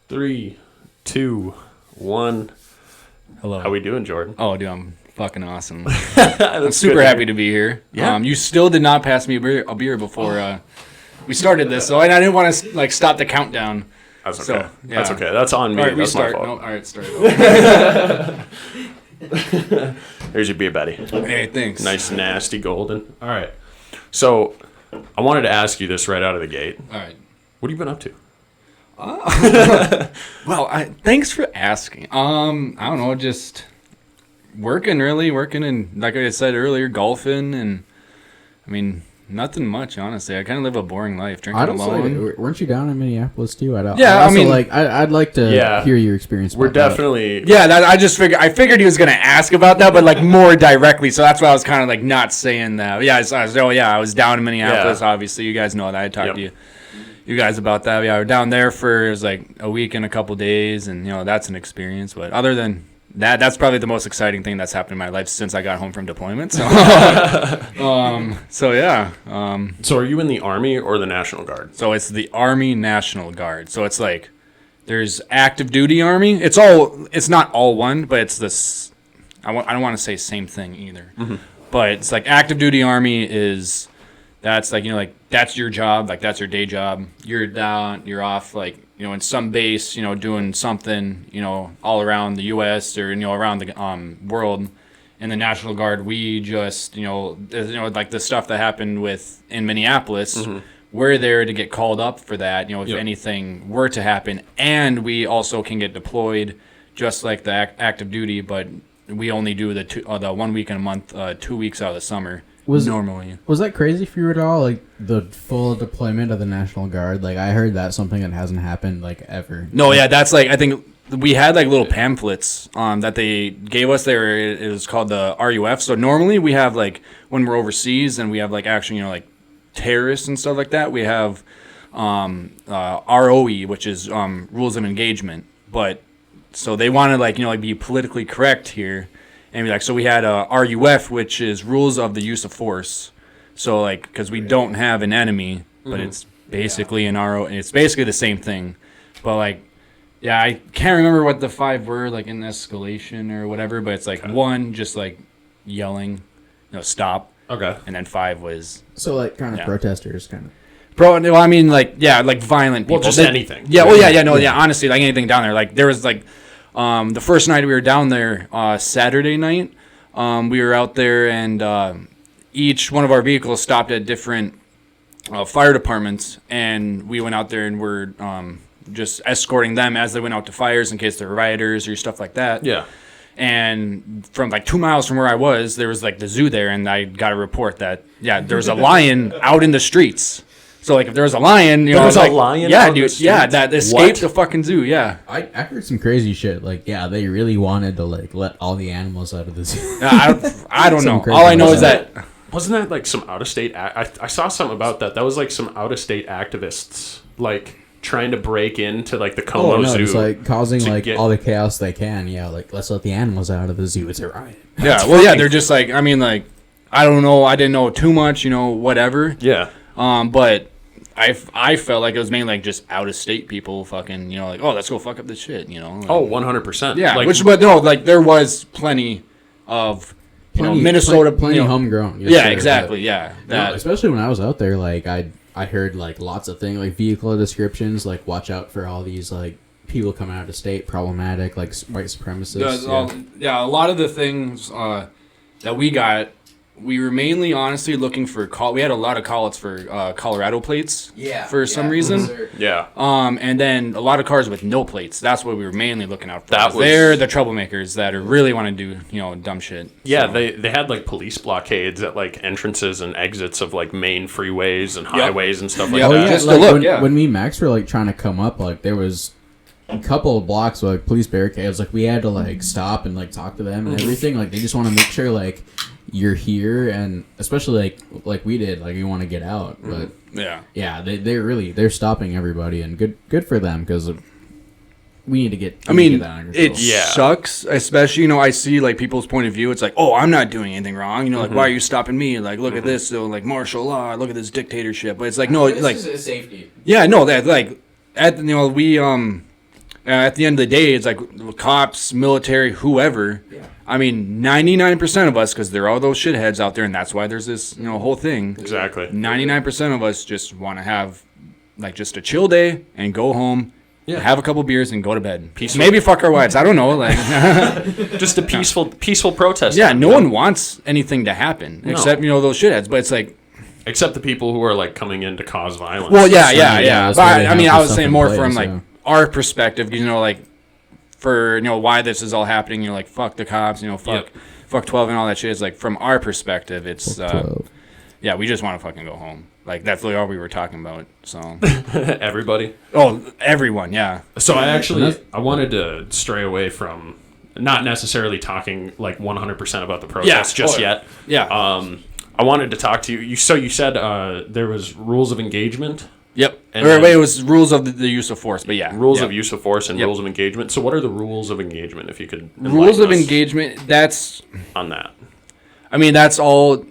3, 2, 1. Hello. How we doing, Jordan? Oh, dude, I'm fucking awesome. I'm super happy to be here. Yeah. You still did not pass me a beer before we started this, so I didn't want to stop the countdown. That's okay. So, yeah. That's okay. That's on me. All right, That's restart. my fault. No, all right, start. Here's your beer, buddy. Hey, thanks. Nice, nasty golden. All right. So, I wanted to ask you this right out of the gate. All right. What have you been up to? Well, thanks for asking. I don't know, just working, and like I said earlier, golfing, and I mean, nothing much, honestly. I kind of live a boring life, drinking alone. Weren't you down in Minneapolis too? I'd like to hear your experience. We're definitely... Yeah, I figured he was going to ask about that, but like more directly, so that's why I was kind of like not saying that. Yeah, I was down in Minneapolis, obviously. You guys know that. I talked to you guys about that. Yeah, we're down there for, it was like a week and a couple days, and, that's an experience. But other than that, that's probably the most exciting thing that's happened in my life since I got home from deployment. So, So are you in the Army or the National Guard? So it's the Army National Guard. So it's like, there's active duty Army. It's not all one, but it's this, I don't want to say same thing either. Mm-hmm. But it's like active duty Army is... That's like, that's your job, like that's your day job. You're down, you're off, like, in some base, doing something, all around the U.S. or, around the world. In the National Guard, we just, like the stuff that happened in Minneapolis, mm-hmm. We're there to get called up for that, if anything were to happen. And we also can get deployed just like the active duty, but we only do the 1 week in a month, 2 weeks out of the summer. Was that crazy for you at all? Like the full deployment of the National Guard? Like I heard that's something that hasn't happened like ever. No, yeah, that's like, I think we had like little pamphlets that they gave us there. It was called the RUF. So normally we have like when we're overseas and we have like actually like terrorists and stuff like that. We have ROE, which is rules of engagement. But so they wanted like be politically correct here. And so we had RUF, which is rules of the use of force. So like, because we don't have an enemy, but mm-hmm. It's basically an RO. It's basically the same thing, but like, yeah, I can't remember what the 5 were like in escalation or whatever. But it's like 1, just like yelling, stop. Okay. And then 5 was like kind of protesters, kind of. Well, I mean, like violent people. Well, just anything. Yeah. Well, yeah. Honestly, like anything down there. Like there was like. The first night we were down there, Saturday night, we were out there and each one of our vehicles stopped at different fire departments, and we went out there and were just escorting them as they went out to fires in case there were rioters or stuff like that. Yeah. And from like 2 miles from where I was, there was like the zoo there, and I got a report that, there was a lion out in the streets. So, like, if there was a lion, there was a lion. Yeah, dude. Yeah, that escaped the fucking zoo. Yeah. I heard some crazy shit. Like, they really wanted to like let all the animals out of the zoo. I don't know. All I know is that wasn't that like some out of state. I saw something about that. That was like some out of state activists like trying to break into like the Como Zoo. It's like causing like all the chaos they can. Yeah, like let's let the animals out of the zoo. It's a riot. They're just like, I mean, like, I don't know. I didn't know too much. Whatever. Yeah. But. I felt like it was mainly like just out of state people fucking, like, oh, let's go fuck up this shit, like, 100%. Yeah, like, there was plenty of, Minnesota. Plenty homegrown. Yes, yeah, exactly, yeah. Especially when I was out there, like, I heard, like, lots of things, like, vehicle descriptions, like, watch out for all these, like, people coming out of state, problematic, like, white supremacists. A lot of the things that we got, we were mainly honestly looking for we had a lot of call-outs for Colorado plates for some reason. Sure. Yeah. And then a lot of cars with no plates. That's what we were mainly looking out for. They're the troublemakers that really want to do, dumb shit. Yeah, so. They had like police blockades at like entrances and exits of like main freeways and highways and stuff like that. Yeah, just like, to look, when me and Max were like trying to come up, like there was a couple of blocks with like police barricades. Like we had to like stop and like talk to them and everything. Like they just want to make sure like you're here, and especially like we did, like you want to get out, but they're stopping everybody, and good for them, because we need to get that under control. It sucks, especially I see like people's point of view. It's like, oh, I'm not doing anything wrong, like why are you stopping me? Like look at this, so like martial law, look at this dictatorship. But it's like no, this is safety. Yeah, no, that like we At the end of the day, it's like cops, military, whoever. I mean, 99% of us, because there are those shitheads out there, and that's why there's this, whole thing. Exactly. 99% of us just want to have, like, just a chill day and go home, have a couple beers, and go to bed. Peaceful. Maybe fuck our wives. I don't know. Like, just a peaceful protest. Yeah, no one wants anything to happen except, those shitheads. But it's like, except the people who are like coming in to cause violence. Well, yeah. But I mean, I was saying more place, from like our perspective, like for why this is all happening. Like fuck the cops, fuck 12 and all that shit. It's like from our perspective, it's we just want to fucking go home. Like that's literally all we were talking about. So everybody. Oh, everyone, yeah. So I wanted to stray away from not necessarily talking like 100% about the protest yet. Yeah. I wanted to talk to you. So you said there was rules of engagement. Yep. It was rules of the use of force, but yeah. Rules of use of force and rules of engagement. So what are the rules of engagement, if you could rules of engagement, that's... On that. I mean, that's all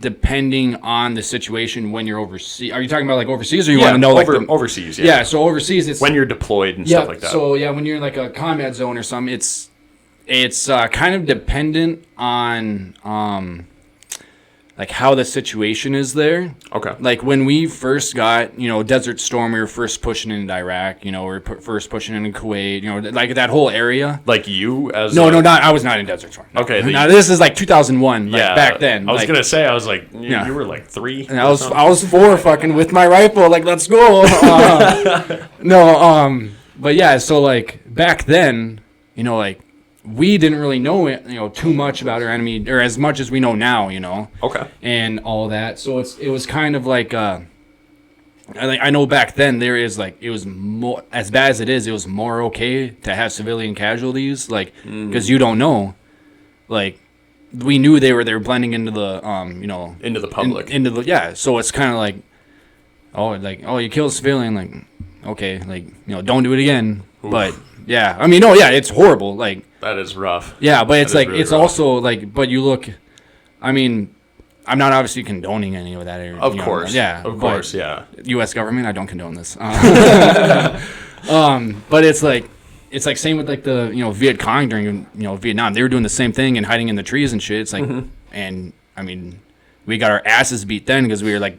depending on the situation when you're overseas. Are you talking about like overseas or you want to know like... overseas, yeah. Yeah, so overseas it's... When you're deployed and stuff like that. So yeah, when you're in like a combat zone or something, it's kind of dependent on... like how the situation is there. Okay. Like when we first got, Desert Storm, we were first pushing into Iraq, we were first pushing into Kuwait, like that whole area. Like you as I was not in Desert Storm. No. Okay. Now this is like 2001, like back then. I was going to say, I was like, you were like 3. And I was 4 fucking with my rifle, like, let's go. But yeah, so like back then, like, we didn't really know too much about our enemy, or as much as we know now, Okay. And all that. So it was kind of like I know back then there is like it was more, as bad as it was more okay to have civilian casualties, like because you don't know, like we knew they were blending into the into the public so it's kind of like you killed a civilian, like okay, like don't do it again. Oof. But yeah, I mean it's horrible, like. That is rough. Yeah, but it's like really it's rough. Also like, but you look, I mean, I'm not obviously condoning any of that. Of course, yeah, of course, yeah. U.S. government, I don't condone this. But it's like same with like the Viet Cong during Vietnam. They were doing the same thing and hiding in the trees and shit. It's like, and I mean, we got our asses beat then because we were like,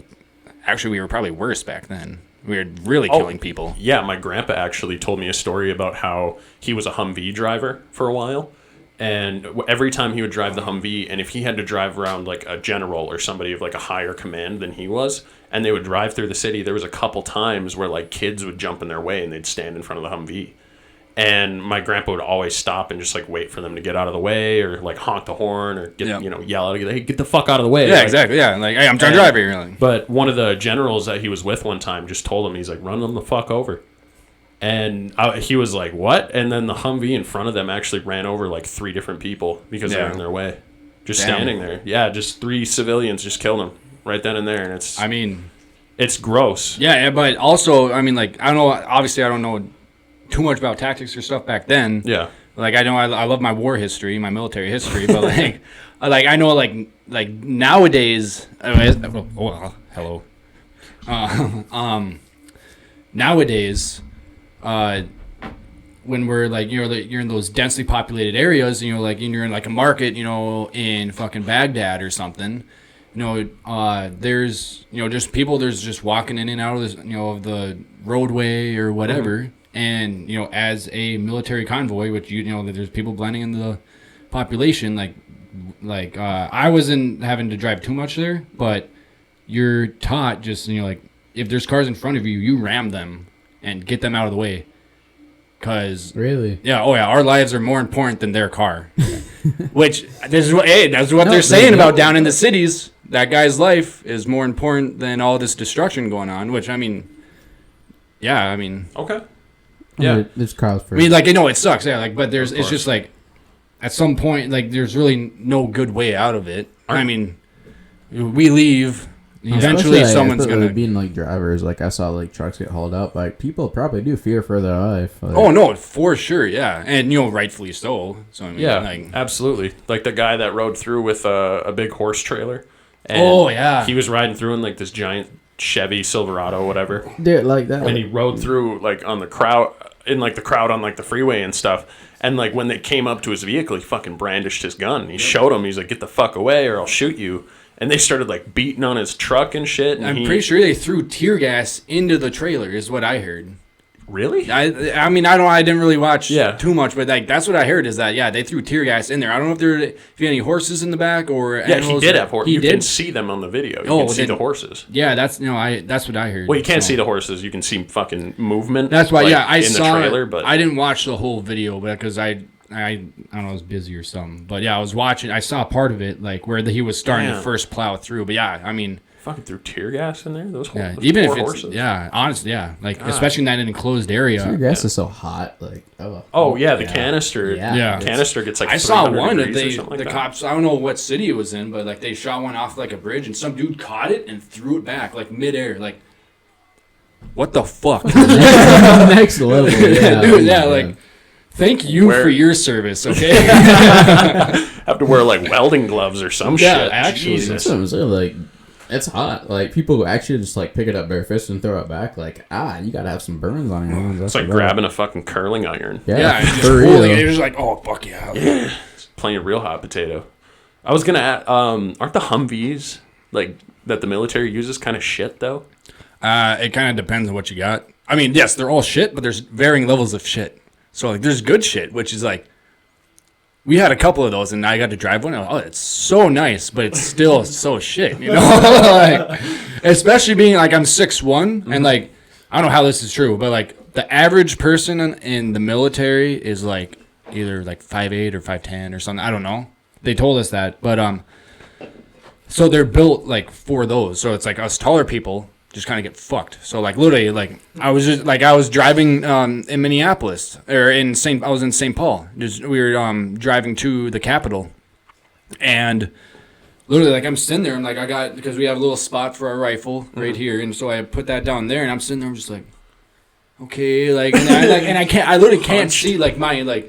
actually we were probably worse back then. We were really killing people. Yeah, my grandpa actually told me a story about how he was a Humvee driver for a while. And every time he would drive the Humvee, and if he had to drive around like a general or somebody of like a higher command than he was, and they would drive through the city, there was a couple times where like kids would jump in their way and they'd stand in front of the Humvee. And my grandpa would always stop and just like wait for them to get out of the way, or like honk the horn, or yell out, "Hey, get the fuck out of the way!" Yeah, like, exactly. Yeah, like, hey, I'm trying to drive here. Like. But one of the generals that he was with one time just told him, he's like, "Run them the fuck over," and he was like, "What?" And then the Humvee in front of them actually ran over like 3 different people because they were in their way, just standing there. Yeah, just 3 civilians just killed them right then and there, and it's gross. Yeah, but also, I mean, like I don't know. Obviously, I don't know too much about tactics or stuff back then. Yeah. Like I know I love my war history, my military history, but like I know like nowadays. Hello. Nowadays, when we're like you're in those densely populated areas, and you're in like a market, in fucking Baghdad or something. There's just people. There's just walking in and out of this, of the roadway or whatever. And as a military convoy, which there's people blending into the population. Like I wasn't having to drive too much there, but you're taught just like if there's cars in front of you, you ram them and get them out of the way. Cause really, our lives are more important than their car. Which that's what they're saying about down in the cities. That guy's life is more important than all this destruction going on. Which okay. Yeah, there's cars for. I mean, like it sucks. Yeah, like but it's just like at some point, like there's really no good way out of it. I mean, we leave. Eventually, someone's gonna being like drivers. Like I saw like trucks get hauled up. Like people probably do fear for their life. Like, oh no, for sure, yeah, and rightfully so. So I mean, absolutely. Like the guy that rode through with a big horse trailer. And he was riding through in like this giant Chevy Silverado, whatever. Dude, like that. And he rode through like on the crowd. in like the crowd on like the freeway and stuff. And like when they came up to his vehicle, he fucking brandished his gun. He showed him. He's like, "Get the fuck away, or I'll shoot you." And they started like beating on his truck and shit. And I'm pretty sure they threw tear gas into the trailer, is what I heard. Really? I mean, I didn't really watch too much, but like that's what I heard is that they threw tear gas in there. I don't know if you had any horses in the back or animals. He did have horses. You did? can see them on the video. You can see the horses. Yeah, that's what I heard. Well, you can't see the horses. You can see fucking movement. That's why. Like, I saw the trailer, it, but I didn't watch the whole video because I don't know, I was busy or something. But yeah, I was watching. I saw part of it, like where he was starting to first plow through. But yeah, I mean, fucking threw tear gas in there. Those even if it's horses. honestly, like especially in that enclosed area. Tear gas is so hot, like the canister. Canister gets like. I saw one that the cops. I don't know what city it was in, but like they shot one off like a bridge, and some dude caught it and threw it back like midair, like. What the fuck? Next level, dude. Yeah, like. Thank you for your service, okay? Have to wear like welding gloves or some shit. Yeah, actually. That's what I'm saying, like, it's hot. Like, people actually just like pick it up bare fist and throw it back. Like, you gotta have some burns on your hands. It's like grabbing a fucking curling iron. Yeah, and just holding it. You're just like, oh, fuck yeah. Yeah. Playing a real hot potato. I was gonna add, aren't the Humvees, like, that the military uses kind of shit, though? It kind of depends on what you got. I mean, yes, they're all shit, but there's varying levels of shit. So, like, there's good shit, which is, like, we had a couple of those, and I got to drive one. Oh, it's so nice, but it's still so shit, you know? Like, especially being, like, I'm 6'1", and, like, I don't know how this is true, but, like, the average person in the military is, like, either, like, 5'8" or 5'10" or something. I don't know. They told us that. But, so they're built, like, for those. So it's, like, us taller people just kind of get fucked. So like literally, like I was driving in Minneapolis or I was in St. Paul. We were driving to the Capitol, and literally like I'm sitting there. I'm like because we have a little spot for our rifle right here, and so I put that down there, and I'm sitting there. I'm just like, okay, like and I literally can't see like my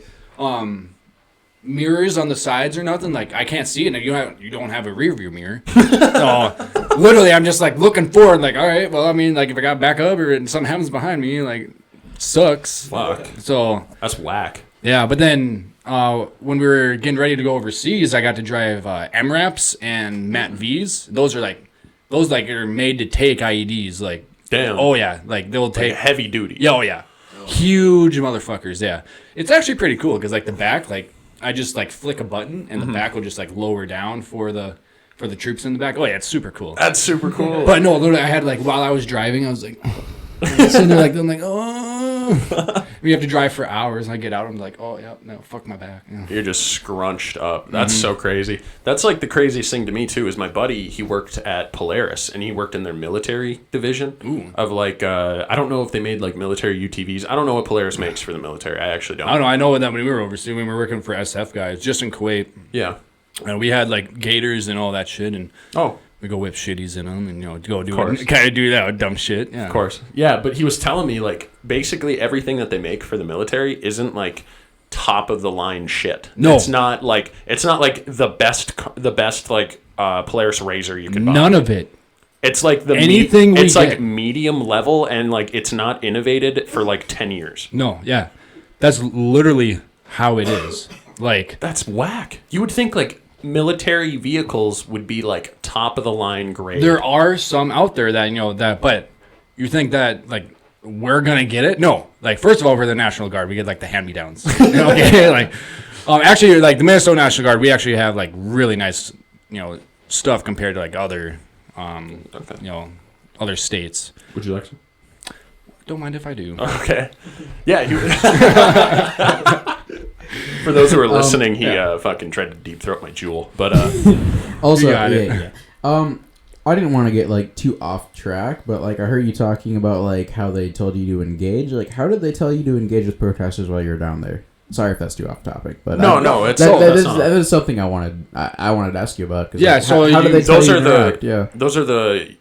mirrors on the sides or nothing. Like I can't see it, and you don't have a rear view mirror. So literally I'm just like looking forward, like, all right, well, I mean, like if I got back up or something happens behind me, like sucks. Fuck. So that's whack. Yeah, but then when we were getting ready to go overseas, I got to drive MRAPs and MAT Vs. Those are made to take IEDs. Like, damn. Oh yeah, like they'll take heavy duty. Yeah, oh yeah, huge motherfuckers. Yeah, it's actually pretty cool because like the back, like I just like flick a button and the back will just like lower down for the troops in the back. Oh yeah, it's super cool. That's super cool. But no, literally, I had like while I was driving, I was like, sitting there like, I'm like, oh. We have to drive for hours. And I get out, I'm like, oh yeah, no, fuck my back. Yeah. You're just scrunched up. That's so crazy. That's like the craziest thing to me too. Is my buddy? He worked at Polaris and he worked in their military division of like I don't know if they made like military UTVs. I don't know what Polaris makes for the military. I actually don't. I don't know. I know that when we were overseas, when we were working for SF guys, just in Kuwait. Yeah. And we had like gators and all that shit, and we go whip shitties in them, and go do that dumb shit. Yeah. Of course, yeah. But he was telling me like basically everything that they make for the military isn't like top of the line shit. No, it's not like the best like Polaris Razor you can buy. None of it. It's like it's like medium level, and like it's not innovated for like 10 years. No, yeah, that's literally how it is. Like that's whack. You would think like military vehicles would be like top of the line grade. There are some out there that but you think that like we're gonna get it? No. Like first of all, we're the National Guard. We get like the hand-me-downs. Okay, like actually like the Minnesota National Guard, we actually have like really nice stuff compared to like other other states. Would you like some? Don't mind if I do. Okay. Yeah. For those who are listening, he fucking tried to deep throat my jewel, but also yeah. I didn't want to get like too off track, but like I heard you talking about like how they told you to engage. Like, how did they tell you to engage with protesters while you're down there? Sorry if that's too off topic, but that is something I wanted to ask you about. Yeah, so how did they tell you to interact? Those are the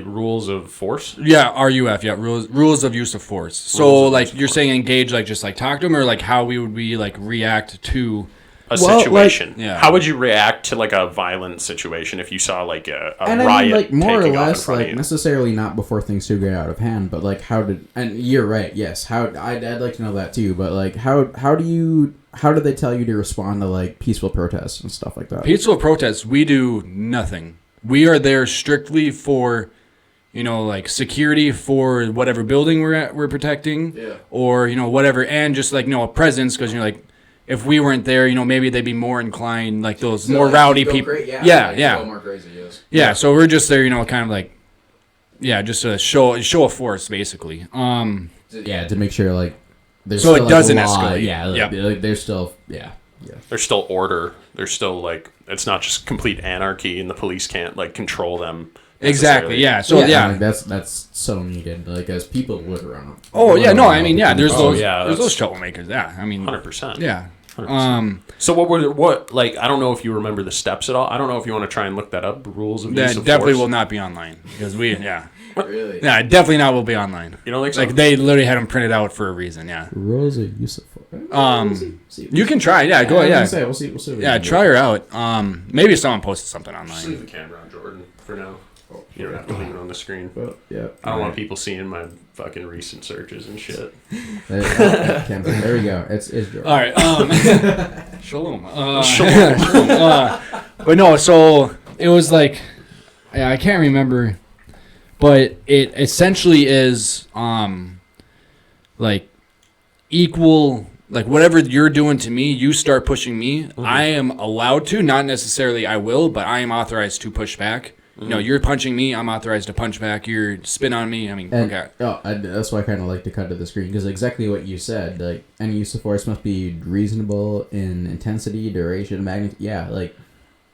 rules of force? Yeah, RUF, yeah, rules of use of force. So, like, you're saying engage, like, just, like, talk to them, or, like, how we would like, react to a situation. yeah. How would you react to like a violent situation if you saw like a And riot I mean, like more or taking off in less, front of like you? necessarily not before things do get out of hand, but like how did? And you're right. Yes, how I'd like to know that too. But like how do they tell you to respond to like peaceful protests and stuff like that? Peaceful protests, we do nothing. We are there strictly for, like security for whatever building we're protecting, or whatever, and just like a presence, because like if we weren't there, maybe they'd be more inclined, like those more rowdy people. Yeah. More crazy, yes. Yeah, so we're just there, kind of like, just a show of force, basically. Yeah, to make sure like there's so still, it doesn't like, law. escalate. Yeah, like there's still There's still order. There's still like it's not just complete anarchy, and the police can't like control them. Exactly. necessarily. Yeah. So like, that's so needed. Like as people would around. Oh yeah. No. I mean, yeah. There's those. yeah, There's those that's- troublemakers. Yeah. I mean. 100%. Yeah. 100%. So what like I don't know if you remember the steps at all. I don't know if you want to try and look that up. Rules of use That of definitely force. will not be online because Really? Yeah, definitely not will be online. You don't think so? Like they literally had them printed out for a reason. Yeah. Rules of use of force. You can try. Yeah. Go ahead. Yeah. We'll see. What we Yeah. can do. Try her out. Maybe someone posted something Just leave online. the camera on Jordan for now. You don't have to leave it on the screen. Well, yeah. I don't want people seeing my fucking recent searches and shit. There we go. It's Jordan. All right. Shalom. But no. So it was like, I can't remember, but it essentially is like equal. Like whatever you're doing to me, you start pushing me. I am allowed to, not necessarily I will, but I am authorized to push back. You're punching me, I'm authorized to punch back. You're spit on me, I mean, And, okay. that's why I kind of like to cut to the screen because exactly what you said. Like any use of force must be reasonable in intensity, duration, magnitude. Yeah, like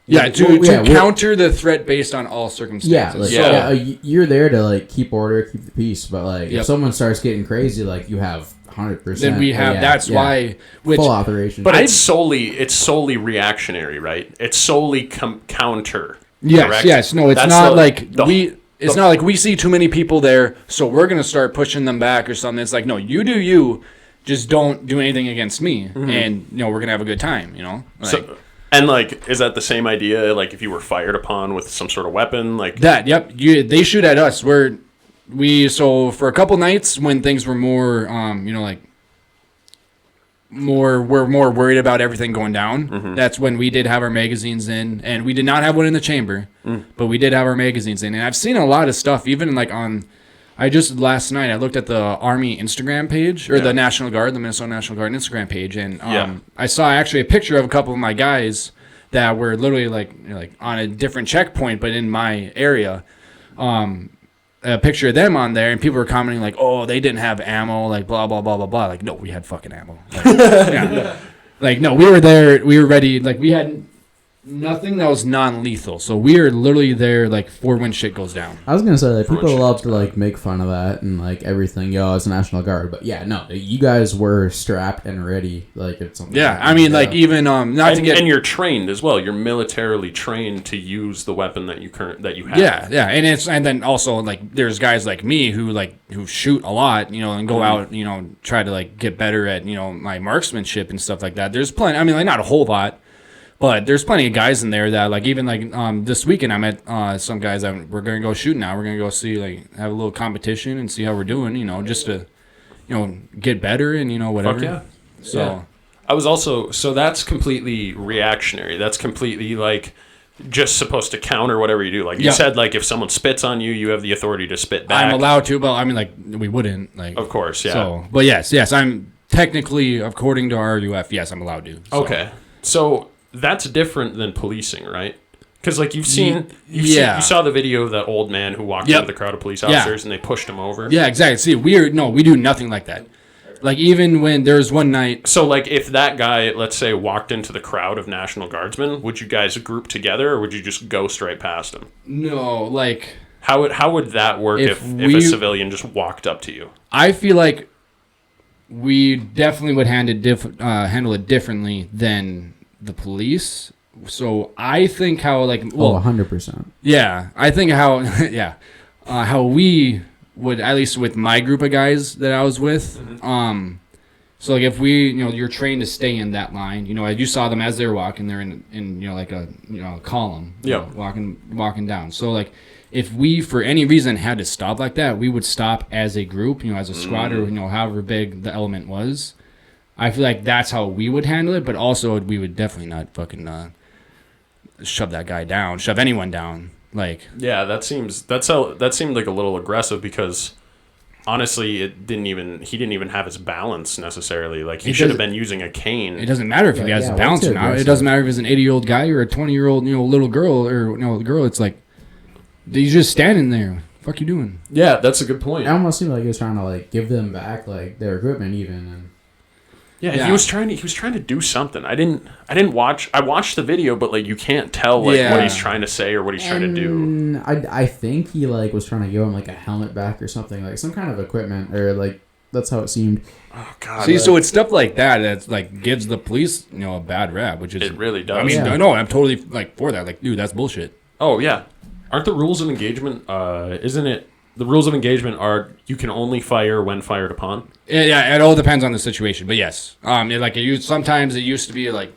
Yeah, to we're- counter the threat based on all Yeah, circumstances. like, Yeah. you're there to like keep order, keep the peace. But like Yep. if someone starts getting crazy, like you have 100%. Then we have, that's why, which, full authorization. But it's solely reactionary, right? It's solely counter. yes, correct? yes, no, it's That's not the- like the- it's not like we see too many people there, so we're going to start pushing them back or something. It's like, no, you do you, just don't do anything against me, and, we're going to have a good time, Like, So, and like, is that the same idea? Like, if you were fired upon with some sort of weapon, like that, yep. They shoot at us. So for a couple nights when things were more, like we're more worried about everything going down. That's when we did have our magazines in, and we did not have one in the chamber, but we did have our magazines in. And I've seen a lot of stuff, even like last night I looked at the Army Instagram page or the National Guard, the Minnesota National Guard Instagram page, and I saw actually a picture of a couple of my guys that were literally like on a different checkpoint, but in my area. A picture of them on there, and people were commenting like, "Oh, they didn't have ammo," like blah blah blah blah blah. Like, no, we had fucking ammo. Like, yeah. Like, no, we were there, we were ready. Like, we had nothing that was non-lethal, so we are literally there like for when shit goes down. I was gonna say that people shit love to like make fun of that and like everything. Yo, it's National Guard, but yeah, no, you guys were strapped and ready. Like it's something. Yeah, I mean, like even and you're trained as well. You're militarily trained to use the weapon that you have. Yeah, and then also like there's guys like me who shoot a lot, and go out, try to like get better at my marksmanship and stuff like that. There's plenty. I mean, like not a whole lot. But there's plenty of guys in there that like even like this weekend I met some guys that we're gonna go shoot now. We're gonna go see like have a little competition and see how we're doing. Just to get better and whatever. Fuck yeah. So Yeah. I was also so that's completely reactionary. That's completely like just supposed to counter whatever you do. Like you said, like if someone spits on you, you have the authority to spit back. I'm allowed to, but I mean like we wouldn't like. Of course, yeah. So, but yes, I'm technically according to RUF, yes, I'm allowed to. So. Okay, so. That's different than policing, right? Because like you saw the video of that old man who walked into the crowd of police officers and they pushed him over. Yeah, exactly. See, we do nothing like that. Like even when there was one night. So like if that guy, let's say, walked into the crowd of National Guardsmen, would you guys group together or would you just go straight past him? No, like how would that work if a civilian just walked up to you? I feel like we definitely would handle it differently than the police. So I think how like 100%. Yeah, I think how how we would, at least with my group of guys that I was with, So like if we, you're trained to stay in that line. You saw them as they were walking. They're in like a column. Walking down. So like if we for any reason had to stop like that, we would stop as a group. As a squad or however big the element was. I feel like that's how we would handle it. But also we would definitely not fucking shove that guy down. Shove anyone down. Like that seemed like a little aggressive because. Honestly, he didn't even have his balance necessarily. Like he should have been using a cane. It doesn't matter if he has his balance or not. It doesn't matter if he's an 80-year-old guy or a 20-year-old little girl or girl. It's like he's just standing there. What the fuck you doing? Yeah, that's a good point. It almost seemed like he was trying to like give them back like their equipment even. And he was trying to do something. I watched the video, but like you can't tell what he's trying to say or what he's trying to do. I think he like was trying to give him like a helmet back or something, like some kind of equipment, or like that's how it seemed. Oh god. See, so it's stuff like that that's like gives the police, a bad rap, which is it really does. I mean, no, I'm totally like for that. Like, dude, that's bullshit. Oh yeah. Aren't the rules of engagement isn't it the rules of engagement are you can only fire when fired upon? Yeah, it all depends on the situation, but yes. Sometimes it used to be like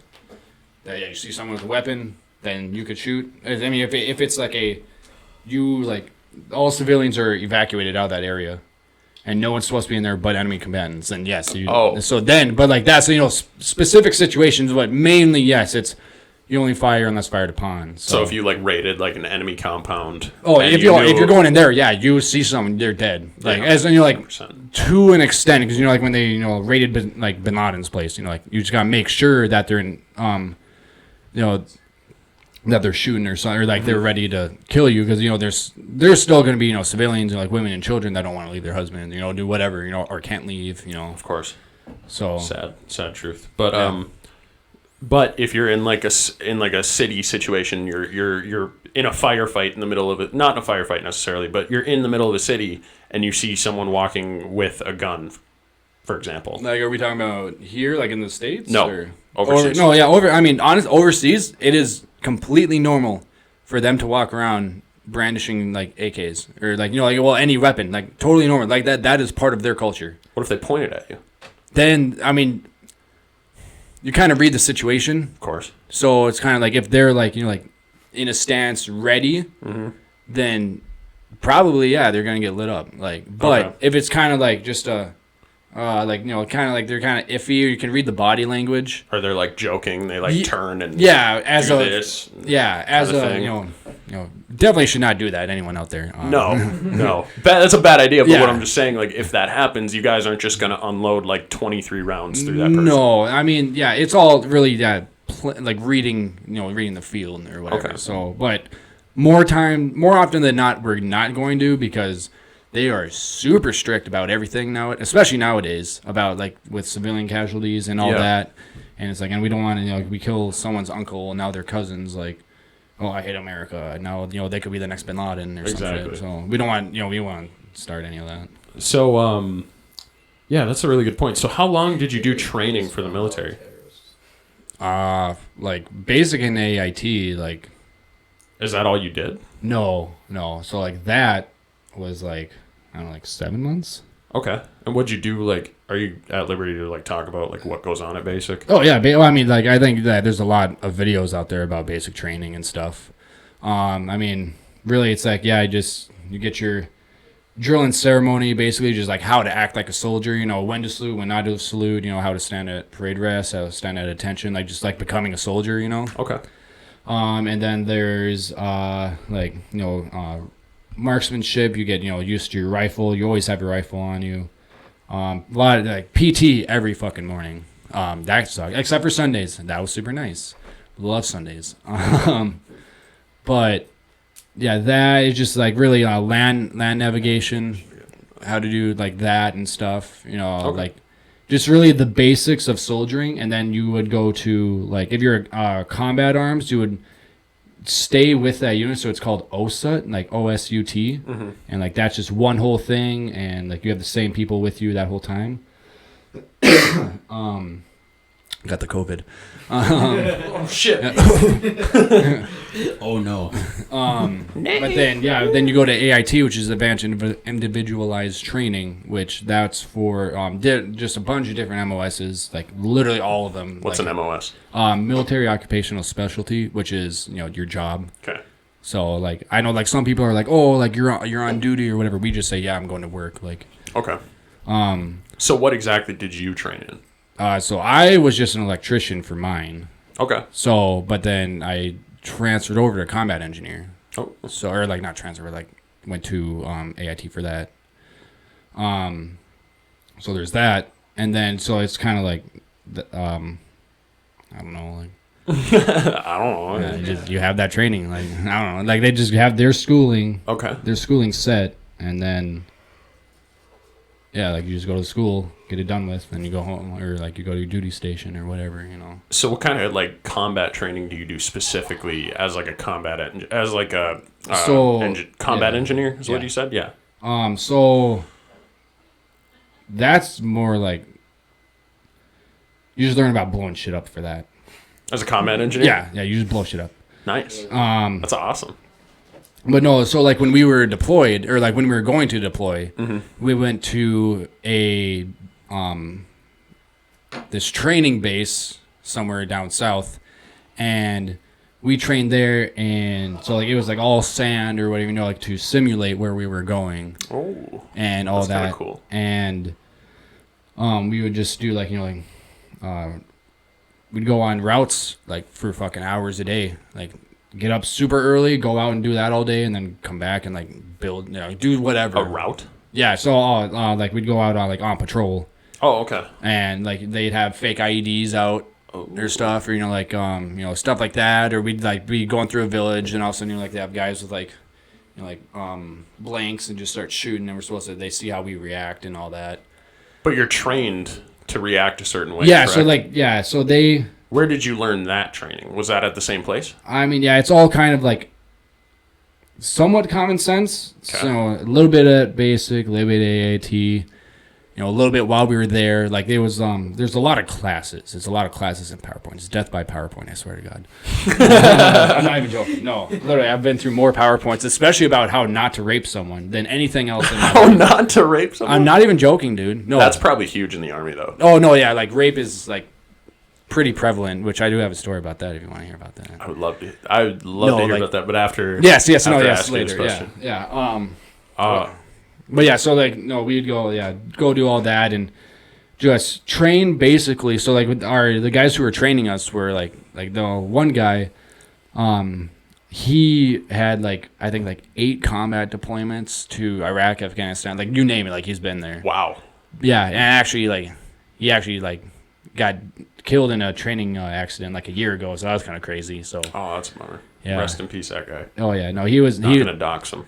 you see someone with a weapon, then you could shoot. I mean, if it's like all civilians are evacuated out of that area, and no one's supposed to be in there but enemy combatants, then yes. Specific situations, but mainly yes, it's you only fire unless fired upon. So if you like raided like an enemy compound, if you're going in there, you see someone, they're dead. Like as in, 100%. To an extent, because like when they raided Bin Laden's place, like you just gotta make sure that they're in that they're shooting or something, or like they're ready to kill you, because there's still going to be civilians and like women and children that don't want to leave their husband, do whatever, or can't leave, Of course. So sad truth. But but if you're in like a city situation, you're in a firefight in the middle of it, not in a firefight necessarily, but you're in the middle of a city and you see someone walking with a gun, for example. Like, are we talking about here, like in the States? No. Or? Overseas. Overseas, it is completely normal for them to walk around brandishing like AKs or any weapon, like totally normal. Like that is part of their culture. What if they pointed at you? Then, I mean, you kind of read the situation. Of course. So it's kind of like if they're like, in a stance ready, then probably, they're going to get lit up. But if it's kind of like just a, kind of like they're kind of iffy, or you can read the body language. Or they're like joking, they like turn and definitely should not do that. Anyone out there? No, that's a bad idea. But what I'm just saying, like if that happens, you guys aren't just gonna unload like 23 rounds through that person. No, I mean, it's all really like reading, reading the field or whatever. Okay. So, but more often than not, we're not going to, because they are super strict about everything now, especially nowadays, about like with civilian casualties and all that. And it's like, and we don't want to, we kill someone's uncle and now their cousins, like, oh, I hate America. Now, they could be the next Bin Laden or something. So we don't want, we want to start any of that. So, that's a really good point. So how long did you do training for the military? Like basic and AIT, like. Is that all you did? No. So like that was like, I don't know, like 7 months. Okay. And what'd you do? Like, are you at liberty to like talk about like what goes on at basic? Oh yeah. Well, I mean, like I think that there's a lot of videos out there about basic training and stuff. I mean, really, it's like, you get your drill and ceremony, basically just like how to act like a soldier, when to salute, when not to salute, how to stand at parade rest, how to stand at attention, like just like becoming a soldier, Okay. And then there's marksmanship. You get used to your rifle. You always have your rifle on you. A lot of like PT every fucking morning. That sucked, except for Sundays. That was super nice. Love Sundays. But yeah, that is just like really land navigation, how to do like that and stuff. Like just really the basics of soldiering. And then you would go to like if you're combat arms, you would stay with that unit, so it's called OSUT, like OSUT, and like that's just one whole thing, and like you have the same people with you that whole time. Got the COVID. Oh shit. Oh no. But then you go to AIT, which is Advanced Individualized Training, which that's for just a bunch of different MOSs, like literally all of them. What's like, an MOS? Military Occupational Specialty, which is your job. Okay. So like I know like some people are like, oh, like you're on duty or whatever. We just say, yeah, I'm going to work. Like. Okay. So what exactly did you train in? So I was just an electrician for mine. Okay. So, but then I transferred over to combat engineer. Oh. So, or like not transfer, but like went to AIT for that. So there's that, and then so it's kind of like, I don't know, like. I don't know. You have that training, like I don't know, like they just have their schooling. Okay. Their schooling set, and then. Yeah, like you just go to school, get it done with, then you go home, or like you go to your duty station or whatever, So what kind of like combat training do you do specifically as like a combat combat engineer? Is what you said? Yeah. So that's more like you just learn about blowing shit up for that. As a combat engineer? Yeah, you just blow shit up. Nice. That's awesome. But no, so like when we were deployed, or like when we were going to deploy, we went to a this training base somewhere down south, and we trained there, and so like it was like all sand or whatever, like to simulate where we were going. Oh, and all that. That's cool. And we would just do like we'd go on routes like for fucking hours a day, like. Get up super early, go out and do that all day, and then come back and like build, do whatever. A route? Yeah, so like we'd go out on like on patrol. Oh, okay. And like they'd have fake IEDs out or stuff, or like stuff like that, or we'd like be going through a village, and all of a sudden like they have guys with like blanks and just start shooting, and we're supposed to they see how we react and all that. But you're trained to react a certain way. Yeah, correct? so they. Where did you learn that training? Was that at the same place? I mean, yeah, it's all kind of like somewhat common sense. Okay. So a little bit at basic, a little bit at AIT, a little bit while we were there. Like there was, there's a lot of classes. There's a lot of classes in PowerPoint. It's death by PowerPoint. I swear to God. I'm not even joking. No, literally, I've been through more PowerPoints, especially about how not to rape someone, than anything else. How not to rape someone? I'm not even joking, dude. No, that's probably huge in the Army, though. Oh no, yeah, like rape is like. Pretty prevalent, which I do have a story about that if you want to hear about that. I would love to hear about that, but after yes, later. Yeah. But yeah, so like we'd go do all that and just train basically. So like with the guys who were training us were like the one guy, he had I think 8 combat deployments to Iraq, Afghanistan, like you name it, like he's been there. Wow. Yeah, and actually he actually got killed in a training accident like a year ago, so that was kind of crazy. So that's a bummer. Yeah. Rest in peace, that guy. Oh yeah, no, he was not gonna dox him.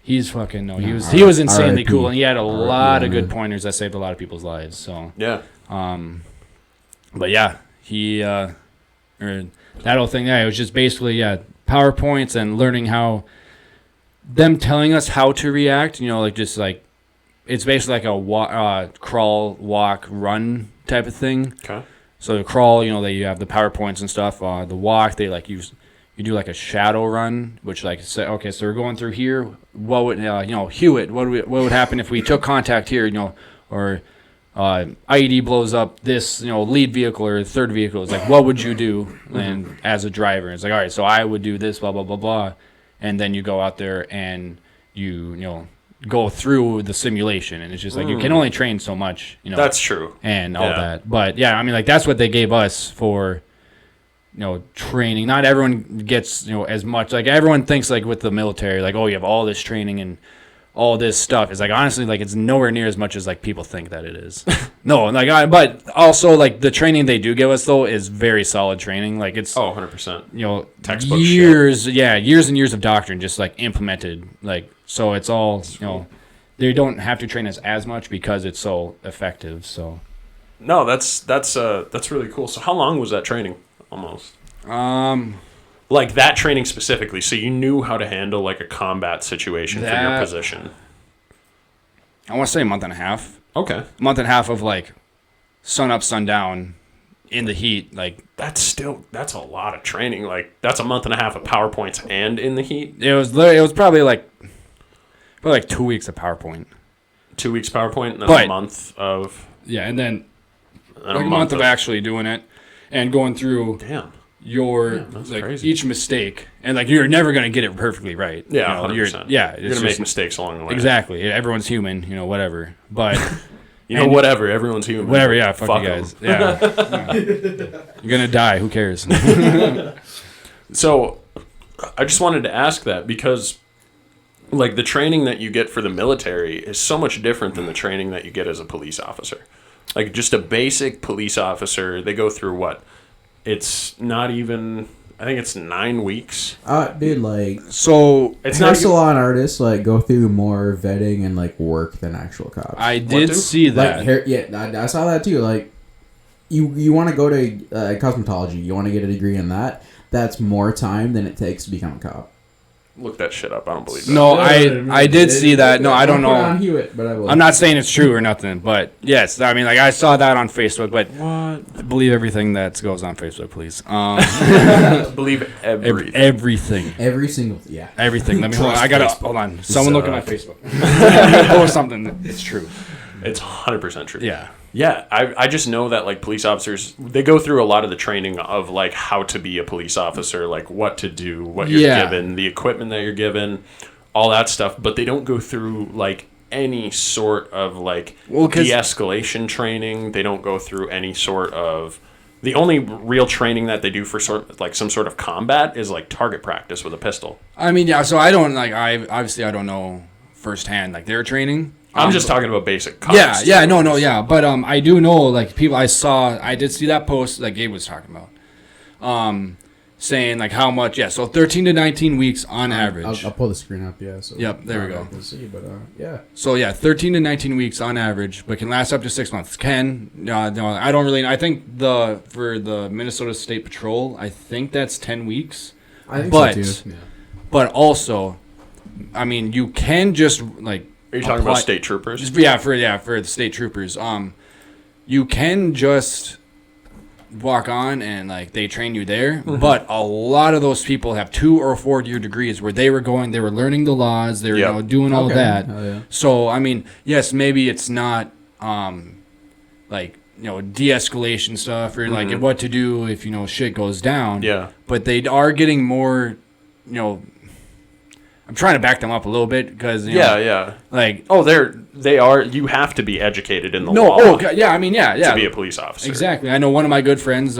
He's fucking he was insanely cool, and he had a lot of good pointers that saved a lot of people's lives. So yeah, but yeah, he or that whole thing. Yeah, it was just basically PowerPoints and learning how them telling us how to react. It's basically like a crawl, walk, run type of thing. Okay. So the crawl, you have the PowerPoints and stuff. The walk, they you do like a shadow run, which say, okay, so we're going through here. What would Hewitt? What would happen if we took contact here? Or IED blows up this lead vehicle or third vehicle. It's like, what would you do? And as a driver, it's like, all right, so I would do this, blah blah blah blah, and then you go out there and you go through the simulation, and it's just like you can only train so much, That's true. And all that. But yeah, I mean that's what they gave us for training. Not everyone gets as much. Like everyone thinks with the military, oh, you have all this training and all this stuff. It's honestly it's nowhere near as much as people think that it is. No, but also the training they do give us though is very solid training. It's 100%. Textbook years, shit. Years and years of doctrine just implemented. So it's all they don't have to train us as much because it's so effective. So no, that's really cool. So how long was that training? Almost. That training specifically, so you knew how to handle a combat situation for your position. I want to say a month and a half. Okay. A month and a half of sun up, sun down, in the heat. Like That's a lot of training. Like that's a month and a half of PowerPoints and in the heat. it was probably like 2 weeks of PowerPoint. 2 weeks PowerPoint and then But- a month of Yeah, and then and like a month of actually doing it and going through damn. your that's like crazy. each mistake, and like you're never gonna get it perfectly right. Yeah, you know, 100%. Yeah, You're gonna make mistakes along the way. Exactly. Everyone's human, whatever. But You know, whatever. Everyone's human. whatever. Yeah, fuck you 'em. guys. Yeah. Yeah. You're gonna die. Who cares? So, I just wanted to ask that because, like, the training that you get for the military is so much different than the training that you get as a police officer. Like, just a basic police officer, they go through what? It's not even. I think it's 9 weeks. Dude, like, So It's hair not. salon artists like go through more vetting and like work than actual cops. I did do? see that. Like hair, yeah, I saw that too. Like, you want to go to cosmetology, you want to get a degree in that. That's more time than it takes to become a cop. Look that shit up. I don't believe that. No, I did see that. No, I don't I'll put it on know. Hewitt, but I will. I'm not saying it's true or nothing, but yes, I mean, like I saw that on Facebook. But What? believe everything that goes on Facebook, please. Believe everything. Everything. Every single Everything. Let me hold on. Trust I gotta Facebook. hold on. Someone look at my Suck. Facebook. I'm gonna post something. It's true. It's 100% true. Yeah. Yeah, I just know that like police officers, they go through a lot of the training of like how to be a police officer, like what to do, what you're Yeah. given, the equipment that you're given, all that stuff. But they don't go through like any sort of like Well, 'cause- de-escalation training. They don't go through any sort of. The only real training that they do for some sort of combat is like target practice with a pistol. I mean, yeah. So I don't like. I don't know firsthand like their training. I'm just talking about basic cops. Yeah, no, yeah. But I do know like people I did see that post that Gabe was talking about. Saying like how much, yeah, so 13 to 19 weeks on average. I'll pull the screen up, yeah. So Yep, there we go. We'll see, but yeah. So yeah, 13 to 19 weeks on average, but can last up to 6 months. No, I don't really. I think for the Minnesota State Patrol, I think that's 10 weeks. I think But- so too. Yeah. But also, I mean, you can just like. Are you talking apply- about state troopers? for the state troopers. You can just walk on and like they train you there, but a lot of those people have 2 or 4 year degrees where they were learning the laws, they were Yep. doing all Okay. that. Oh, yeah. So I mean, yes, maybe it's not like de-escalation stuff or like what to do if shit goes down. Yeah. But they are getting more. I'm trying to back them up a little bit because Yeah. like. Oh, they are. You have to be educated in the No, law oh, yeah, I mean, yeah. to be a police officer. Exactly. I know one of my good friends.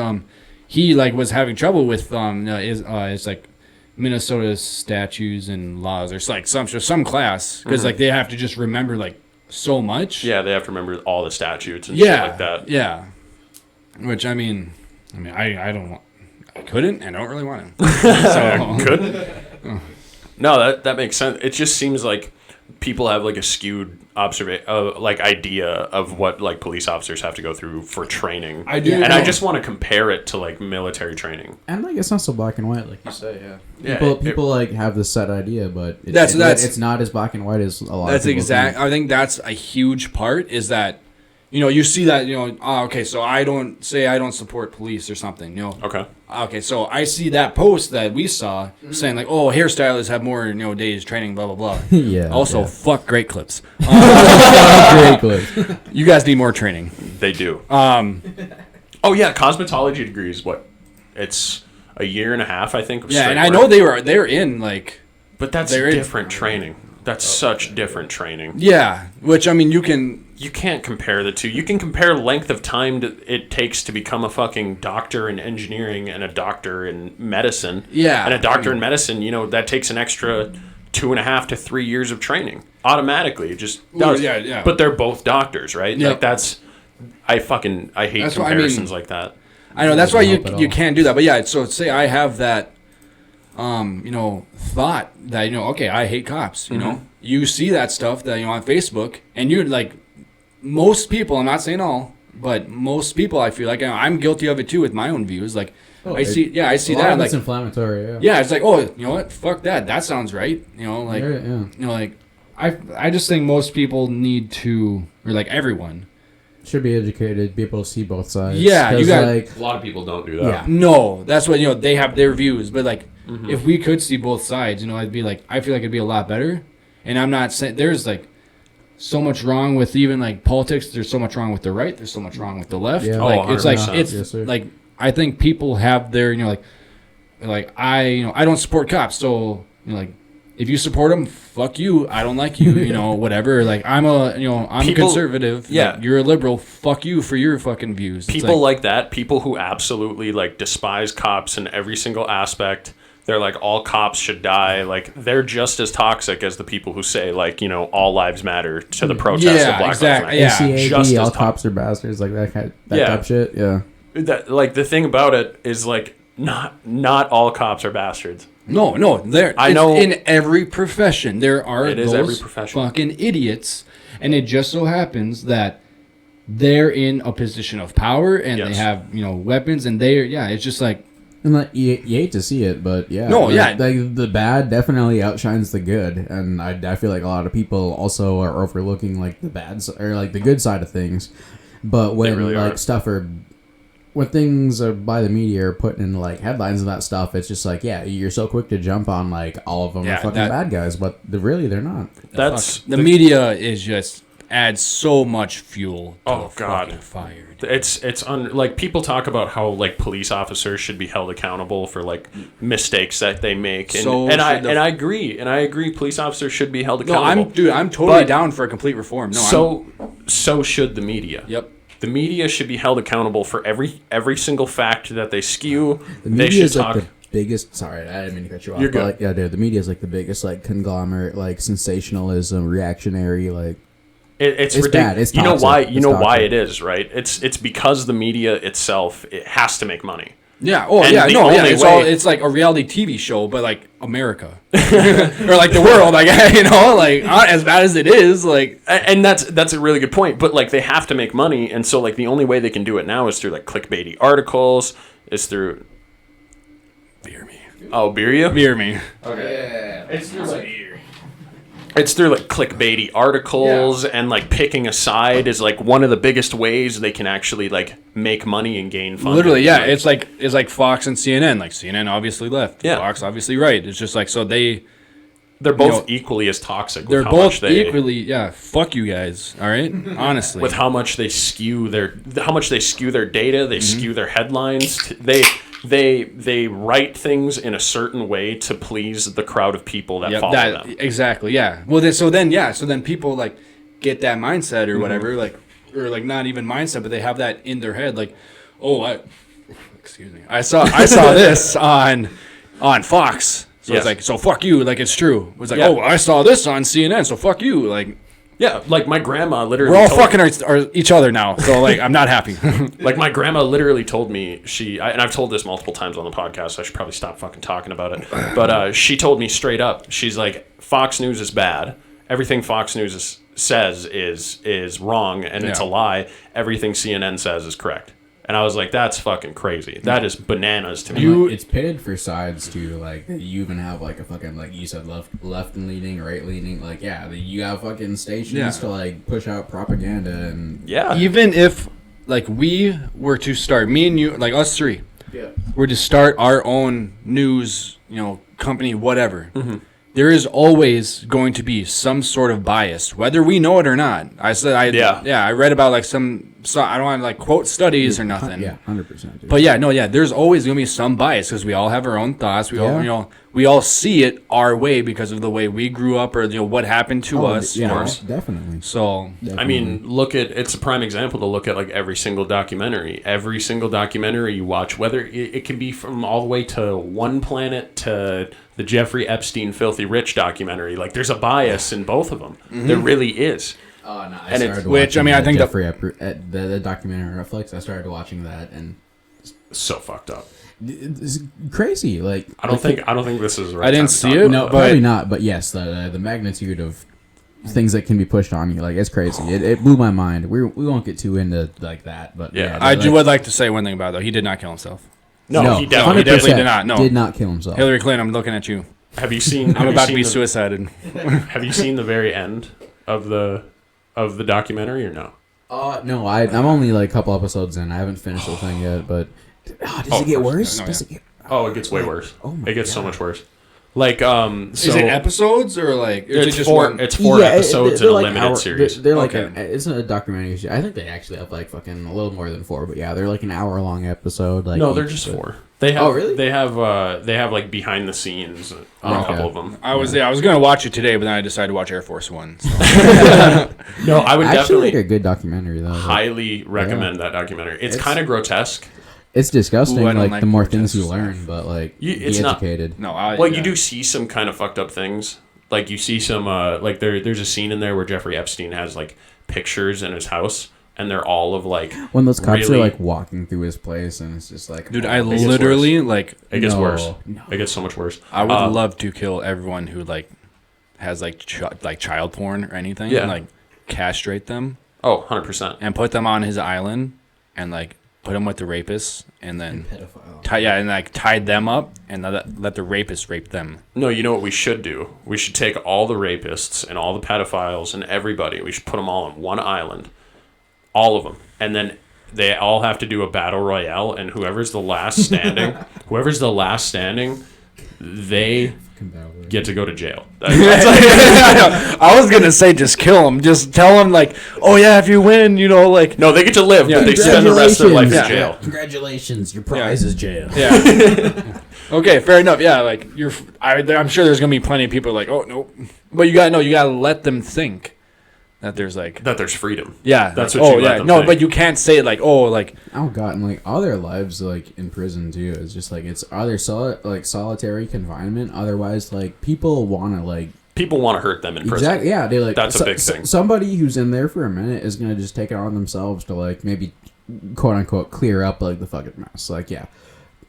He like was having trouble with it's like Minnesota statutes and laws or like some class because like they have to just remember like so much. Yeah, they have to remember all the statutes and Yeah. shit like that. Yeah. Which I mean, I don't want. I couldn't and I don't really want to. So Could. No, that makes sense. It just seems like people have like a skewed idea of what like police officers have to go through for training. I do, and no. I just want to compare it to like military training. And like it's not so black and white, like you say. Yeah. Yeah, People like have this set idea, but That's- it's not as black and white as a lot. That's of people exact. think. I think that's a huge part. Is that you see that okay, so I don't support police or something. Okay. Okay, so I see that post that we saw saying like, oh, hairstylists have more days training, blah blah blah. Yeah. Also, yeah. fuck great clips. Great clip. You guys need more training. They do. Oh yeah, cosmetology degrees. What? It's a year and a half, I think. Of Yeah, straight and I work. know they're in like But that's they're in- different training. That's such different training. yeah, which I mean you can. You can't compare the two. You can compare length of time it takes to become a fucking doctor in engineering and a doctor in medicine. Yeah. And a doctor in medicine, that takes an extra 2.5 to 3 years of training automatically. It just Well, does. yeah. But they're both doctors, right? Yep. Like that's. I hate That's what I comparisons mean. like that. I know that's why Doesn't help at you all. can't do that. But yeah, so say I have that, thought that okay, I hate cops. You see that stuff that on Facebook, and you're like, most people. I'm not saying all, but most people. I feel like I'm guilty of it too with my own views. Like I see A lot that. of Like it's inflammatory. Yeah. yeah, it's like oh, you know what? Fuck that. That sounds right. Like Yeah. like I just think most people need to, or like everyone should be educated. People see both sides. Yeah, you 'Cause, got- like, A lot of people don't do that. yeah. No, that's what they have their views, but like if we could see both sides, I'd be like, I feel like it'd be a lot better. And I'm not saying there's like so much wrong with even like politics. There's so much wrong with the right. There's so much wrong with the left. Yeah. Like it's like 100%. it's Yes, sir. like I think people have their like I don't support cops, so like if you support them, fuck you. I don't like you. Whatever. Like I'm I'm People- conservative. yeah. Like, you're a liberal. Fuck you for your fucking views. It's People like that, people who absolutely like despise cops in every single aspect. They're like, all cops should die. Like, they're just as toxic as the people who say, like, all lives matter to the protests of Black exactly. Lives Matter. Yeah. Just ACAB, as all tough. cops are bastards, like that Yeah. type shit. Yeah. That, like, the thing about it is, like, not all cops are bastards. No, I know- in every profession there are It is those every profession. fucking idiots, and it just so happens that they're in a position of power and they Yes. have weapons, and it's just like And like, you hate to see it, but yeah. No, like, yeah. the bad definitely outshines the good, and I feel like a lot of people also are overlooking like the or like the good side of things. But when really like are. when things are by the media are put in like headlines and that stuff, it's just like, yeah, you're so quick to jump on like all of them Yeah, are fucking that- bad guys, but they're not. That's the media is just adds so much fuel to Oh, the God. fucking fire. like people talk about how like police officers should be held accountable for like mistakes that they make, and So and I should the- and I agree police officers should be held No, accountable. I'm totally But- down for a complete reform. No, so should the media. Yep. The media should be held accountable for every single fact that they skew. The They media should is talk. like the biggest. Sorry, I didn't mean to cut you off. You're but, good. like, yeah, dude, the media is like the biggest like conglomerate, like sensationalism, reactionary, like. It's It's ridiculous. bad. It's you know toxic. why? It's You know why toxic. it is, right? It's because the media itself it has to make money. Yeah. Oh, And yeah. the No, yeah. only way- It's like a reality TV show, but like America or like the world. Like like not as bad as it is. Like And that's a really good point. But like they have to make money, and so like the only way they can do it now is through like clickbaity articles. Is through beer me, oh beer you. beer me. It's through like clickbaity articles and like picking a side is like one of the biggest ways they can actually like make money and gain funding. Literally, yeah. Like, It's like Fox and CNN. Like CNN obviously left. Yeah. Fox obviously right. It's just like so they're both know, equally as toxic. they're with how both much they, equally. Yeah. Fuck you guys. All right. Honestly. with how much they skew their data, they skew their headlines. They write things in a certain way to please the crowd of people that follow them. Exactly. Yeah. Well, so then people like get that mindset or whatever, like or like not even mindset, but they have that in their head, like, oh, excuse me, I saw this on Fox, so Yes. it's like, so fuck you, like it's true. It was like, Yeah. oh, I saw this on CNN, so fuck you, like. Yeah, like my grandma literally. We're all told fucking each other now, so like I'm not happy. Like my grandma literally told me and I've told this multiple times on the podcast, so I should probably stop fucking talking about it. But she told me straight up, she's like, Fox News is bad. Everything Fox News says is wrong and it's a Yeah. lie. Everything CNN says is correct. And I was like, that's fucking crazy. That is bananas to me. Like, it's pitted for sides too. Like you even have like a fucking like you said left leaning, right leaning. Like you have fucking stations to like push out propaganda and Yeah. Even if like we were to start, me and you, like us three, yeah. were to start our own news, company, whatever. There is always going to be some sort of bias, whether we know it or not. I read about like so I don't want to like quote studies or nothing. Yeah, 100%. But there's always gonna be some bias because we all have our own thoughts. We all, we all see it our way because of the way we grew up or what happened to us. Yeah, definitely. So I mean, it's a prime example to look at like every single documentary. Every single documentary you watch, whether it can be from all the way to One Planet to the Jeffrey Epstein Filthy Rich documentary. Like there's a bias in both of them. There really is. Oh no! And it's- I think Jeffrey the documentary on Netflix. I started watching that and So fucked up. it's crazy. Like I don't think this is. The right I didn't time to see talk it. about no, but- probably not. But yes, the magnitude of things that can be pushed on you, like it's crazy. It blew my mind. We won't get too into like that, but Yeah. I would like to say one thing about it, though. He did not kill himself. No, he definitely 100% did not. No. did not kill himself. Hillary Clinton, I'm looking at you. Have you seen? I'm about to be suicided. Have you seen the very end of the documentary or no? No, I'm only like a couple episodes in. I haven't finished the thing yet, but does it get worse? No, Does it get? Oh, it gets way worse. Oh my it gets so God. much worse. Like, so Is it episodes or like? Is it's it just four. one? It's 4 episodes in they're a like limited series. They're like Okay. it's a documentary. I think they actually have like fucking a little more than 4, but yeah, they're like an hour-long episode. Like No, they're each, just but- 4. They have. Oh, really? They have like behind the scenes on a Okay. couple of them. I was gonna watch it today, but then I decided to watch Air Force One. So. No, I would Actually, definitely like a good documentary though. Like, highly recommend that documentary. It's kind of grotesque. it's disgusting. Ooh, I don't like like the more grotesque things you stuff. learn, but like It's be not- educated. No, Well, you do see some kind of fucked up things. Like you see some like there's a scene in there where Jeffrey Epstein has like pictures in his house, and they're all of like When those cops really- are like walking through his place, and it's just like, Dude, oh, I gets literally like. it gets No, worse. no. It gets so much worse. I would love to kill everyone who like has like child porn or anything. Yeah. And, like castrate them Oh, 100%. and put them on his island and like put them with the rapists and then pedophile. tied them up and let the rapists rape them. No, you know what we should do? We should take all the rapists and all the pedophiles and everybody. We should put them all on one island, all of them, and then they all have to do a battle royale. And whoever's the last standing, they get to go to jail. That's like, I was gonna say just kill them. Just tell them like, oh yeah, if you win, you know, like no, they get to live, but they spend the rest of their life in Congratulations. jail. Congratulations, your prize is jail. yeah. Okay, fair enough. Yeah, like I'm sure there's gonna be plenty of people like, oh no, but you gotta let them think that there's like. That there's freedom. Yeah, That's like, what oh you let yeah, them no, think. but you can't say it like, oh, like Oh god, and like all their lives like in prison too. It's just like it's either solitary confinement. Otherwise, like people want to like People want to hurt them in prison. exactly yeah. They like That's a big thing. Somebody who's in there for a minute is gonna just take it on themselves to like maybe quote unquote clear up like the fucking mess. Like yeah,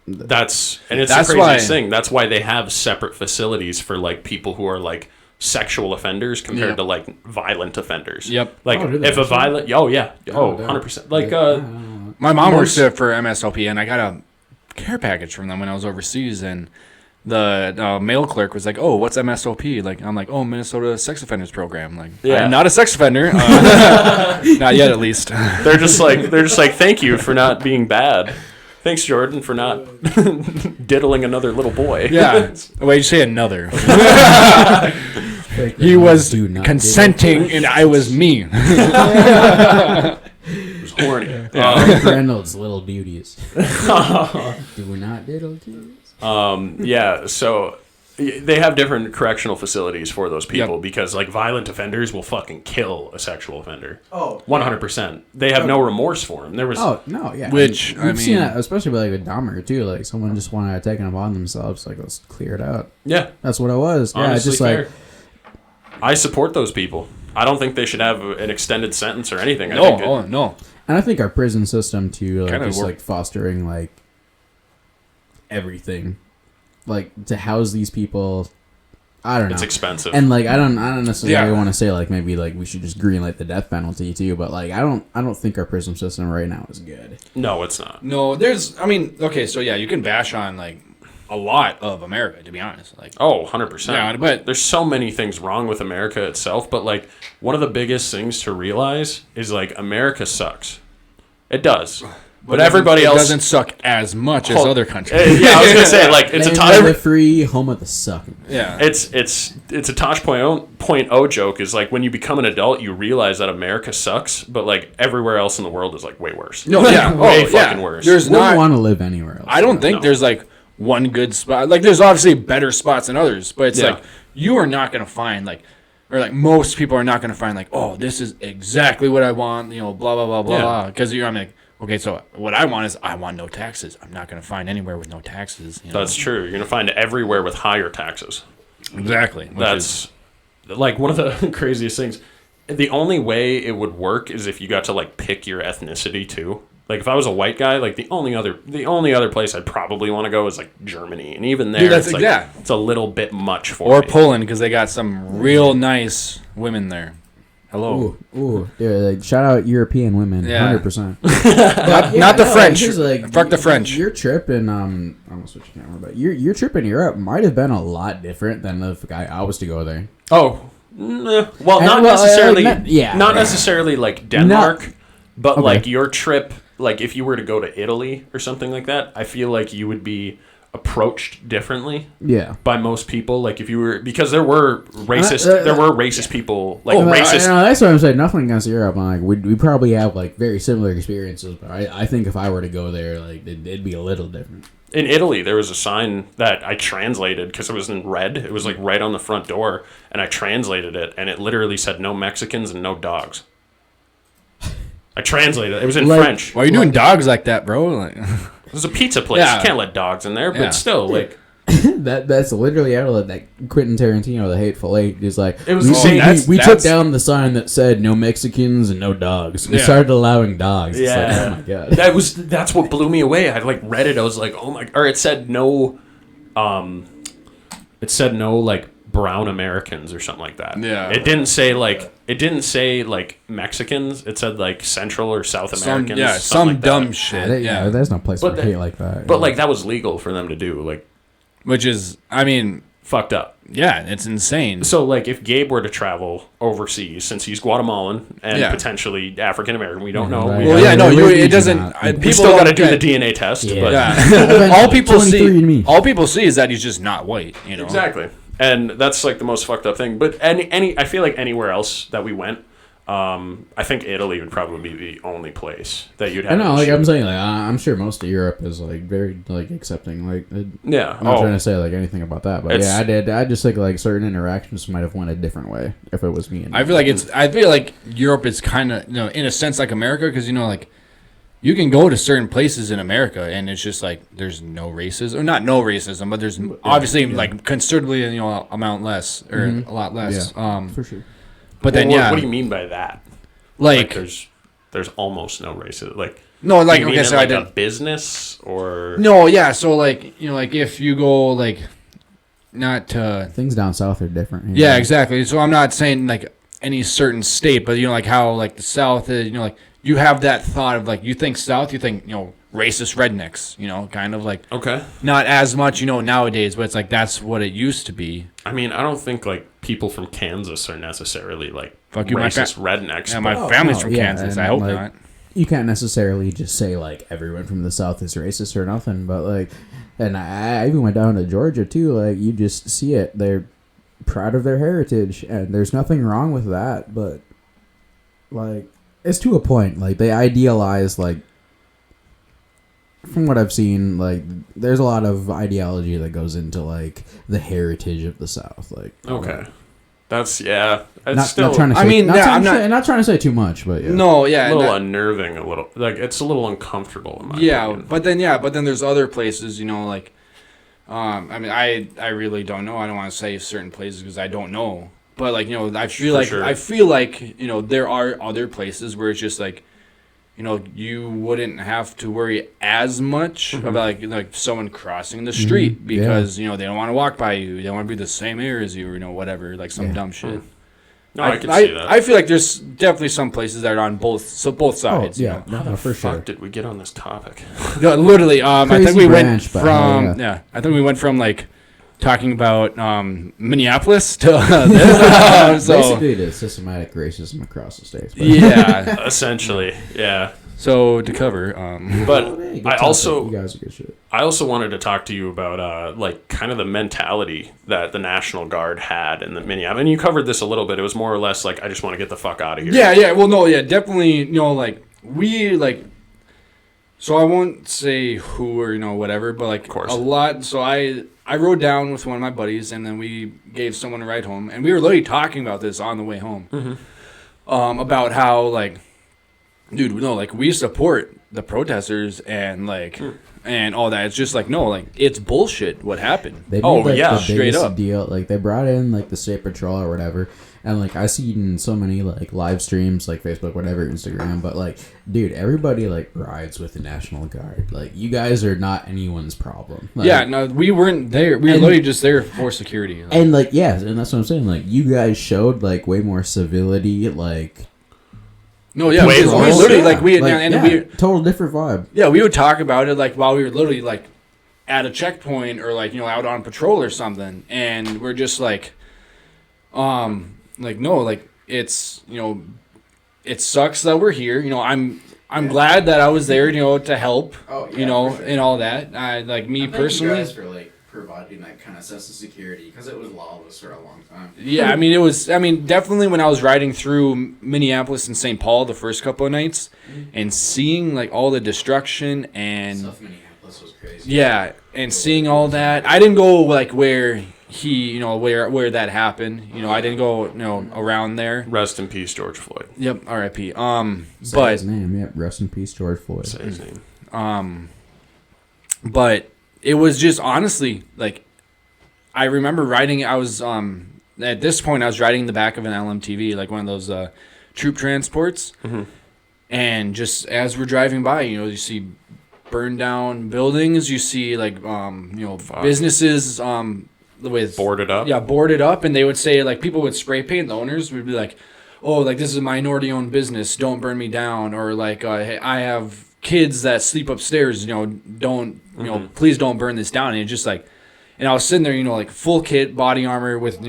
That's the That's craziest why- thing. That's why they have separate facilities for like people who are like sexual offenders compared Yep. to like violent offenders. Yep. Like Oh, do they if a actually? violent, oh yeah, oh damn. 100%. Like my mom works Most- there for MSLP, and I got a care package from them when I was overseas, and the mail clerk was like, "Oh, what's MSOP?" Like, I'm like, "Oh, Minnesota Sex Offenders Program." Like, Yeah. I'm not a sex offender, not yet, at least. they're just like thank you for not being bad. Thanks, Jordan, for not diddling another little boy. Yeah. Wait, you say another? He was Do not consenting, and I was me. It was horny. Frank Reynolds' little duties. Do not diddle duties. Yeah, so they have different correctional facilities for those people Yep. because like violent offenders will fucking kill a sexual offender. Oh, 100%. They have no remorse for him. There was Oh no, yeah. Which, We've I seen mean- that, especially with like with Dahmer too. Like someone just wanted to take it upon themselves. Like let's clear it out. yeah, That's what it was. Yeah, it's honestly just fair. like I support those people. I don't think they should have an extended sentence or anything. I No, think oh no. and I think our prison system too, like Kinda just work- like fostering like everything, like to house these people. I don't know. it's expensive. And like I don't necessarily Yeah. want to say like maybe like we should just greenlight the death penalty too, but like I don't think our prison system right now is good. no, it's not. No, I mean, okay, so yeah, you can bash on like a lot of America, to be honest. Like, Oh, 100%. Yeah, but- there's so many things wrong with America itself, but like one of the biggest things to realize is like America sucks. It does. But everybody it else doesn't suck as much as Oh, other countries. Yeah, I was going to say like it's a Land of the Tosh free, home of the sucking. Yeah. it's a Tosh point O joke is like when you become an adult you realize that America sucks, but like everywhere else in the world is like way worse. No, yeah. Way Oh, fucking yeah. worse. There's Wouldn't not. want to live anywhere else. I don't think No. there's like one good spot. Like, there's obviously better spots than others, but it's Yeah. like you are not gonna find like, or like most people are not gonna find like, oh, this is exactly what I want. You know, blah blah blah blah Yeah. blah. Because I'm like, okay, so what I want is I want no taxes. I'm not gonna find anywhere with no taxes. You know? That's true. You're going to find it everywhere with higher taxes. exactly. Which That's like one of the craziest things. The only way it would work is if you got to like pick your ethnicity too. Like if I was a white guy, like the only other place I'd probably want to go is like Germany, and even there, Dude, that's it's like yeah. it's a little bit much for or me. Poland, because they got some real nice women there. Hello. Ooh, dude, like, shout out European women, Yeah. 100%. Not the French. Fuck the French. Your trip in I almost switched the camera, but your trip in Europe might have been a lot different than the guy I was to go there. Oh, well, And, not well, necessarily. yeah. not necessarily like Denmark. But Okay. like your trip, like if you were to go to Italy or something like that, I feel like you would be approached differently Yeah. by most people. Like if you were, because there were racist people, like Well, racist. that's what I'm saying. Nothing against Europe. I'm like, we probably have like very similar experiences, but I think if I were to go there, like it'd be a little different. In Italy, there was a sign that I translated because it was in red. It was like right on the front door, and I translated it, and it literally said "No Mexicans and no dogs." I translated it. It was in Like- French. Why are you doing dogs like that, bro? Like, It was a pizza place. Yeah. You can't let dogs in there, but Yeah. still, like That's literally out of that Quentin Tarantino, the Hateful Eight. Is like It was we, insane. we took That's- down the sign that said no Mexicans and no dogs. We Yeah. started allowing dogs. It's like, yeah, oh my god. that's what blew me away. I like read it. I was like, oh my, or it said no, like brown Americans or something like that. Yeah. It didn't say like Mexicans. It said like Central or South Americans. something some like dumb that. shit. Yeah, Yeah, there's no place But for the- hate like that. But like that was legal for them to do. Like which is, I mean, fucked up. yeah, it's insane. So like if Gabe were to travel overseas, since he's Guatemalan and Yeah. potentially African American, we don't know. Right. Well, yeah, no, Where it did doesn't. you not? People We still got to do don't the get- DNA test. Yeah. But Yeah. all people 23andMe. see, all people see is that he's just not white. You know, Exactly, and that's like the most fucked up thing. But I feel like anywhere else that we went, I think Italy would probably be the only place that you'd I have. know, an like issue. I'm saying, like I'm sure most of Europe is like very like accepting. Like Yeah. I'm not Oh, trying to say like anything about that, but It's- yeah, I just think like certain interactions might have went a different way if it was me. And I feel like Europe is kind of, in a sense like America, because like you can go to certain places in America and it's just like there's no racism, or not no racism, but there's obviously like considerably amount less or a lot less. for sure. But then what do you mean by that? like There's almost no racism. Like no, like you mean okay, in, so like I a did business or no, yeah, so like like if you go like not to Things down south are different. yeah, exactly. So I'm not saying like any certain state, but like how like the South is, like you have that thought of like you think South, you think racist rednecks, kind of like okay. not as much nowadays, but it's like that's what it used to be. I mean, I don't think like people from Kansas are necessarily like Fuck you, my racist rednecks. Yeah, my but- family's no, from yeah, Kansas. and, I hope like, not. You can't necessarily just say like everyone from the south is racist or nothing, but like, and I even went down to Georgia too. Like you just see it; they're proud of their heritage, and there's nothing wrong with that. But like, it's to a point. Like they idealize like. From what I've seen, like there's a lot of ideology that goes into like the heritage of the South. Like Okay. That's yeah. It's not, still not trying to say, I mean, not, yeah, trying I'm to not- say, not trying to say too much, but yeah. No, a yeah, little that- unnerving. A little like it's a little uncomfortable. In my yeah, opinion. but then there's other places, like, I mean, I really don't know. I don't want to say certain places because I don't know. But like, I feel For like sure. there are other places where it's just like, you wouldn't have to worry as much Mm-hmm. about like someone crossing the street because they don't want to walk by you. They don't want to be the same area as you, or whatever, like some Yeah. dumb shit. No, I can see that. I feel like there's definitely some places that are on both Oh, sides. yeah, no, for Fuck, sure. did we get on this topic? No, literally, I think Crazy we went branch, but from hell I think we went from like talking about Minneapolis to this. So Basically, it is systematic racism across the states. But yeah, Essentially, yeah. so to cover, But Hey, good I topic. also you guys are good shit. I also wanted to talk to you about like kind of the mentality that the National Guard had in the Minneapolis. And you covered this a little bit. It was more or less like I just want to get the fuck out of here. yeah, well, no, yeah, definitely, like we like. So I won't say who or whatever, but like course. a lot. So I rode down with one of my buddies, and then we gave someone a ride home, and we were literally talking about this on the way home, about how like, dude, no, like we support the protesters and like and all that. It's just like no, like it's bullshit what happened. They made, Oh, like, yeah, the straight biggest up. deal. Like they brought in like the state patrol or whatever, and like I see in so many like live streams, like Facebook, whatever, Instagram. But like, dude, everybody like rides with the National Guard. Like you guys are not anyone's problem. Like, Yeah, no, we weren't there. We were And- literally just there for security. Like, and like yeah, and that's what I'm saying. Like you guys showed like way more civility. Like no, yeah, Way we more. literally Yeah, like we like, and yeah, we total different vibe. yeah we would talk about it like while we were literally like at a checkpoint or like out on patrol or something, and we're just like like no, like it's it sucks that we're here. I'm glad that I was there, to help, Oh, yeah, for sure. and all that. I like me personally. Thank you guys for like providing that kind of sense of security because it was lawless for a long time. Yeah, it was. Definitely when I was riding through Minneapolis and St. Paul the first couple of nights, and seeing like all the destruction and South Minneapolis was crazy. yeah, and seeing all that. I didn't go like where he, where that happened. I didn't go, around there. Rest in peace, George Floyd. Yep, R.I.P. Say But his name. Yep. Rest in peace, George Floyd. Say his name. But it was just honestly like I remember riding. I was at this point I was riding the back of an LMTV, like one of those troop transports, and just as we're driving by, you see burned down buildings. You see like businesses with Boarded up. Yeah, boarded up, and they would say like people would spray paint. The owners would be like, "Oh, like this is a minority-owned business. Don't burn me down," or like, "Hey, I have kids that sleep upstairs. Don't please don't burn this down." And it's just like, and I was sitting there, like full kit, body armor with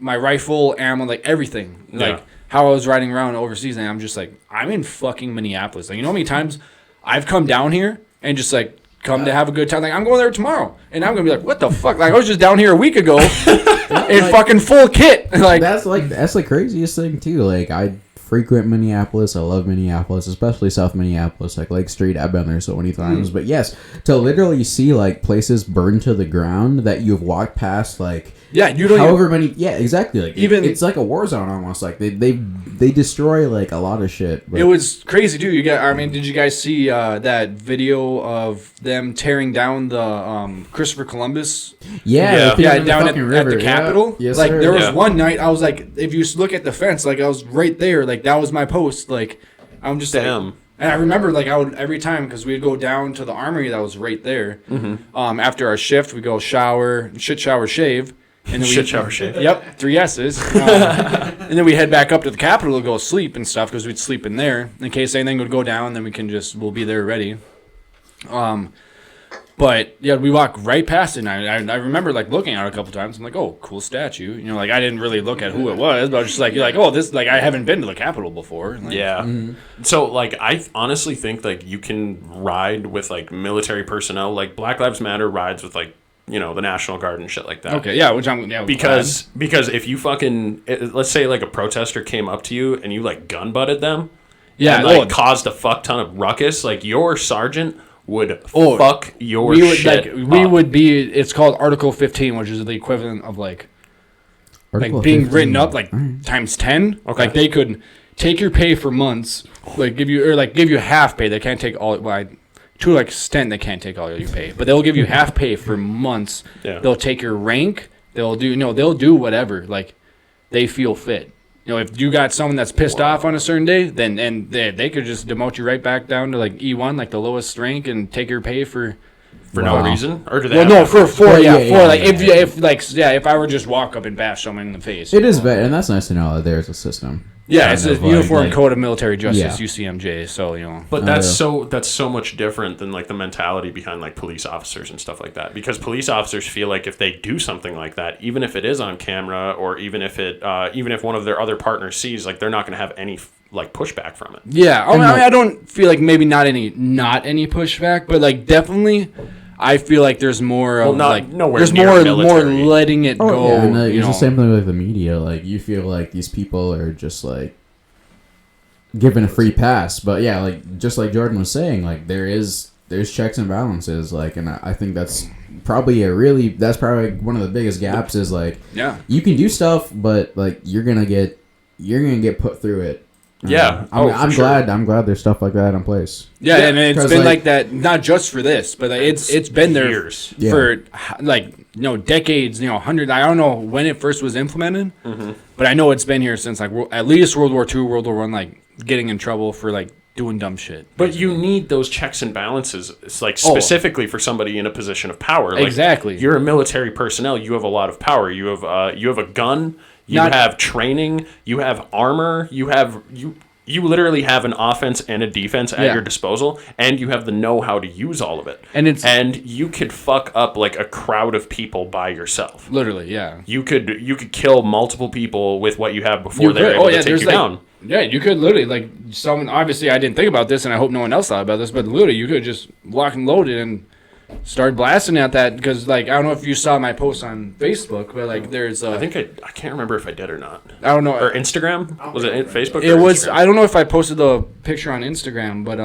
my rifle, ammo, like everything, like how I was riding around overseas, and I'm just like, I'm in fucking Minneapolis. Like, how many times I've come down here and just like come to have a good time. Like, I'm going there tomorrow, and I'm gonna be like, what the fuck? Like, I was just down here a week ago in fucking full kit. Like, that's the craziest thing too. Like, I frequent Minneapolis. I love Minneapolis, especially South Minneapolis, like Lake Street. I've been there so many times. But yes, to literally see like places burned to the ground that you've walked past, like you don't however many. Yeah, exactly. Like even it's like a war zone almost. Like they destroy like a lot of shit. But it was crazy too. Did you guys see that video of them tearing down the Christopher Columbus? Yeah, down at the Capitol. Yeah. Yes, like sir. there was one night I was like, if you look at the fence, like I was right there. Like that was my post. Like I'm just Damn. like, and I remember like I would every time because we'd go down to the armory that was right there. After our shift, we go shower, shave. And then shower shave. Yep, 3 S's. And then we head back up to the Capitol to go sleep and stuff because we'd sleep in there in case anything would go down. Then we'll be there ready. But yeah, we walk right past it. And I remember like looking at it a couple times. I'm like, oh, cool statue. Like I didn't really look at who it was, but I was just like, you're like, oh, this like I haven't been to the Capitol before. Like, yeah. So like I honestly think like you can ride with like military personnel. Like Black Lives Matter rides with like the National Guard and shit like that. Okay, yeah, which I'm because if you fucking let's say like a protester came up to you and you like gun butted them, and like caused a fuck ton of ruckus, like your sergeant would fuck your shit. We would be. It's called Article 15, which is the equivalent of like being written up like times 10. Okay. Like they could take your pay for months, like give you half pay. They can't take all. To like extent, they can't take all your pay, but they'll give you half pay for months. Yeah. They'll take your rank. They'll do whatever like they feel fit. If you got someone that's pissed off on a certain day, then they could just demote you right back down to like E1, like the lowest rank, and take your pay for no reason, or do they? If I were just walk up and bash someone in the face. It is bad, and that's nice to know that there's a system. Yeah, it's a Uniform Code of Military Justice, UCMJ. So but that's so much different than like the mentality behind like police officers and stuff like that. Because police officers feel like if they do something like that, even if it is on camera, or even if one of their other partners sees, like they're not going to have any like pushback from it. Yeah, I don't feel like maybe not any pushback, but like definitely. I feel like there's more of there's more letting it go. Yeah, and it's the same thing with the media. Like you feel like these people are just like given a free pass, but yeah, like just like Jordan was saying, like there's checks and balances. Like, and I think that's probably one of the biggest gaps is like you can do stuff, but like you're gonna get put through it. Yeah, I'm glad there's stuff like that in place. Yeah, and it's been like that not just for this, but it's been there years. For like decades, hundreds. I don't know when it first was implemented, but I know it's been here since like at least World War II, World War I, like getting in trouble for like doing dumb shit. But you need those checks and balances. It's like specifically for somebody in a position of power. Like, exactly. You're a military personnel. You have a lot of power. You have a gun. You have training, you have armor, you literally have an offense and a defense at your disposal, and you have the know-how to use all of it. And you could fuck up like a crowd of people by yourself. Literally, yeah. You could kill multiple people with what you have before they're able to take you down. Yeah, you could literally, like, someone, obviously I didn't think about this, and I hope no one else thought about this, but literally you could just lock and load it and start blasting at that, because, like, I don't know if you saw my post on Facebook, but, like, there's, I think I can't remember if I did or not. I don't know. Or Instagram? Was it Facebook? It or was, Instagram? I don't know if I posted the picture on Instagram, but,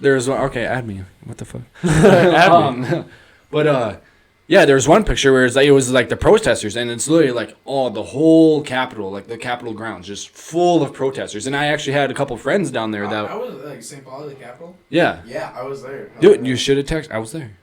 there's, okay, add me. What the fuck? Add me. But, yeah, there's one picture where it was like the protesters, and it's literally like the whole Capitol, like the Capitol grounds, just full of protesters. And I actually had a couple friends down there that. I was like St. Paul, the Capitol. Yeah. Yeah, I was there. Dude, you should have texted. I was there.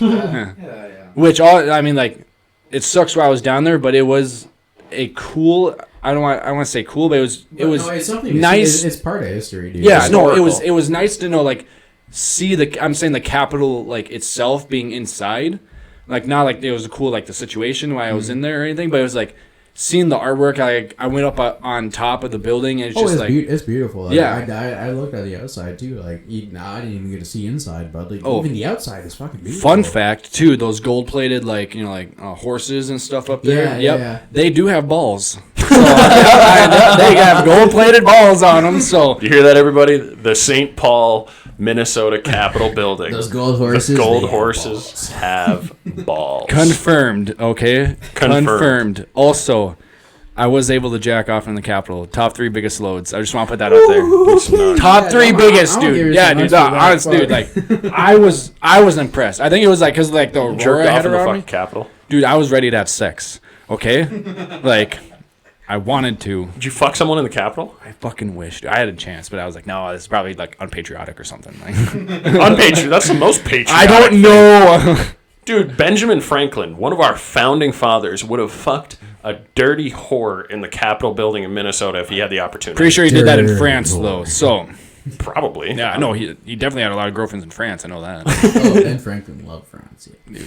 Yeah. Which I mean, like, it sucks where I was down there, but it was a cool. I want to say cool, but it was No, it's something nice. It's part of history, dude. Yeah, no, Historical. it was nice to know, like, see I'm saying the Capitol, like, itself being inside. Like, not like it was cool, like, the situation while I was in there or anything, but it was like seeing the artwork. I went up on top of the building, and it's just like it's beautiful. Like, yeah. I looked at the outside too. Like, I didn't even get to see inside, but like Oh. even the outside is fucking beautiful. Fun fact too, those gold plated, like, horses and stuff up there. Yeah. They do have balls. So, they have gold plated balls on them. So You hear that, everybody? The St. Paul, Minnesota Capitol building. Those gold horses. The gold they have horses balls. have balls. confirmed. Okay, Confirmed. Also, I was able to jack off in the Capitol. Top 3 biggest loads. I just want to put that out there. Top 3 no, biggest, I don't give dude. you Yeah, so dude. much No, for that, honest, dude. Like, I was impressed. I think it was like because like the aurora Jerked I off had in the around fucking me. Capitol. Dude, I was ready to have sex. Okay, like, I wanted to. Did you fuck someone in the Capitol? I fucking wished I had a chance, but I was like, no, this is probably like unpatriotic or something. Like, Unpatriotic. That's the most patriotic. I don't know. Dude, Benjamin Franklin, one of our founding fathers, would have fucked a dirty whore in the Capitol building in Minnesota if he had the opportunity. Pretty sure he did that in Dirty France boy. though. So Probably. yeah, no, he definitely had a lot of girlfriends in France. I know that. Oh, Ben Franklin loved France. Yeah.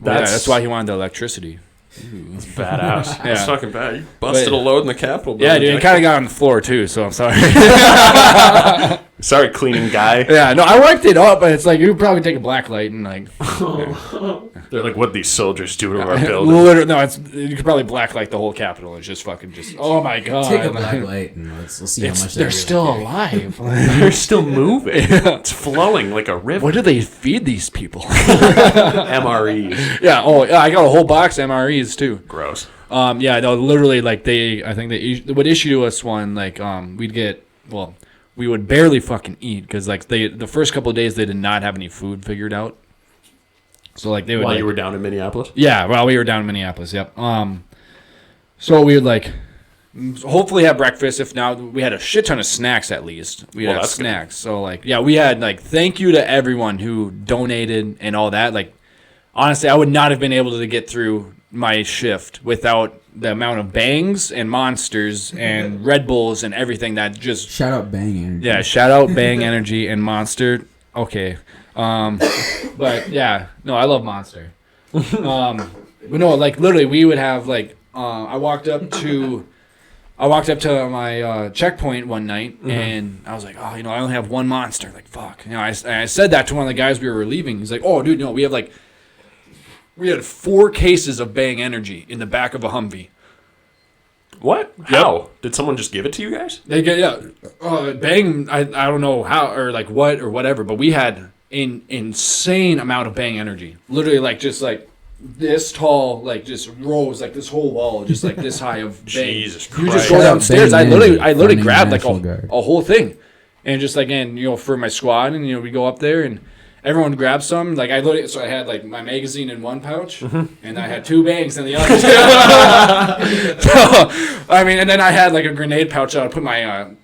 That's why he wanted the electricity. Badass. Yeah. That's fucking bad. You busted But- a load in the Capitol building. Yeah, dude, it kind of got on the floor too. So I'm sorry. Sorry, cleaning guy. Yeah, no, I wiped it up, but it's like you could probably take a black light and like They're like, what these soldiers do to our building? literally, no, you could probably black light the whole Capitol. It's just fucking oh my god. Take a black light and let's see how much They're that still really alive. They're still moving. It's flowing like a river. What do they feed these people? MREs. Yeah. Oh, yeah. I got a whole box of MREs too. Gross. Yeah. No. Literally, like I think they would issue us one. Like, we would barely fucking eat because like the first couple of days they did not have any food figured out. So like they would. While like, you were down in Minneapolis? Yeah. Well, we were down in Minneapolis. Yep. So we would like hopefully have breakfast. If not, we had a shit ton of snacks at least. We had that's snacks. So like, yeah, we had like thank you to everyone who donated and all that. Like, honestly, I would not have been able to get through my shift without the amount of bangs and monsters and Red Bulls and everything that just Shout out Bang Energy. yeah. Shout out Bang Energy and Monster. Okay, but yeah, no, I love Monster. But no, like literally, we would have like I walked up to my checkpoint one night, and I was like, oh, I only have one Monster. Like, fuck. I said that to one of the guys we were relieving. He's like, oh, dude, no, we had 4 cases of Bang Energy in the back of a Humvee. What? How? Did someone just give it to you guys? They get Bang. I don't know how or like what or whatever, but we had an insane amount of Bang Energy. Literally, like just like this tall, like just rows, like this whole wall, just like this high of Bang. Jesus You just Christ. go Shout out downstairs. Bang I literally Energy, grabbed like National Guard. a whole thing, and just like for my squad, and we go up there and. Everyone grabbed some. Like I had like my magazine in one pouch, and I had 2 bangs in the other. So, I mean, and then I had like a grenade pouch that I put my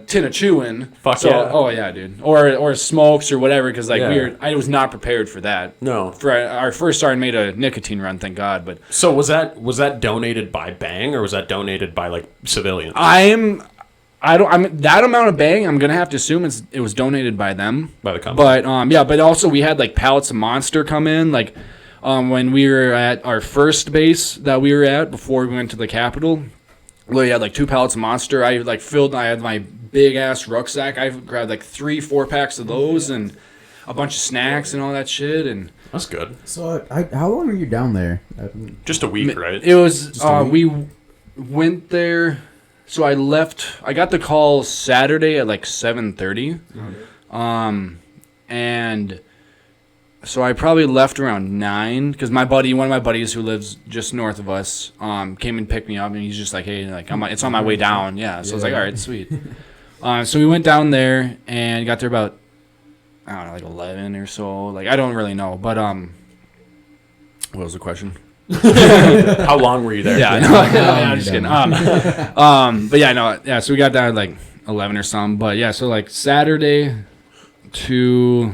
tin of chew in. Fuck so, yeah. Oh yeah, dude. Or smokes or whatever, because like Yeah. I was not prepared for that. No. For our first sergeant made a nicotine run, thank God. But So was that donated by Bang or was that donated by like civilians? that amount of Bang, I'm gonna have to assume it was donated by them. By the company. But but also we had like pallets of Monster come in like when we were at our first base that we were at before we went to the Capitol. We had like 2 pallets of Monster. I had my big ass rucksack. I grabbed like 3-4 packs of those and a bunch of snacks and all that shit. And That's good. So, how long were you down there? Just a week, right? it was Just a week? we went there. So I left. I got the call Saturday at like 7:30, and so I probably left around 9 because one of my buddies who lives just north of us, came and picked me up, and he's just like, hey, like it's on my way down. Yeah. So I was like, all right, sweet. So we went down there and got there about, I don't know, like 11 or so. Like I don't really know, but what was the question? How long were you there? Yeah, I know. I'm just kidding. But yeah, no, yeah. So we got down at like 11 or something. But yeah, so like Saturday to,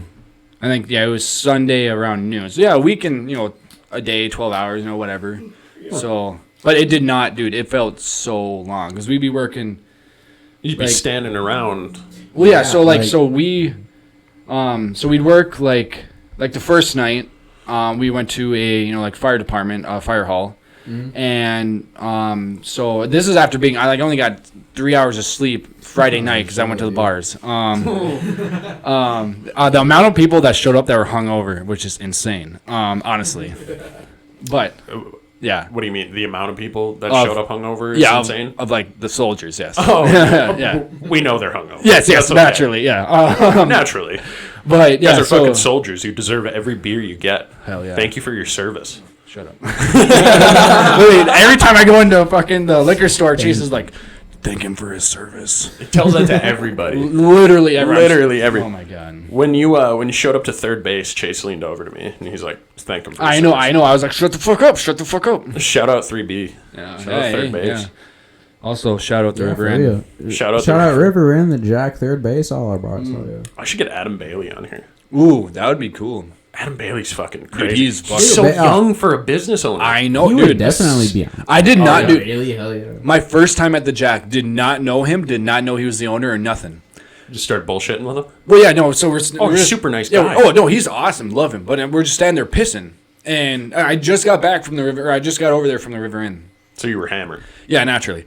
I think it was Sunday around noon. So yeah, a week and a day, 12 hours, whatever. So, but it did not, dude. It felt so long because we'd be working. You'd be standing around. Well, yeah. So we'd work like the first night. We went to a fire department, fire hall, and so this is after being I only got 3 hours of sleep Friday night because I went to the bars. The amount of people that showed up that were hungover, which is insane, honestly. But yeah, what do you mean? The amount of people that showed up hungover is insane? Of like the soldiers, yes. Oh, yeah. We know they're hungover. Yes, okay. naturally, yeah. Naturally. But yeah, you guys are fucking soldiers. You deserve every beer you get. Hell yeah. Thank you for your service. Shut up. Every time I go into fucking the liquor store, Chase is like, thank him for his service. It tells that to everybody. Literally everyone. Literally everyone. Oh my god. When you showed up to third base, Chase leaned over to me and he's like, thank him for his service. I know. I was like, shut the fuck up. Shout out 3B. Yeah. Shout out third base. Yeah. Also, shout out the River Inn. Shout out River Inn, the Jack third base, all our bars. I should get Adam Bailey on here. Ooh, that would be cool. Adam Bailey's fucking crazy. Dude, he's fucking so young for a business owner. I know, He dude. would definitely be on. I did not do. Really? Hell yeah. My first time at the Jack, did not know him, did not know he was the owner or nothing. Just start bullshitting with him. Well, yeah, no. So we're he's just, super nice guy. Oh no, he's awesome, love him. But we're just standing there pissing, and I just got back from the river. Or I just got over there from the River Inn. So you were hammered. Yeah, naturally.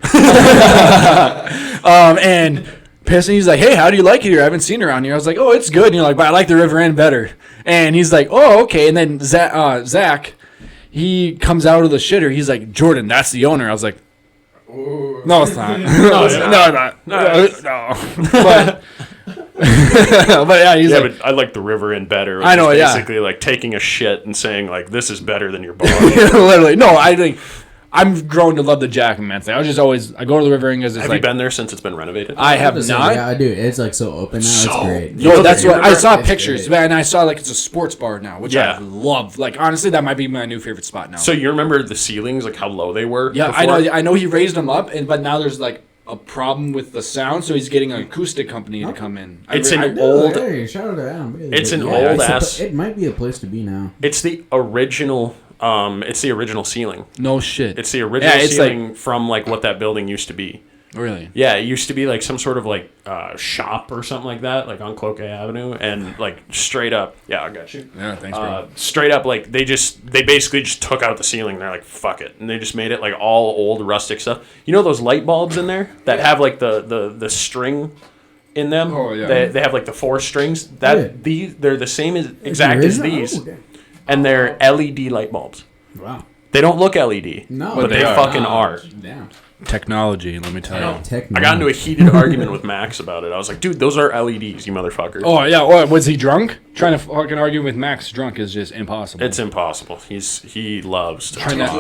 And pissing, he's like, "Hey, how do you like it here? I haven't seen it around here." I was like, "Oh, it's good." And you're like, "But I like the River Inn better." And he's like, "Oh, okay." And then Zach, he comes out of the shitter. He's like, "Jordan, that's the owner." I was like, "No, it's not. No, it's not. No. But but yeah, he's like, but I like the River Inn better. I know, basically like taking a shit and saying like, this is better than your bar. Literally, no. I think I'm grown to love the Jack immensely. I go to the River Inn because it's Have like. you been there since it's been renovated? I have not. Yeah, I do. It's like so open now. It's great. No, that's what I saw It's pictures, great. and I saw like it's a sports bar now, which I Yeah. love. Like honestly, that might be my new favorite spot now. So you remember the ceilings, like how low they were? Yeah, before? I know he raised them up, but now there's like a problem with the sound, so he's getting an acoustic company to come in. It's an Old. old. Hey, shout out to Adam Bailey. It's an Yeah, old it's a- ass- It might be a place to be now. It's the original. It's the original ceiling. No shit. It's the original it's ceiling from like what that building used to be. Really? Yeah, it used to be like some sort of like shop or something like that, like on Cloquet Avenue, and like straight up. Yeah, I got you. Yeah, thanks, bro. Straight up, like they basically just took out the ceiling. They're like, fuck it, and they just made it like all old rustic stuff. You know those light bulbs in there that have like the string in them? Oh, yeah. They have like the 4 strings. They're the same exact as these, Okay. and they're LED light bulbs. Wow. They don't look LED, No, but they are. fucking are. Damn. Technology, let me tell you. Technology. I got into a heated argument with Max about it. I was like, dude, those are LEDs, you motherfuckers. Oh yeah, what, was he drunk? Trying to fucking argue with Max drunk is just impossible. It's impossible. He loves to Trying talk.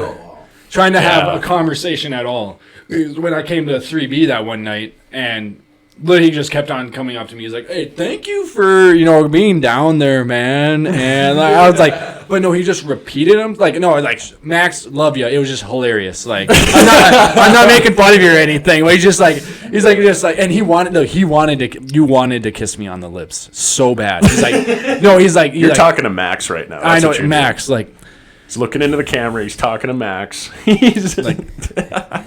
to have Yeah. a conversation at all. When I came to 3B that one night, and literally he just kept on coming up to me. He's like, "Hey, thank you for being down there, man." And I was like, but no, he just repeated them. Like, no, like Max, love you. It was just hilarious. Like, I'm not making fun of you or anything. But he's like, and you wanted to kiss me on the lips so bad. He's like, no, You're like, talking to Max right now. I That's know, what you're Max, like. doing. He's looking into the camera. He's talking to Max. He's Like,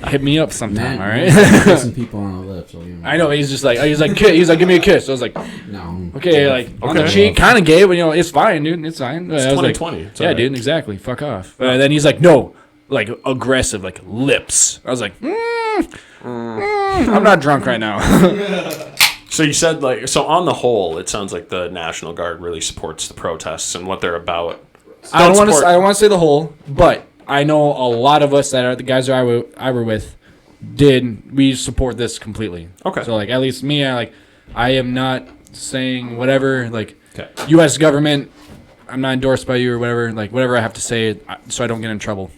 hit me up sometime, Man, all right? kissing people on the lips. I know. He's like, give me a kiss. I was like, No. okay, like on the Okay. cheek, kind of gay, but it's fine, dude. It's fine. It's I was like, 2020. It's yeah, all right. dude, exactly. Fuck off. And then he's like, no, like aggressive, like lips. I was like, I'm not drunk right now. So you said so on the whole, it sounds like the National Guard really supports the protests and what they're about. I don't want to say the whole, but I know a lot of us that are the guys that I were with we support this completely. Okay. So like at least me, I am not saying whatever like Okay. U.S. government. I'm not endorsed by you or whatever. Like whatever I have to say, so I don't get in trouble.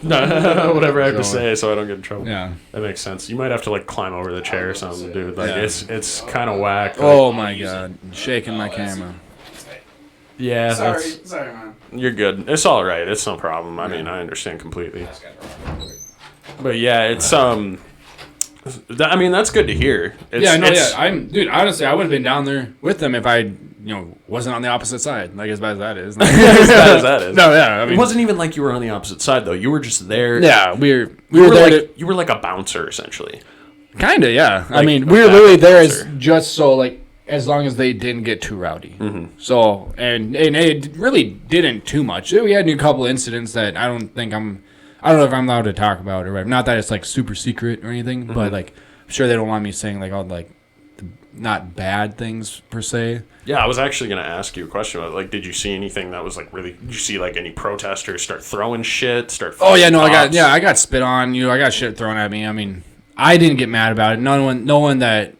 Whatever I have to say, so I don't get in trouble. Yeah. That makes sense. You might have to like climb over the chair or something, dude. Like it's kind of whack. Like, Oh my god, shaking my camera. yeah. Sorry, that's- man. You're good. It's all right. It's no problem. I mean, I understand completely. But yeah, it's I mean, that's good to hear. Dude, honestly, I would have been down there with them if I, wasn't on the opposite side. Like as bad as that is. as bad as that is. No, yeah, I mean, It wasn't even like you were on the opposite side though. You were just there. yeah, we You were were there. like you were like a bouncer essentially. Kinda, yeah. I Like mean, a we were literally there as bouncer. just so like as long as they didn't get too rowdy. Mm-hmm. So and it really didn't too much. We had a couple incidents that I don't know if I'm allowed to talk about or whatever. Not that it's like super secret or anything, but like I'm sure they don't want me saying like all like the not bad things per se. Yeah, I was actually gonna ask you a question about like, did you see anything that was like really? Did you see like any protesters start throwing shit? Oh yeah, no, cops? I got spit on. I got shit thrown at me. I mean, I didn't get mad about it. No one that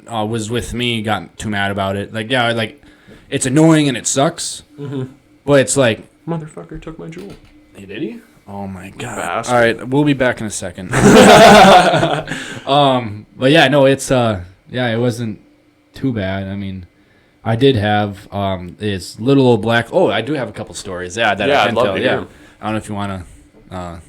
was with me got too mad about it. Like it's annoying and it sucks, but it's like Motherfucker took my jewel. Hey, did he? Oh my god! Bastard. All right, we'll be back in a second. But yeah, no, it's it wasn't too bad. I mean, I did have this little old black. Oh, I do have a couple stories. Yeah, that I I'd can love tell. to Yeah, hear 'em. I don't know if you want to.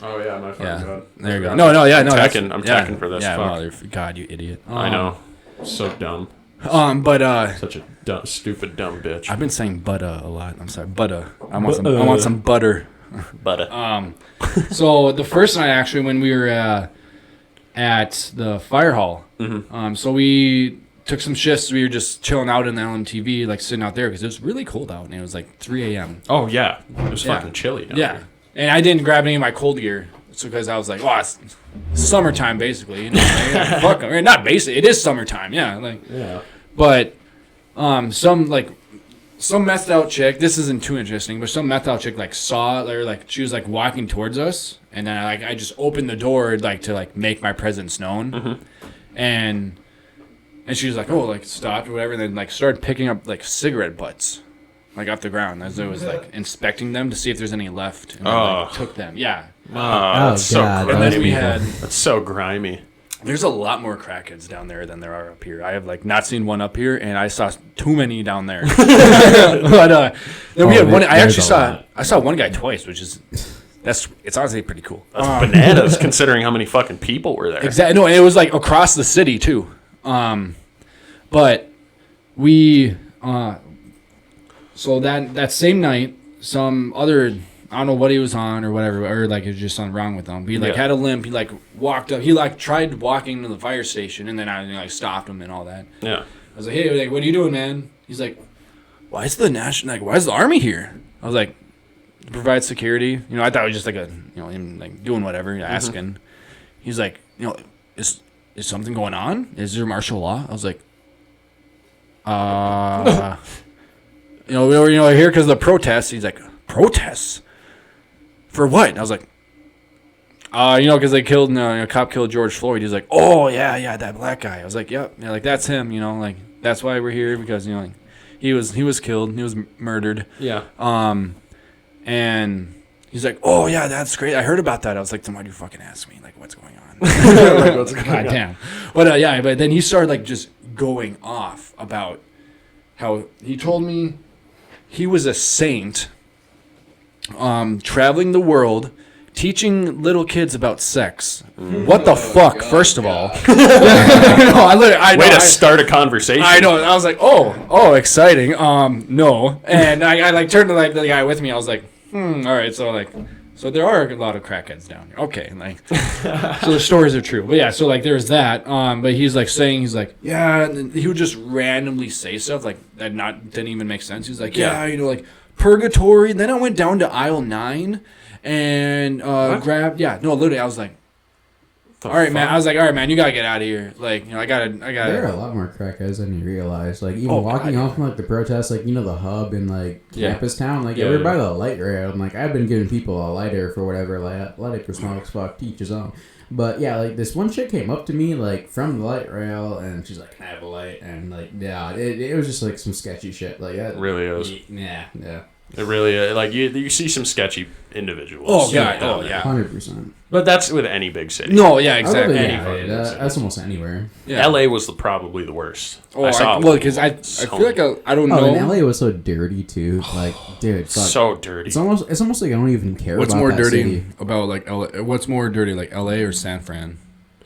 Oh yeah, my phone. Yeah, God. there you go. No, yeah, no. I'm teching for this. Yeah, Fuck. well, God, you idiot. I know. So dumb. But Such a dumb, stupid, dumb bitch. I've been saying butter a lot. I'm sorry, butter. I want some butter. But So the first night, actually, when we were at the fire hall, so we took some shifts. We were just chilling out in the LMTV, like sitting out there because it was really cold out, and it was like 3 a.m. oh yeah, it was Yeah. fucking chilly. Down Yeah, there. and I didn't grab any of my cold gear. So because I was like, oh, it's summertime basically. Like, fuck 'em. Not basically, it is summertime. Yeah, like. Yeah. But some methed out chick, this isn't too interesting, but some methed out chick like saw or like she was like walking towards us, and then I just opened the door like to like make my presence known, and she was like, oh, like stopped or whatever, and then like started picking up like cigarette butts like off the ground as I was like inspecting them to see if there's any left, and then, like, took them. Yeah, That's so God, grimy. and then we had. That's so grimy. There's a lot more crackheads down there than there are up here. I have like not seen one up here, and I saw too many down there. But then we had one. I saw one guy twice, which is it's honestly pretty cool. That's bananas considering how many fucking people were there. Exactly. No, and it was like across the city too. But we so that same night, some other. I don't know what he was on or whatever, or like it was just something wrong with him. He like had a limp. He like walked up. He like tried walking to the fire station, and then I like stopped him and all that. Yeah. I was like, "Hey, like, what are you doing, man?" He's like, why is the army here? I was like, to provide security. I thought it was just like him like doing whatever, asking. He's like, is something going on? Is there martial law? I was like, we're here because of the protests. He's like, protests? For what? And I was like, because they killed, a cop killed George Floyd. He's like, oh, yeah, that black guy. I was like, yep, yeah, like that's him, like that's why we're here because, like he was killed, he was murdered. Yeah. And he's like, oh, yeah, that's great. I heard about that. I was like, then why do you fucking ask me? Like, what's going on? Like, what's going God on? damn. But but then he started like just going off about how he told me he was a saint, traveling the world, teaching little kids about sex. What the fuck? First of all, Way to start a conversation. I know. I was like, oh, exciting. No, and I like turned to like the guy with me. I was like, all right. So there are a lot of crackheads down here. Okay, like, so the stories are true. But yeah, so like there's that. But he's like saying, yeah, and then he would just randomly say stuff like that didn't even make sense. He's like, yeah, like purgatory. Then I went down to aisle 9 and grabbed. Yeah, no, literally, I was like, all right, man. I was like, all right, man, you gotta get out of here. Like, I gotta. There are a lot more crackheads than you realize. Like, even walking God, off from, like, the protests, like, the hub in, like, campus town. Like, Yeah, we're by the light rail. And, like, I've been giving people a lighter for whatever. Like, lighter for smokes, fuck, teach his own. But, yeah, like, this one chick came up to me, like, from the light rail, and she's like, can I have a light? And, like, yeah, it was just, like, some sketchy shit. Like, that really is. Yeah. It really, like, you see some sketchy individuals. Oh, God. down Oh, there. yeah. 100%. But that's with any big city. No, yeah, exactly. That's almost anywhere. Yeah. LA was probably the worst. Oh, because I feel like I don't know. Oh, and LA was so dirty too. Like, dude, fuck. So dirty. It's almost like I don't even care. What's about more that dirty city. about like LA? What's more dirty, like LA or San Fran?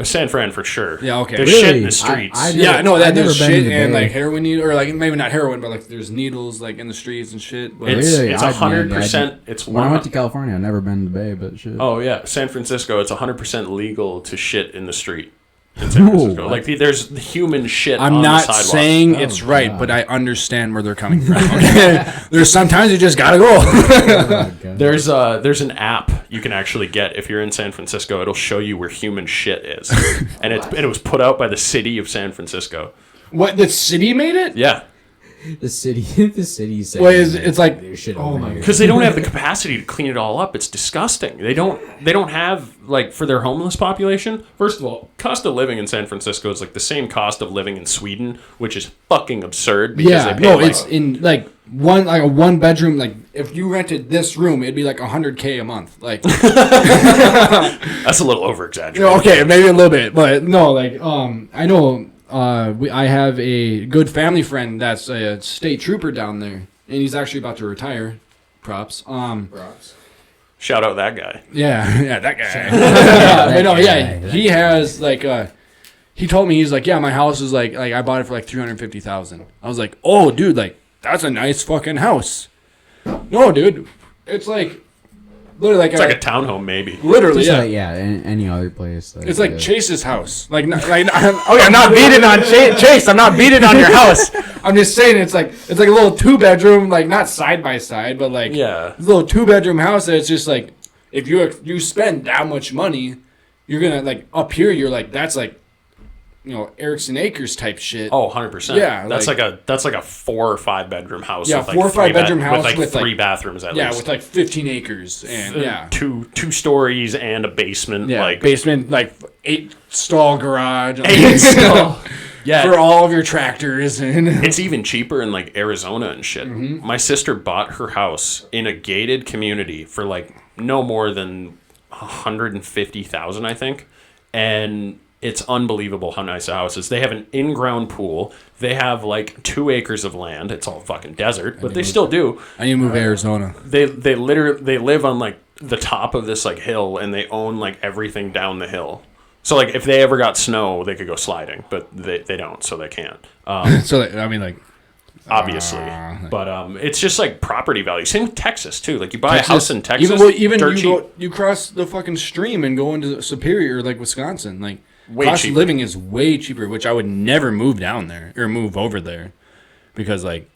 San Fran for sure. Yeah, okay. There's Really? shit in the streets. I Yeah, no, I've there's never been shit to the and Bay. like heroin needle, or like maybe not heroin, but like there's needles like in the streets and shit. But It's Really? 100%. It's When I went to 100%. California, I've never been to the Bay, but shit. Oh yeah, San Francisco. It's 100% legal to shit in the street. In San Francisco, What? like there's human shit. I'm on not the sidewalk. saying Oh, it's right, God. but I understand where they're coming from. Okay? There's sometimes you just gotta go. Oh, my God. There's an app you can actually get if you're in San Francisco. It'll show you where human shit is, and it was put out by the city of San Francisco. What, the city made it? Yeah, the city said. Wait, it's like- there's shit oh over my here. because they don't have the capacity to clean it all up. It's disgusting. They don't have, like, for their homeless population. First of all, cost of living in San Francisco is like the same cost of living in Sweden, which is fucking absurd. Because Yeah, they pay no, like, it's in like a one bedroom. Like if you rented this room, it'd be like $100K a month. Like, that's a little over exaggerated. okay, maybe a little bit, but no, like I know. I have a good family friend that's a state trooper down there, and he's actually about to retire. Props. Shout out that guy. Yeah, that guy. That But no, guy, yeah, that he has like he told me, he's like, yeah, my house is like I bought it for like $350,000. I was like, oh, dude, like that's a nice fucking house. No, dude, it's like literally like It's like a townhome, maybe. literally, Just yeah. like, yeah, any other place. It's like Chase's house. Like okay, I'm not beating on Chase. I'm not beating on your house. I'm just saying it's like a little 2-bedroom, like not side by side, but like Yeah. a little 2-bedroom house. That it's just like if you spend that much money, you're gonna like up here. You're like that's like Erickson Acres type shit. Oh, 100%. Yeah, that's like- like a 4 or 5 bedroom house. Yeah, with like 4 or 5 3 bedroom house with like with, 3 like- bathrooms at yeah, least. with like 15 acres and yeah. two stories and a basement. Yeah, like basement, like 8-stall garage. Yeah, for all of your tractors and it's even cheaper in like Arizona and shit. Mm-hmm. My sister bought her house in a gated community for like no more than 150,000, I think, and it's unbelievable how nice the house is. They have an in-ground pool. They have like 2 acres of land. It's all fucking desert, but they still do. I need to move to Arizona. They live on like the top of this like hill, and they own like everything down the hill. So like if they ever got snow, they could go sliding, but they don't, so they can't. So I mean, like Obviously, but it's just like property value. Same with Texas too. Like you buy Texas, a house in Texas, even dirt cheap. you cross the fucking stream and go into Superior, like Wisconsin. Like Way cost cheaper. of living is way cheaper, which I would never move down there or move over there because like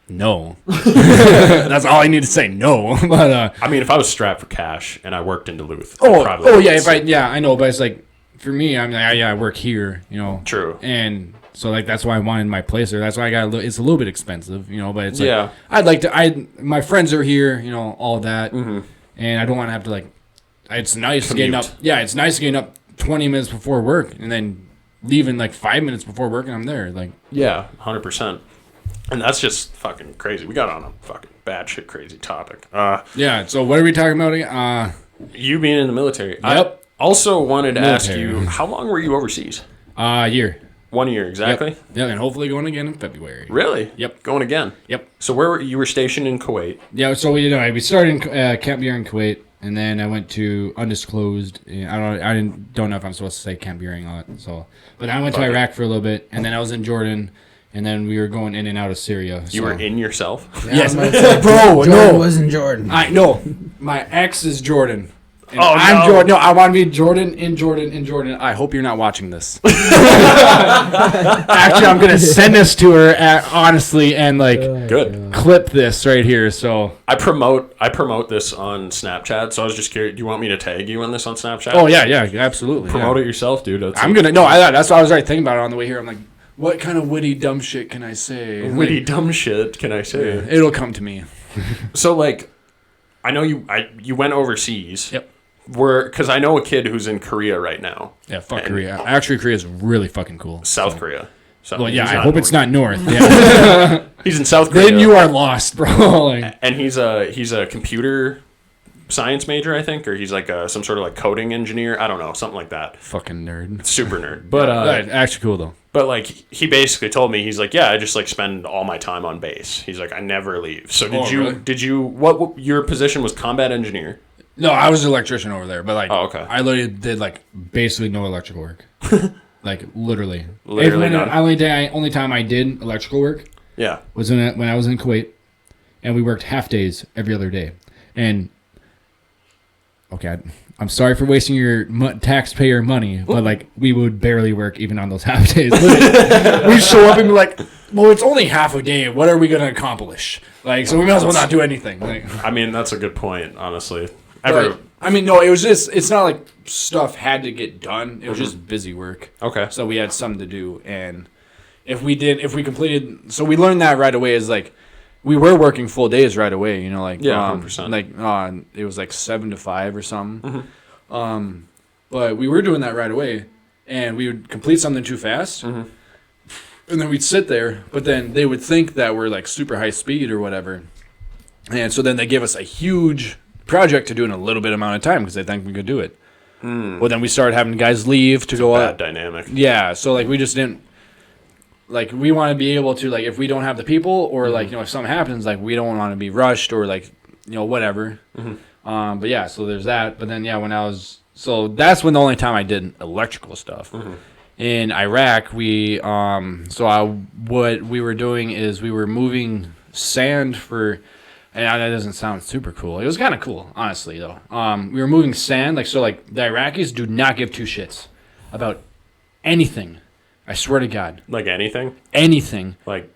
no, that's all I need to say. No, but I mean, if I was strapped for cash and I worked in Duluth, I'd probably yeah, I know, but it's like for me, I'm like I work here, True. and so like that's why I wanted my place there. That's why I got it's a little bit expensive, but it's like Yeah. I'd like to. My friends are here, all that, Mm-hmm. and I don't want to have to like. It's nice Commute. getting up. Yeah, it's nice getting up 20 minutes before work and then leaving like 5 minutes before work and I'm there. Like Yeah, 100%. And that's just fucking crazy. We got on a fucking batshit crazy topic. yeah. So what are we talking about again? You being in the military. Yep. I also wanted to ask Military. you, how long were you overseas? Year. 1 year exactly. Yeah, and hopefully going again in February. Really? Yep. Going again. Yep. So where you were stationed in Kuwait? Yeah. So we started in Camp Buehring, Kuwait, and then I went to undisclosed. I don't know if I'm supposed to say Camp Buehring on it. So, but I went to Okay. Iraq for a little bit, and then I was in Jordan, and then we were going in and out of Syria. You were in yourself? Yes, I'm gonna say bro. Jordan No, was in Jordan. I know. My ex is Jordan. And Oh, I'm no. Jordan. No, I want to be Jordan in Jordan in Jordan. I hope you're not watching this. Actually, I'm gonna send this to her, honestly, and like Good. clip this right here. So. I promote this on Snapchat, so I was just curious. Do you want me to tag you on this on Snapchat? Oh yeah, absolutely. Promote it yourself, dude. I'm gonna. No, that's what I was right thinking about it on the way here. I'm like, what kind of witty dumb shit can I say? Witty Like, dumb shit, can I say? it'll come to me. So like, I know you went overseas. Yep. Because I know a kid who's in Korea right now. Yeah, fuck And Korea. Actually, Korea is really fucking cool. South Korea. So Well, yeah, he's I hope north. it's not north. Yeah. He's in South Korea. Then you are lost, bro. Like, And he's a computer science major, I think, or he's like some sort of like coding engineer. I don't know, something like that. fucking nerd. Super nerd. But Actually cool though. but like he basically told me, he's like, yeah, I just like spend all my time on base. He's like, I never leave. So did you what your position was? Combat engineer. No, I was an electrician over there, but like, Oh, okay. I literally did like basically no electrical work. Like literally. Literally none. Only time I did electrical work Yeah. was when I was in Kuwait, and we worked half days every other day. And okay, I'm sorry for wasting your taxpayer money, but like we would barely work even on those half days. We'd show up and be like, well, it's only half a day. What are we gonna accomplish? Like, so we might as well not do anything. Like, I mean, that's a good point, honestly. but, I mean, no, it was just, it's not like stuff had to get done. It was just busy work. Okay. So we had something to do. And if we completed, so we learned that right away is like, we were working full days right away, you know, like, Yeah, 100%. Like, it was like 7 to 5 or something. But we were doing that right away, and we would complete something too fast. And then we'd sit there, but then they would think that we're like super high speed or whatever. And so then they give us a huge project to do in a little bit amount of time because they think we could do it. Well, then we started having guys leave to go Bad out. dynamic. Yeah, so like we just didn't, like we want to be able to, like if we don't have the people or like, you know, if something happens, like we don't want to be rushed or like, you know, whatever. But yeah, so there's that. But then yeah, so that's when the only time I did electrical stuff. In Iraq, what we were doing is we were moving sand for, and that doesn't sound super cool. It was kind of cool, honestly, though. We were moving sand, like the Iraqis do not give two shits about anything. I swear to God. Like anything? Anything. Like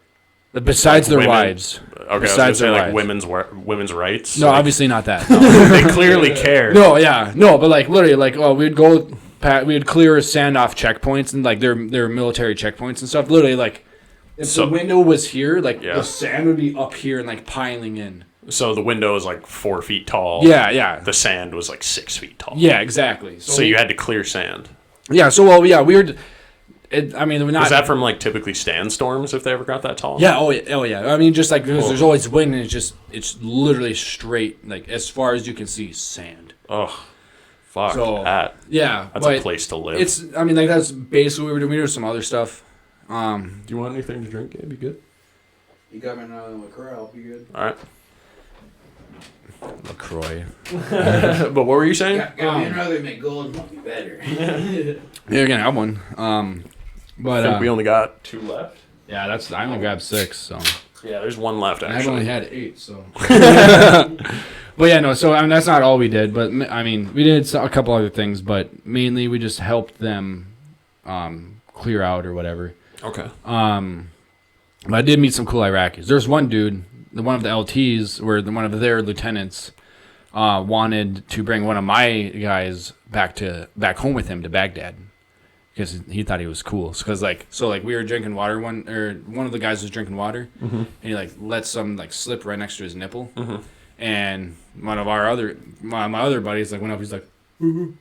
Besides their women? wives. Okay, I was Besides gonna say their like wives. women's rights. No, Like, obviously not that. No. they clearly care. No, yeah, no, but like literally, like we'd go, we'd clear sand off checkpoints and like their military checkpoints and stuff. Literally, like if the window was here, like Yeah. the sand would be up here and like piling in. So the window is like 4 feet tall. Yeah. The sand was like 6 feet tall. Yeah, exactly. So you had to clear sand. Yeah. So we were. I mean, we're not. Was that from like typically sandstorms if they ever got that tall? Yeah. Oh yeah. I mean, just like there's always wind and it's literally straight, like as far as you can see, sand. Oh, fuck So, that. Yeah. That's a place to live. I mean, like that's basically what we were doing. We were doing some other stuff. Do you want anything to drink? Gabe? You good? You got me another LaCroix. I'll be good. All right. LaCroix. But what were you saying? Got me another McGold. Might be better. You're gonna have one. But I think we only got 2 left. yeah, I only grabbed 6, so Yeah, there's 1 left I've actually. only had 8. So, but yeah, no. So I mean, that's not all we did. But I mean, we did a couple other things, but mainly we just helped them clear out or whatever. Okay. But I did meet some cool Iraqis. There's one dude, one of the LTs, where one of their lieutenants wanted to bring one of my guys back home with him to Baghdad because he thought he was cool. Because we were drinking water, one of the guys was drinking water, and he like let some like slip right next to his nipple, and one of my other buddies like went up, he's like,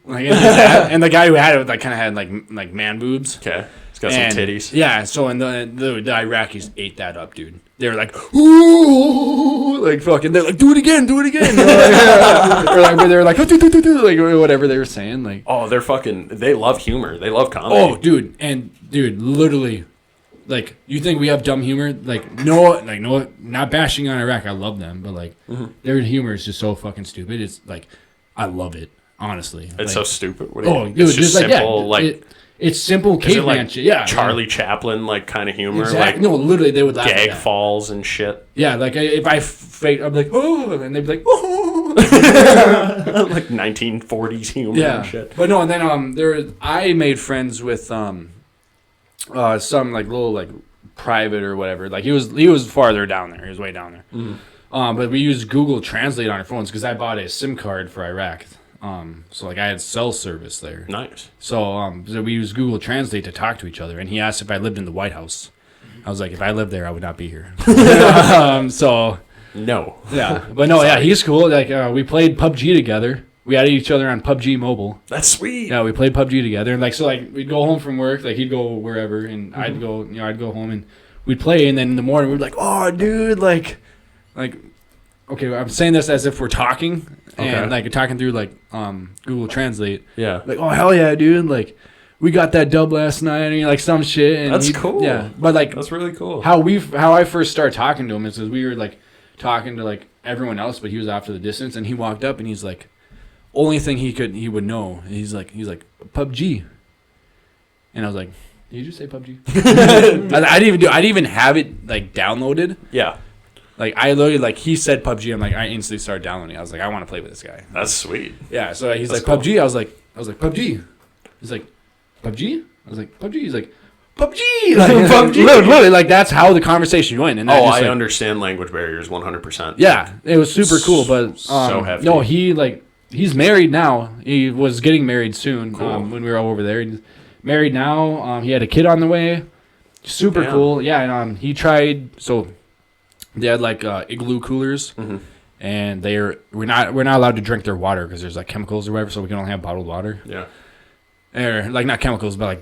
like and the guy who had it like kind of had like man boobs. Okay. It's got some titties. Yeah, so and the Iraqis ate that up, dude. They were like, ooh, like fucking. They're like, do it again. They're like, like whatever they were saying, like. Oh, they love humor. They love comedy. Oh, dude, literally, like you think we have dumb humor? No, not bashing on Iraq. I love them, but like their humor is just so fucking stupid. It's like, I love it, honestly. It's so stupid. What Oh, it's dude, just simple, it's simple is it caveman like shit. Yeah, Charlie Chaplin like kind of humor, exactly. like No, literally, they would laugh at gag that. falls and shit. Yeah, like if I fake, I'm like, oh, and they'd be like, oh, Like 1940s humor and shit. But no, and then I made friends with some like little like private or whatever. Like he was farther down there. He was way down there. But we used Google Translate on our phones because I bought a SIM card for Iraq. So like I had cell service there. Nice. So we used Google Translate to talk to each other, and he asked if I lived in the White House. I was like, if I lived there, I would not be here. So no. Yeah, but no, yeah, he's cool. Like we played PUBG together. We added each other on PUBG Mobile. That's sweet. Yeah, we played PUBG together, and like so, like we'd go home from work, like he'd go wherever, and I'd go home, and we'd play, and then in the morning we'd be like, oh, dude, like, okay, I'm saying this as if we're talking, and like talking through like Google Translate. Yeah. Like, oh hell yeah, dude, like we got that dub last night, and like some shit. And that's cool. Yeah, but like that's really cool. How I first started talking to him is we were like talking to like everyone else, but he was off to the distance, and he walked up and he's like, only thing he would know. He's like PUBG, and I was like, did you say PUBG? I didn't even have it like downloaded. Yeah. Like I literally like he said PUBG, I'm like I instantly started downloading. I was like I want to play with this guy. That's sweet. Yeah. So he's That's like cool. PUBG. I was like PUBG. He's like PUBG. I was like PUBG. He's like PUBG. Like, PUBG. Literally, like that's how the conversation went. And I understand language barriers 100%. Yeah, it was super cool, but so hefty. No, he's married now. He was getting married soon. Cool. When we were over there, he's married now. He had a kid on the way. Super cool. Yeah, and he tried. So they had like igloo coolers, and we're not allowed to drink their water because there's like chemicals or whatever. So we can only have bottled water. Yeah. Or like not chemicals, but like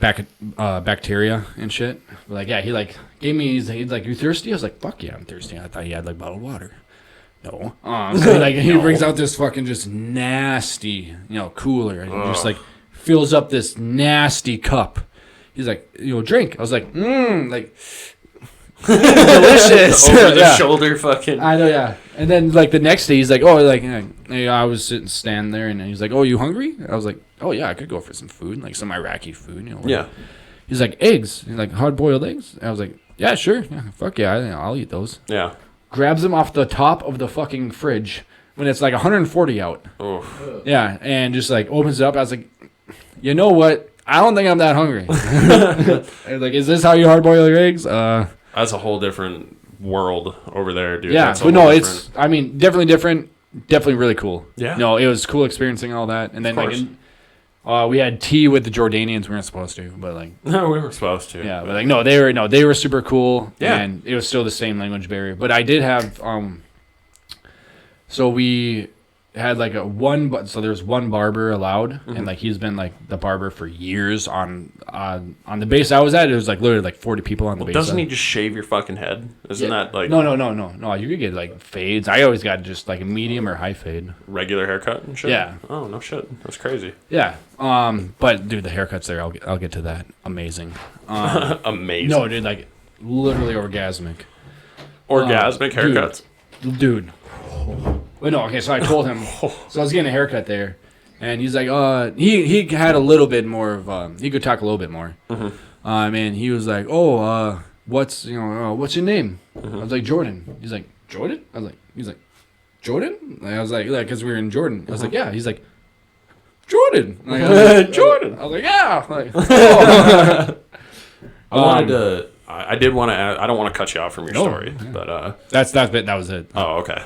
bacteria and shit. But like yeah, he like gave me. He's like, "You thirsty?" I was like, "Fuck yeah, I'm thirsty." I thought he had like bottled water. No. So like he brings out this fucking just nasty, cooler, and just like fills up this nasty cup. He's like, drink. I was like, like delicious. Over the shoulder fucking. I know, yeah. And then like the next day, he's like, oh, like I was standing there, and he's like, oh, you hungry? I was like, oh yeah, I could go for some food, like some Iraqi food, Yeah. He's like, eggs. He's like, hard boiled eggs. I was like, yeah, sure. Yeah, fuck yeah, I'll eat those. Yeah. Grabs them off the top of the fucking fridge when it's like 140 out. Oh. Yeah, and just like opens it up. I was like, you know what? I don't think I'm that hungry. I was like, is this how you hard boil your eggs? That's a whole different world over there, dude. Yeah, That's but no, it's definitely different. Definitely really cool. Yeah. No, it was cool experiencing all that, and then we had tea with the Jordanians. We weren't supposed to, but like no, we were supposed to. Yeah, but like they were super cool. Yeah. And it was still the same language barrier. But I did have so we had like so there's one barber allowed, and like he's been like the barber for years on the base I was at. It was like literally like 40 people on the base. Doesn't he just shave your fucking head? Isn't that like No. You could get like fades. I always got just like a medium or high fade. Regular haircut and shit? Yeah. Oh no shit. That's crazy. Yeah. But dude, the haircuts there, I'll get to that. Amazing. Amazing. No, dude, like literally orgasmic. Orgasmic haircuts. Dude. But no, okay, so I told him. So I was getting a haircut there, and he's like, he had a little bit more of, he could talk a little bit more. And he was like, what's your name? I was like, Jordan. He's like, Jordan? He's like, Jordan? I was like, because we were in Jordan. I was like, yeah. He's like, Jordan. Like, I was like, Jordan. I was like, yeah. Like, I did want to add, I don't want to cut you off from your story, but that was it. Oh, okay.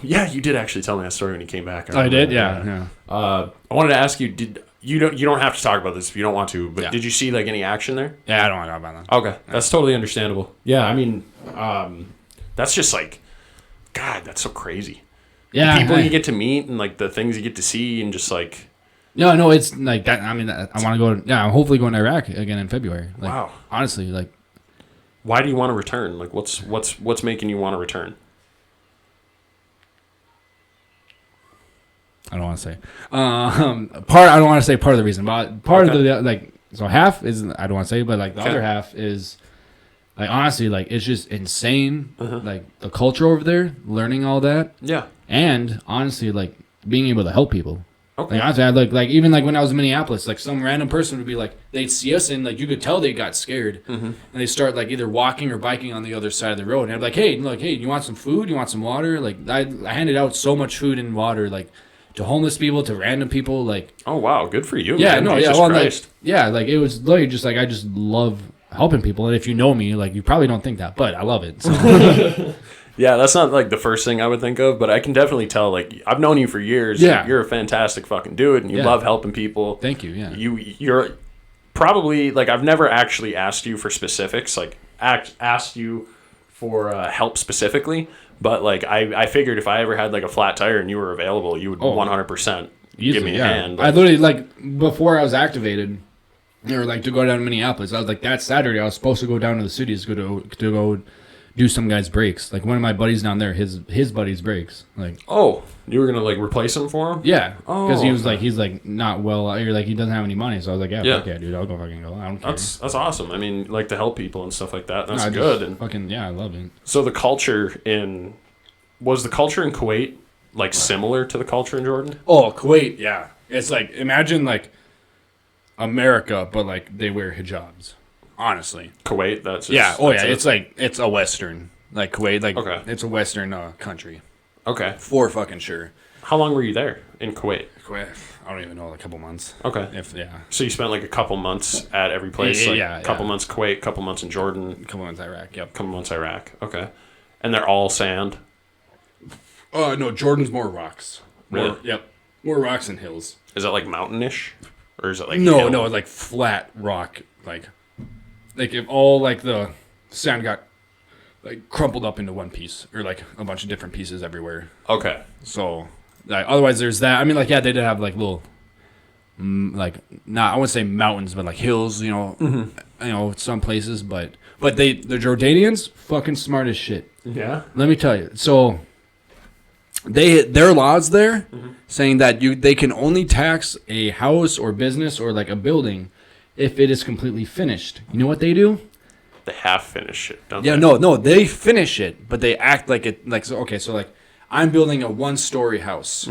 Yeah, you did actually tell me that story when you came back. I did, yeah. I wanted to ask you, you don't have to talk about this if you don't want to, but did you see like any action there? Yeah, I don't want to talk about that. Okay, that's totally understandable. Yeah, I mean, that's just like, God, that's so crazy. Yeah, the people you get to meet and like the things you get to see and just like. No, it's like that. I mean, I want to go. Yeah, I'm hopefully going to Iraq again in February. Like, wow. Honestly, like. Why do you want to return? Like, what's making you want to return? I don't want to say. I don't want to say part of the reason, but part of the like. So half is I don't want to say, but like the other half is like honestly like it's just insane. Like the culture over there, learning all that. Yeah. And honestly, like being able to help people. Okay. Like honestly, I like even like when I was in Minneapolis, like some random person would be like, they'd see us and like you could tell they got scared, and they start like either walking or biking on the other side of the road. And I'd be like, hey, you want some food? You want some water? Like I handed out so much food and water, like to homeless people, to random people, like. Oh wow, good for you. Yeah, man. no, Jesus yeah, well, like, Christ. yeah, like it was literally just like I just love helping people, and if you know me, like you probably don't think that, but I love it. So. Yeah, that's not like the first thing I would think of, but I can definitely tell. Like I've known you for years. Yeah. You're a fantastic fucking dude, and you Yeah. love helping people. Thank you. Yeah. You're probably like I've never actually asked you for specifics, like asked you for help specifically, but like I figured if I ever had like a flat tire and you were available, you would 100% give me a hand. I Like, literally like before I was activated, or like to go down to Minneapolis. I was like that Saturday I was supposed to go down to the cities to go do some guy's brakes. Like one of my buddies down there, his buddy's brakes. Like oh, you were gonna like replace him for him? yeah, because Oh, he's like not well, or like he doesn't have any money. So I was like, Yeah. fuck yeah, dude, I'll go fucking go. I don't care. That's awesome. I mean, like to help people and stuff like that. That's No, I just good. And fucking yeah, I love it. so the culture in Kuwait like similar to the culture in Jordan? Oh, Kuwait, yeah. It's like imagine like America, but like they wear hijabs. Honestly, Kuwait, that's just, yeah. Oh that's yeah, it? it's like it's a Western like Kuwait, like Okay. it's a Western country Okay. for fucking sure. How long were you there in Kuwait? Kuwait, I don't even know, like a couple months. Okay. If yeah, So you spent like a couple months at every place, like Yeah, a couple yeah. months Kuwait, couple months in Jordan, a couple months Iraq. Yep. couple months Iraq. Okay. And they're all sand. No, Jordan's more rocks. Really? Yep. More rocks and hills. Is it like mountainish? Or is it like No, hill? no, like flat rock, like if all like the sand got like crumpled up into one piece, or like a bunch of different pieces everywhere. Okay. So, like, otherwise there's that. I mean, like, yeah, they did have like little, like, not I wouldn't say mountains, but like hills, you know, some places. But the Jordanians fucking smart as shit. Yeah. Let me tell you. So, their laws there saying that they can only tax a house or business or like a building if it is completely finished. You know what they do? They half finish it, don't Yeah, they? no, they finish it, but they act like it. Like so, okay, so like I'm building a 1-story house.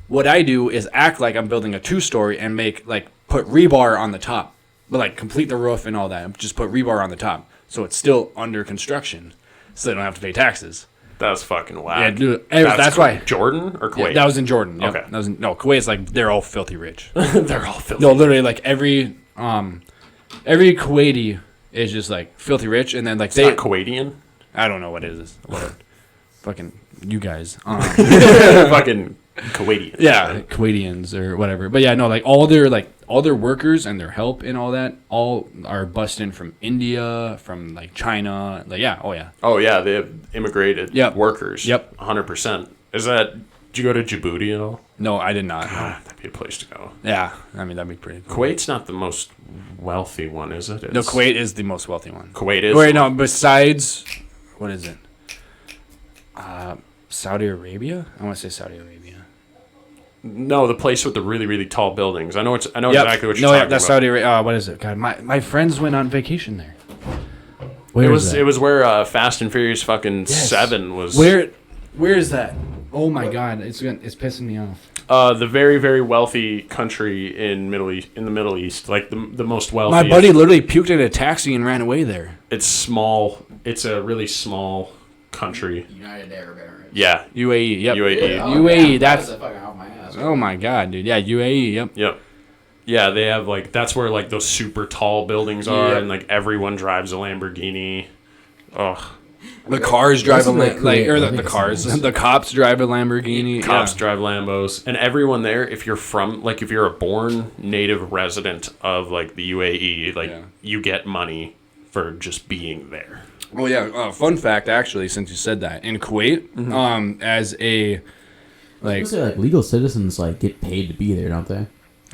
What I do is act like I'm building a 2-story and put rebar on the top, but like complete the roof and all that. Just put rebar on the top, so it's still under construction, so they don't have to pay taxes. That's fucking whack. Yeah, dude, that's why. Jordan or Kuwait? Yeah, that was in Jordan. Yep. Okay. That was Kuwait's like they're all filthy rich. They're all filthy. No, literally like every Kuwaiti is just like filthy rich, and then like It's not Kuwaitian? I don't know what it is. What fucking you guys. Fucking Kuwaitian. Yeah, Kuwaitians or whatever. But yeah, no, like all their workers and their help and all that all are bussed in from India, from like China. Like yeah, oh yeah. Oh, yeah, they have immigrated Yep. workers. Yep. 100%. Did you go to Djibouti at all? No, I did not. No. God, that'd be a place to go. Yeah, I mean that'd be pretty cool. Kuwait's not the most wealthy one, is it? No, Kuwait is the most wealthy one. Kuwait is. Wait, no, besides what is it? Saudi Arabia? I want to say Saudi Arabia. No, the place with the really, really tall buildings. I know Yep. exactly what you're No, talking that's about. Saudi Arabia. What is it? God, my friends went on vacation there. Where It is was that? it was where Fast and Furious fucking Yes. 7 was. Where is that? Oh my God, it's pissing me off. The very, very wealthy country in the Middle East, like the most wealthy. My buddy literally puked in a taxi and ran away there. It's small. It's a really small country. United Arab Emirates. Yeah. UAE. Yep. UAE. UAE, that's- fucking off my ass. Oh my God, dude. Yeah, UAE. Yep. Yep. Yeah, they have like that's where like those super tall buildings are, Yep. and like everyone drives a Lamborghini. Ugh. The cars drive a Wasn't that like, or Kuwait? I the think it's cars. nice. The cops drive a Lamborghini. Cops yeah. drive Lambos, and everyone there. If you're a born native resident of like the UAE, like Yeah. you get money for just being there. Oh yeah. Fun fact, actually, since you said that, in Kuwait, as a like, Say, like legal citizens like get paid to be there, don't they?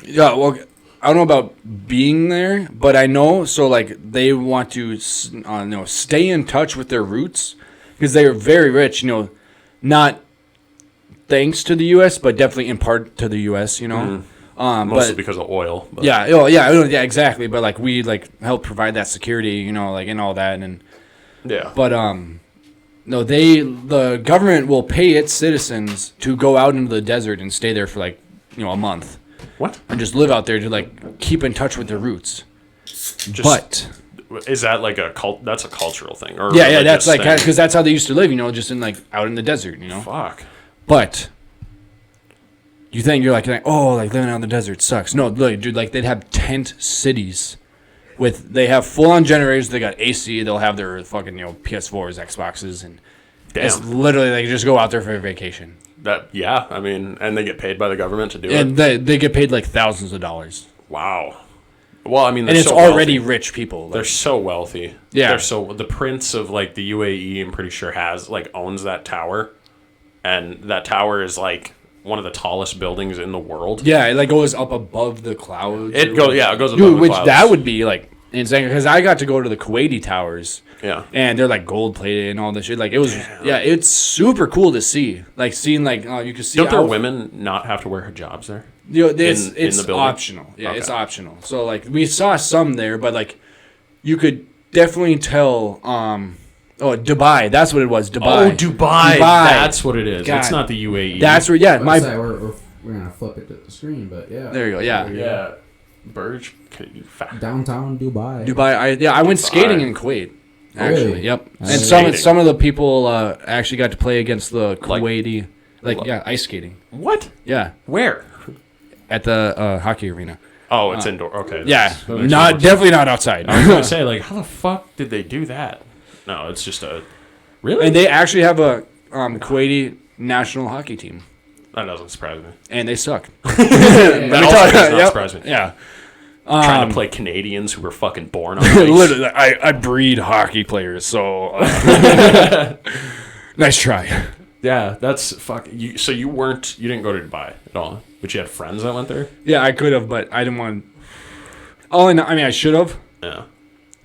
yeah. Well, I don't know about being there, but I know. So like, they want to, stay in touch with their roots because they are very rich. You know, not thanks to the U.S., but definitely in part to the U.S. You know. Mostly But because of oil. But yeah, oh yeah, exactly. But like, we like help provide that security. You know, like and all that and. yeah. But no, the government will pay its citizens to go out into the desert and stay there for like a month, What? and just live out there to like keep in touch with their roots. Just, But is that like that's a cultural thing? Or yeah, that's religious like thing? because that's how they used to live, just in like out in the desert, Fuck. But you think you're like, oh, like living out in the desert sucks. No, look, dude, like they'd have tent cities they have full on generators. They got AC. They'll have their fucking PS4s, Xboxes, and it's Damn. literally they just go out there for a vacation. I mean, and they get paid by the government to do And it. they get paid like thousands of dollars. Wow. Well, I mean, And it's so already wealthy. rich people. They're so wealthy. Yeah. The prince of like the UAE, I'm pretty sure owns that tower, and that tower is like one of the tallest buildings in the world. yeah, it like goes up above the clouds. It goes above Dude, the which clouds. that would be like insane because I got to go to the Kuwaiti towers. Yeah. And they're like gold plated and all this shit. Like it was, it's super cool to see. Like seeing you can see. Don't their women not have to wear hijabs there? It's in the building? optional. Yeah, Okay. it's optional. So like we saw some there, but like you could definitely tell. Dubai. That's what it was. Dubai. Oh, Dubai. That's what it is. God. It's not the UAE. That's where. Yeah, We're gonna flip it to the screen, but yeah. There you go. Yeah. Yeah. Burj. Downtown Dubai. Dubai. I went skating in Kuwait. Actually, Really? yep. And Skating. some of the people actually got to play against the Kuwaiti, ice skating. What? Yeah, Where? at the hockey arena. Oh, it's indoor. Okay. Yeah, that makes more sense. definitely not outside. I was gonna say, like, how the fuck did they do that? No, it's just a. Really? And they actually have a Kuwaiti national hockey team, That doesn't surprise me. and they suck. That also does not Yep. surprise me. Yeah, Trying to play Canadians who were fucking born on ice. literally, I breed hockey players, so nice try. Yeah, that's fuck. So you didn't go to Dubai at all, but you had friends that went there. Yeah, I could have, but I didn't want. I should have. Yeah.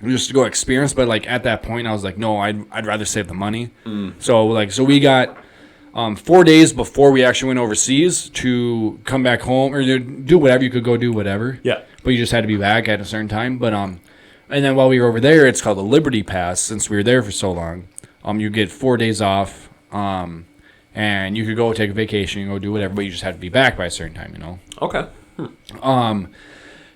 Just to go experience, but like at that point I was like, no, I'd rather save the money. So we got 4 days before we actually went overseas to come back home or do whatever. You could go do whatever, Yeah. but you just had to be back at a certain time. But and then while we were over there, it's called the Liberty Pass. Since we were there for so long, you get 4 days off, and you could go take a vacation, go do whatever, but you just had to be back by a certain time, Okay.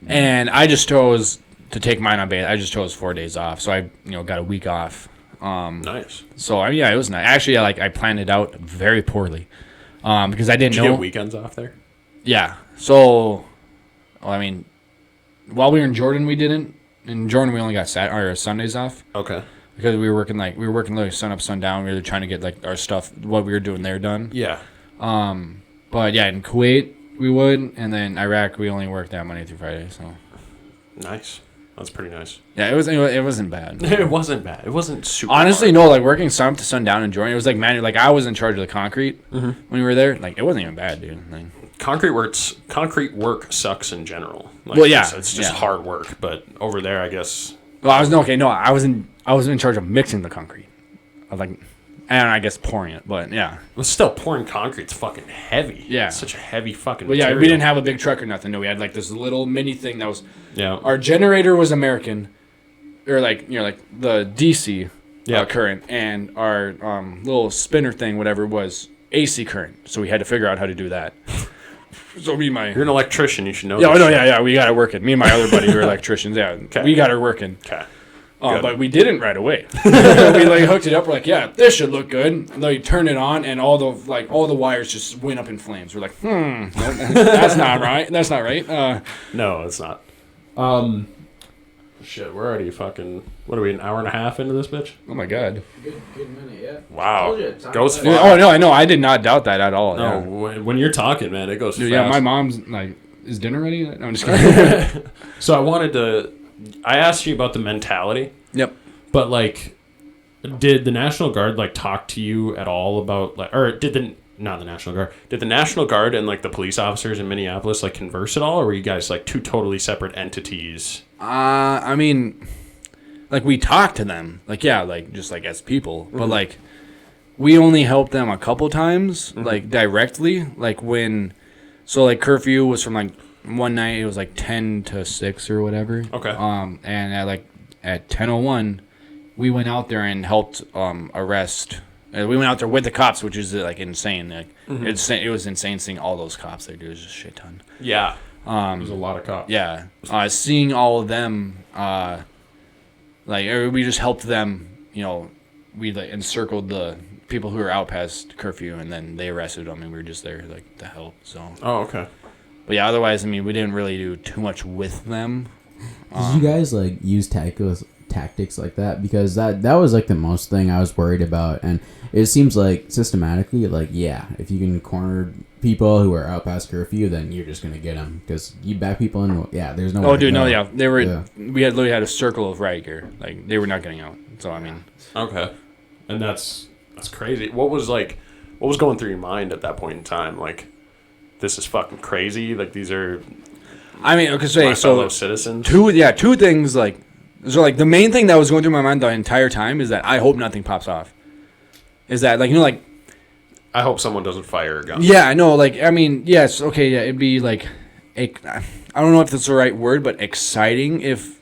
And I just chose to take mine on base. I just chose 4 days off, so I got a week off. Nice. So it was nice. Actually, I planned it out very poorly, because I didn't Did you know. get weekends off there? Yeah. So, while we were in Jordan, we didn't. In Jordan, we only got Sundays off Okay. because we were working literally sun up, sun down. We were trying to get our stuff, what we were doing there, done. Yeah. But yeah, in Kuwait we would, and then Iraq we only worked that Monday through Friday. So Nice. That's pretty nice. yeah, it wasn't bad. It wasn't bad. It wasn't super. Honestly, hard. no. Like working sun up to sundown in Jordan, it was like manual. Like I was in charge of the concrete when we were there. Like it wasn't even bad, dude. Like, Concrete work sucks in general. Like, Well, yeah, it's just yeah. hard work. But over there, I guess. well, I was in charge of mixing the concrete, and I guess pouring it. But yeah, Well, still pouring concrete's fucking heavy. Yeah. It's such a heavy fucking. but yeah, material. we didn't have a big truck or nothing. No, we had like this little mini thing that was. Yeah. Our generator was American, or the DC Yeah. current, and our little spinner thing, whatever, was AC current. So we had to figure out how to do that. So You're an electrician. You should know. Yeah, this no, shit. yeah, we got it working. Me and my other buddy who are electricians, yeah, we got her working. Okay. Good. But we didn't right away. We hooked it up. We're like, yeah, this should look good. And then you turn it on, and all the wires just went up in flames. We're like, that's not right. That's not right. No, it's not. Shit, we're already fucking. What are we? An hour and a half into this bitch? Oh my god. Good minute, yeah. Wow. Told you, time Goes flies. fast. Oh no, I know. I did not doubt that at all. No, Yeah. when you're talking, man, it goes Dude, fast. yeah, my mom's like, is dinner ready? No, I'm just kidding. So I asked you about the mentality, Yep. but did the National Guard talk to you at all about not the National Guard, did the National Guard and the police officers in Minneapolis converse at all, or were you guys two totally separate entities? I mean, we talked to them, just as people, but we only helped them a couple times, directly, when, curfew was from one night it was 10 to 6 or whatever. Okay. And at 10:01, we went out there and helped arrest. We went out there with the cops, which is like insane. Like it was insane seeing all those cops there. Dude, it was just a shit ton. Yeah. There's a lot of cops. Yeah, seeing all of them, we just helped them. We like encircled the people who were out past curfew, and then they arrested them, and we were just there like to help. So. Oh, okay. But yeah, otherwise, I mean, we didn't really do too much with them. Did you guys like use tactics like that? Because that was like the most thing I was worried about, and it seems like systematically, like if you can corner people who are out past curfew, then you're just gonna get them because you back people in. Yeah, there's no. Oh, dude, no, yeah, they were. Yeah. We had literally had a circle of riot gear. Like they were not getting out. So I mean. Okay, and that's crazy. What was going through your mind at that point in time? Like, this is fucking crazy. Like these are. I mean, okay, so fellow citizens. Two things like. So, like, the main thing that was going through my mind the entire time is that I hope nothing pops off. Is that, like, I hope someone doesn't fire a gun. Yeah, I know, like, I mean, yes, okay, yeah, it'd be, like, I don't know if that's the right word, but exciting if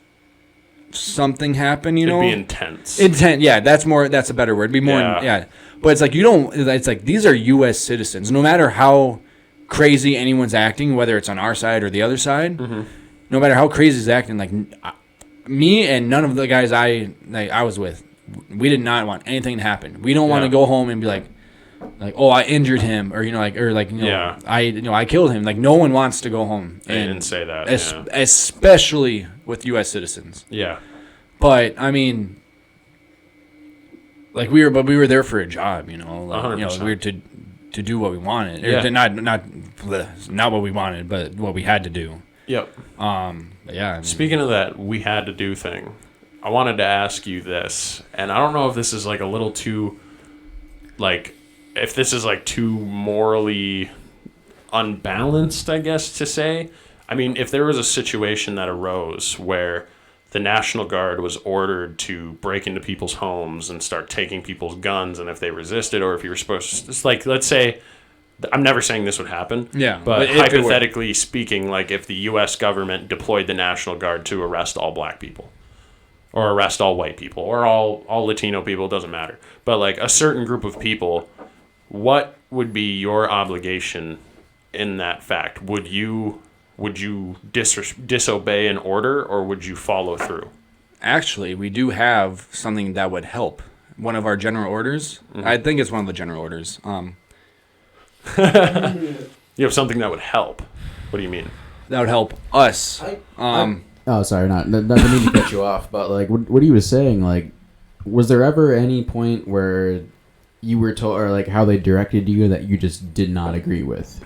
something happened, you know? It'd be intense. Yeah, that's a better word. It'd be more, yeah. But it's like, it's like, these are U.S. citizens. No matter how crazy anyone's acting, whether it's on our side or the other side, no matter how crazy he's acting, like, me and none of the guys I was with, we did not want anything to happen. We don't want to go home and be like, oh, I injured him, or I killed him. Like no one wants to go home. They didn't say that, especially with U.S. citizens. Yeah, but I mean, like we were there for a job, you know. Like, we were to do what we wanted. Yeah. Not what we wanted, but what we had to do. Yep. Yeah. I mean, speaking of that, we had to do thing. I wanted to ask you this, and I don't know if this is like a little too, like, if this is like too morally unbalanced, I guess to say. I mean, if there was a situation that arose where the National Guard was ordered to break into people's homes and start taking people's guns, and if they resisted, or if you were supposed to, it's like, let's say. I'm never saying this would happen. Yeah. But hypothetically speaking, like if the U.S. government deployed the National Guard to arrest all black people or arrest all white people or all Latino people, it doesn't matter. But like a certain group of people, what would be your obligation in that fact? Would you disobey an order or would you follow through? Actually, we do have something that would help. One of our general orders. Mm-hmm. I think it's one of the general orders. You have something that would help. What do you mean? That would help us. Oh, sorry, not mean to cut you off, but like what he was saying, like, was there ever any point where you were told, or like how they directed you that you just did not agree with?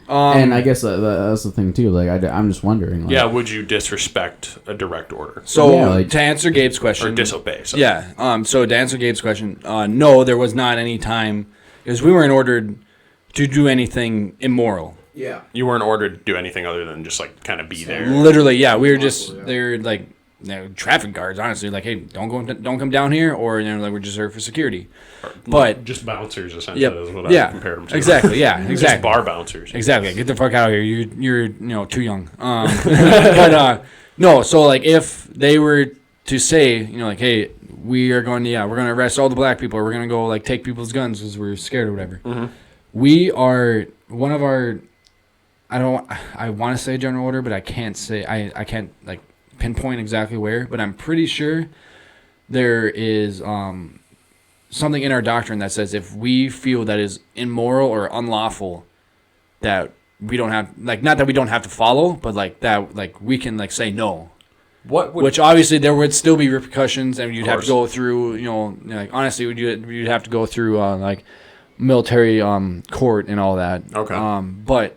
And I guess that's the thing too. Like I'm just wondering. Like, yeah, would you disrespect a direct order? So to answer Gabe's question, or disobey? Sorry. Yeah. So to answer Gabe's question, no, there was not any time because we weren't ordered to do anything immoral. Yeah. You weren't ordered to do anything other than just like kind of be there. Literally, yeah. We were just they're like traffic guards. Honestly, like, hey, don't come down here, or like we're just there for security. But just bouncers, essentially. Yep. Is what I compared them to. Exactly. Yeah. Exactly. Just bar bouncers. Exactly. Get the fuck out of here. You're too young. But no. So like if they were to say like, hey, we're going to arrest all the black people, or we're gonna go like take people's guns because we're scared or whatever. Mm-hmm. We are one of our. I want to say general order, but I can't say I can't like pinpoint exactly where. But I'm pretty sure there is something in our doctrine that says if we feel that is immoral or unlawful, that we don't have not that we don't have to follow, but like that we can say no. Which obviously there would still be repercussions, and you'd have to go through honestly you'd have to go through military court and all that. Okay. But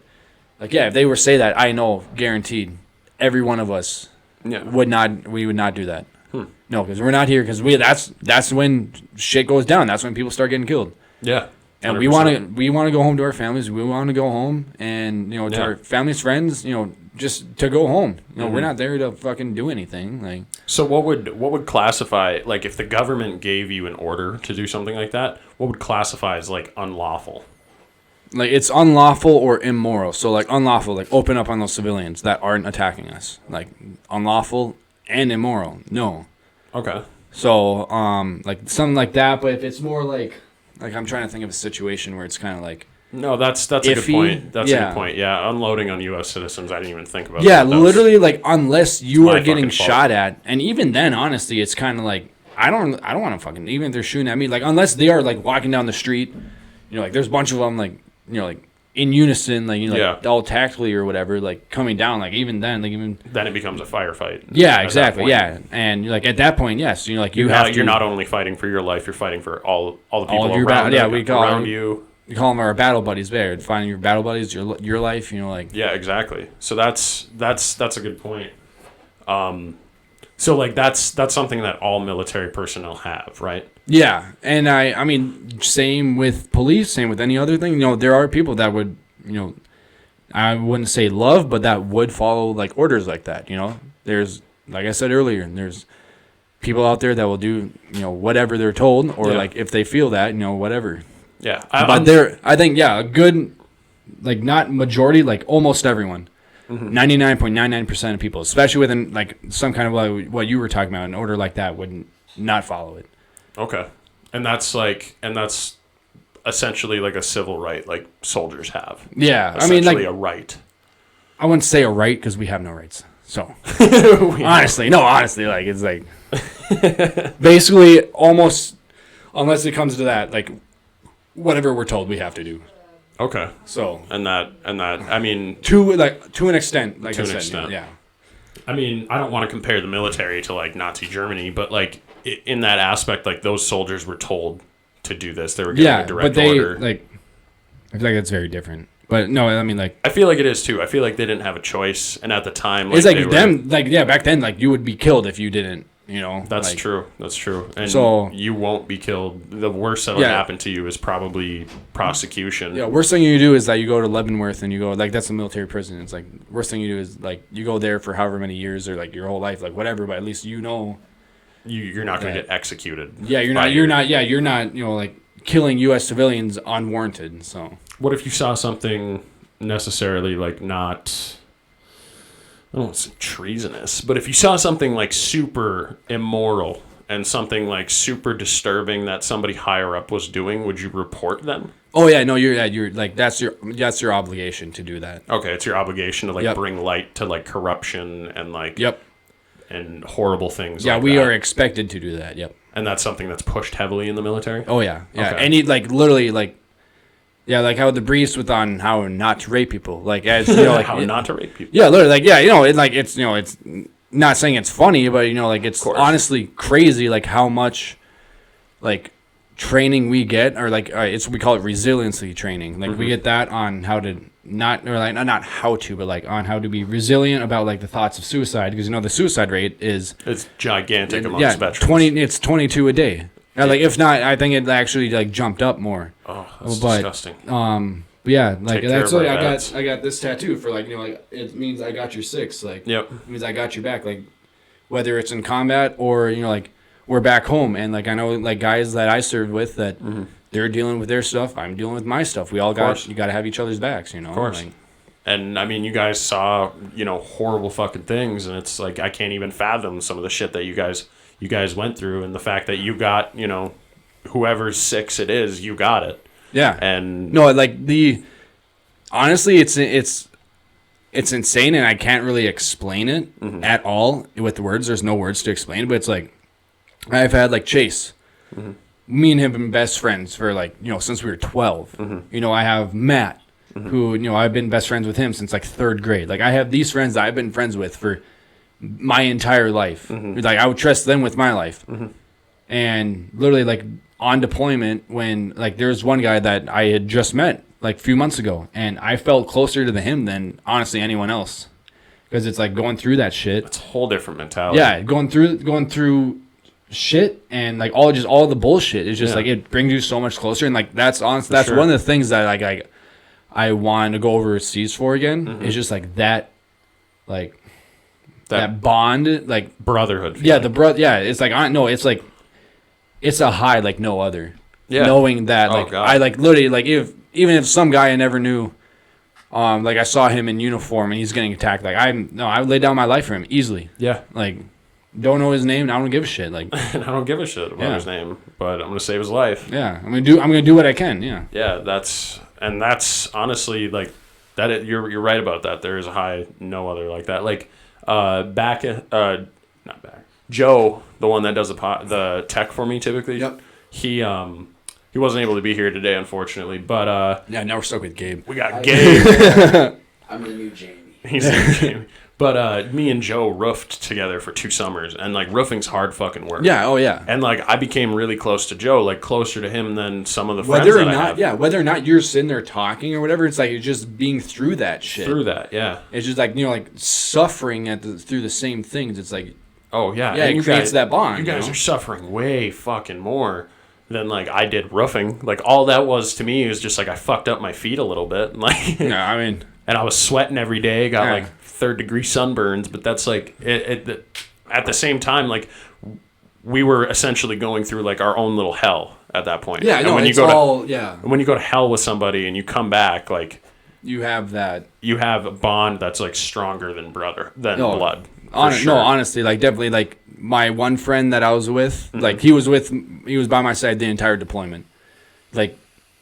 if they were to say that, I know guaranteed every one of us would not do that. No, because we're not here because that's when shit goes down. That's when people start getting killed. Yeah. 100%. And we want to go home to our families. We want to go home and to our families, friends, just to go home. We're not there to fucking do anything. So what would classify, like, if the government gave you an order to do something like that, what would classify as like unlawful? Like it's unlawful or immoral. So like unlawful, like open up on those civilians that aren't attacking us. Like unlawful and immoral. No. Okay. So like something like that, but if it's more like Like I'm trying to think of a situation where it's kind of like. No, that's a good Iffy? point. That's a Yeah. good point. Yeah, unloading on U.S. citizens, I didn't even think about Yeah, that. That was- literally, like unless you my are getting fucking fault. shot at, and even then, honestly, it's kind of like I don't want to fucking even if they're shooting at me, like unless they are like walking down the street, like there's a bunch of them like like in unison, like like all tactically or whatever, like coming down, like even then, like even then it becomes a firefight. yeah, at exactly, that point. yeah, and like at that point, yes, like you You're have not, to. you're not only fighting for your life, you're fighting for all the people of your around, yeah, we call around you. We call them our battle buddies. There, finding your battle buddies, your life, like Yeah, exactly. So that's a good point. So like that's something that all military personnel have, right? yeah, and I mean, same with police, same with any other thing. There are people that would, I wouldn't say love, but that would follow like orders like that. There's like I said earlier, there's people out there that will do whatever they're told, or like if they feel that whatever. Yeah, But I think a good, like not majority, like almost everyone, 99.99% of people, especially within like some kind of like what you were talking about, an order like that would not follow it. Okay, and that's essentially like a civil right, like soldiers have. Yeah, I mean, Essentially like a right. I wouldn't say a right because we have no rights. So honestly, like it's like basically almost, unless it comes to that, like whatever we're told we have to do. Okay. So And that I mean to an extent, like to I an said, extent. yeah. I mean, I don't want to compare the military to like Nazi Germany, but like in that aspect, like those soldiers were told to do this. They were given a direct but they order. like. I feel like it's very different. But no, I mean like I feel like it is too. I feel like they didn't have a choice, and at the time, it's like they were- them, like back then, like you would be killed if you didn't. That's like, true. That's true. And So- you won't be killed. The worst that would happen to you is probably prosecution. Yeah, worst thing you do is that you go to Leavenworth and you go like that's a military prison. It's like worst thing you do is like you go there for however many years or like your whole life, like whatever. But at least You're not going to that- get executed. yeah, you're not like killing U.S. civilians unwarranted. So What if you saw something necessarily like not? I don't want to say treasonous, but if you saw something like super immoral and something like super disturbing that somebody higher up was doing, would you report them? oh yeah, no, you're like that's your obligation to do that. Okay, it's your obligation to like Yep. bring light to like corruption and like Yep. and horrible things. Yeah, like we that. are expected to do that. Yep. And that's something that's pushed heavily in the military. Oh yeah, yeah. Okay. Any like literally like, yeah, like how the briefs with on how not to rape people, like as like How not to rape people. yeah, literally like it's not saying it's funny, but like it's honestly crazy like how much like training we get, or like we call it resiliency training. Like we get that on how to not how to, but like on how to be resilient about like the thoughts of suicide, because the suicide rate is It's gigantic amongst veterans. 22 a day. Like if not, I think it actually like jumped up more. Oh, that's But, disgusting. But yeah, like Take that's care of what our vets. I got this tattoo for like like it means I got your six, like Yep. it means I got your back, like whether it's in combat or like we're back home, and like I know like guys that I served with that they're dealing with their stuff, I'm dealing with my stuff. We all course. you got to have each other's backs, Of course. Like, And I mean, you guys saw, horrible fucking things, and it's like I can't even fathom some of the shit that you guys went through, and the fact that you got, whoever's six it is, you got it. yeah, And no, like honestly, it's insane, and I can't really explain it at all with words. There's no words to explain it, but it's like I've had like Chase. Me and him have been best friends for like since we were 12. I have Matt, who I've been best friends with him since like 3rd grade. Like I have these friends that I've been friends with for my entire life. Like I would trust them with my life. And literally like on deployment, when like there's one guy that I had just met like a few months ago, and I felt closer to him than honestly anyone else, because it's like going through that shit. it's a whole different mentality. Yeah, going through shit, and like all the bullshit is just like it brings you so much closer, and like that's honestly that's sure. one of the things that like I want to go overseas for again. Is just like that bond, like Brotherhood. yeah, it's like it's like it's a high like no other. Yeah. Knowing that Oh, like God. I like literally like even if some guy I never knew, like I saw him in uniform and he's getting attacked, like I would lay down my life for him easily. Yeah. Like Don't know his name. I don't give a shit. Like, And I don't give a shit about his name, but I'm gonna save his life. yeah, I'm gonna do what I can. Yeah. Yeah, that's honestly like that. You're right about that. There is a high, no other like that. Like not back. Joe, the one that does the tech for me typically. Yep. He wasn't able to be here today, unfortunately. But Yeah. Now we're stuck with Gabe. we got Gabe. I'm the new Jamie. He's the new Jamie. But me and Joe roofed together for 2 summers, and like roofing's hard fucking work. Yeah. Oh yeah. And like I became really close to Joe, like closer to him than some of the friends Whether or that I not, have. yeah, whether or not you're sitting there talking or whatever, it's like you're just being through that shit. Through that, yeah. It's just like like suffering through the same things. It's like Oh yeah, Yeah, and it creates that bond, You guys you know? are suffering way fucking more than like I did roofing. Like all that was to me was just like I fucked up my feet a little bit, like, yeah, I mean, and I was sweating every day. Got Yeah. like 3rd-degree sunburns, but that's like at the same time, like we were essentially going through like our own little hell at that point. yeah, And no, when it's you go all yeah. when you go to hell with somebody and you come back, like You have that. you have a bond that's like stronger than No, blood. For sure. No, honestly, like definitely, like my one friend that I was with, Mm-hmm. like he was by my side the entire deployment. Like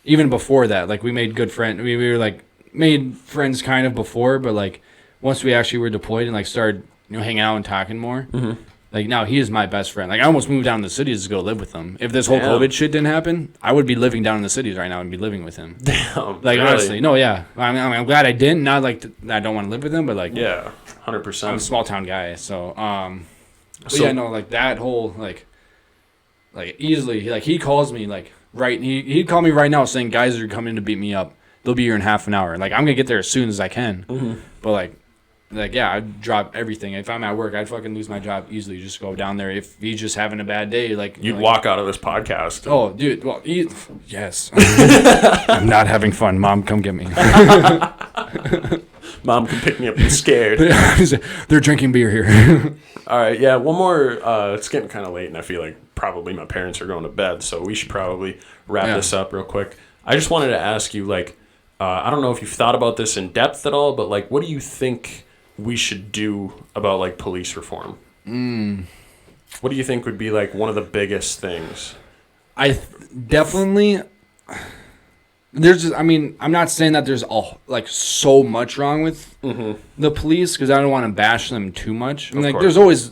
even before that, like we made good friends. We were like made friends kind of before, but like once we actually were deployed and like started hanging out and talking more. Mm-hmm. Like now he is my best friend. Like I almost moved down to the cities to go live with him. If this whole Damn. COVID shit didn't happen, I would be living down in the cities right now and be living with him. Damn, Like really? honestly, no, yeah. I'm glad I didn't. Not like I don't want to live with him, but like Yeah, I'm a 100%. small town guy, so but So- yeah, no, like that whole like easily, like he calls me like he'd call me right now saying guys are coming to beat me up. They'll be here in half an hour. Like I'm gonna get there as soon as I can. Mm-hmm. But like yeah, I'd drop everything. If I'm at work, I'd fucking lose my job easily. Just go down there. If he's just having a bad day, like You'd like, walk out of this podcast. Oh, dude. Well, yes. I'm not having fun. Mom, come get me. Mom can pick me up. I'm scared. They're drinking beer here. All right, yeah. One more. It's getting kind of late, and I feel like probably my parents are going to bed, so we should probably wrap Yeah. this up real quick. I just wanted to ask you, like, I don't know if you've thought about this in depth at all, but like, what do you think we should do about like police reform? What do you think would be like one of the biggest things? Definitely. I mean, I'm not saying that there's like so much wrong with the police because I don't want to bash them too much. I mean, Of like, course. there's always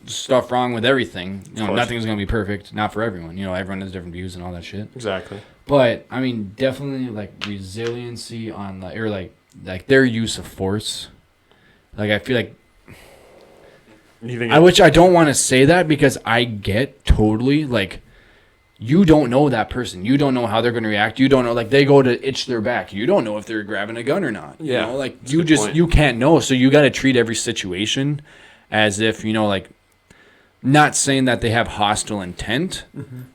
stuff wrong with everything. course. Nothing's gonna be perfect. Not for everyone. Everyone has different views and all that shit. Exactly. But I mean, definitely like resiliency on like their use of force. Like I feel like You think? which I don't want to say that because I get totally like you don't know that person. You don't know how they're going to react. You don't know like they go to itch their back. You don't know if they're grabbing a gun or not. Yeah, Like that's a good point. you can't know. So you got to treat every situation as if like not saying that they have hostile intent,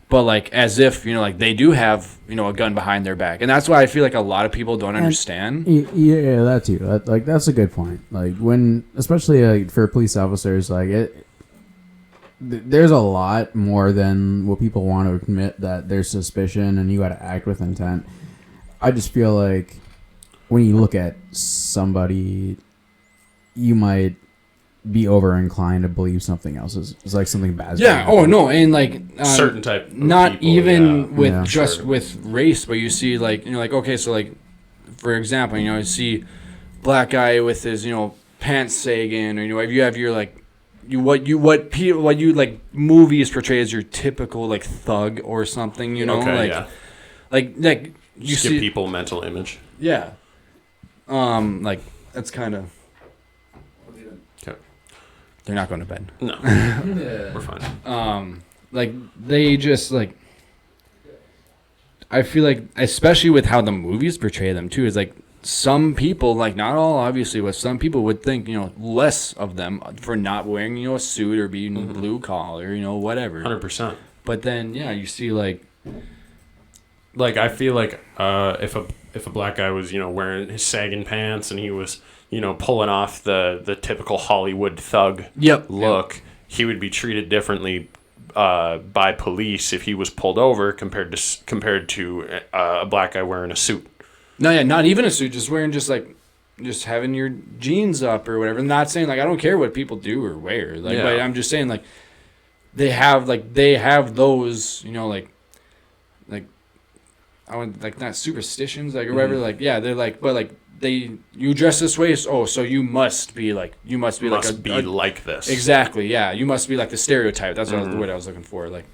but like as if like they do have a gun behind their back, and that's why I feel like a lot of people don't understand. Yeah, that too. That's a good point. Like when, especially for police officers, like there's a lot more than what people want to admit that there's suspicion and you got to act with intent. I just feel like when you look at somebody, you might be over inclined to believe something else is like something bad. Yeah. Oh no, and like certain type. Of not people, even yeah. with Yeah. just Sure. with race, but you see like like okay, so like for example, you see black guy with his pants sagging, or if you have your like what you like movies portray as your typical like thug or something, Okay, like yeah. like you Just see give people mental image. yeah, like that's kind of Okay. they're not going to bed. No, we're fine. Like they just like I feel like especially with how the movies portray them too is like some people, like not all obviously, but some people would think less of them for not wearing a suit or being blue collar, whatever. 100%. But then you see like I feel like if a black guy was wearing his sagging pants and he was pulling off the typical Hollywood thug look, he would be treated differently by police if he was pulled over compared to a black guy wearing a suit. no, yeah, not even a suit, just wearing just like just having your jeans up or whatever. I'm not saying like I don't care what people do or wear, like, but I'm just saying like they have those, you know, like I want like not superstitions like or whatever, like they're like, but like you dress this way, so you must be like like this. Exactly, yeah, you must be like the stereotype. That's what the word I was looking for, like.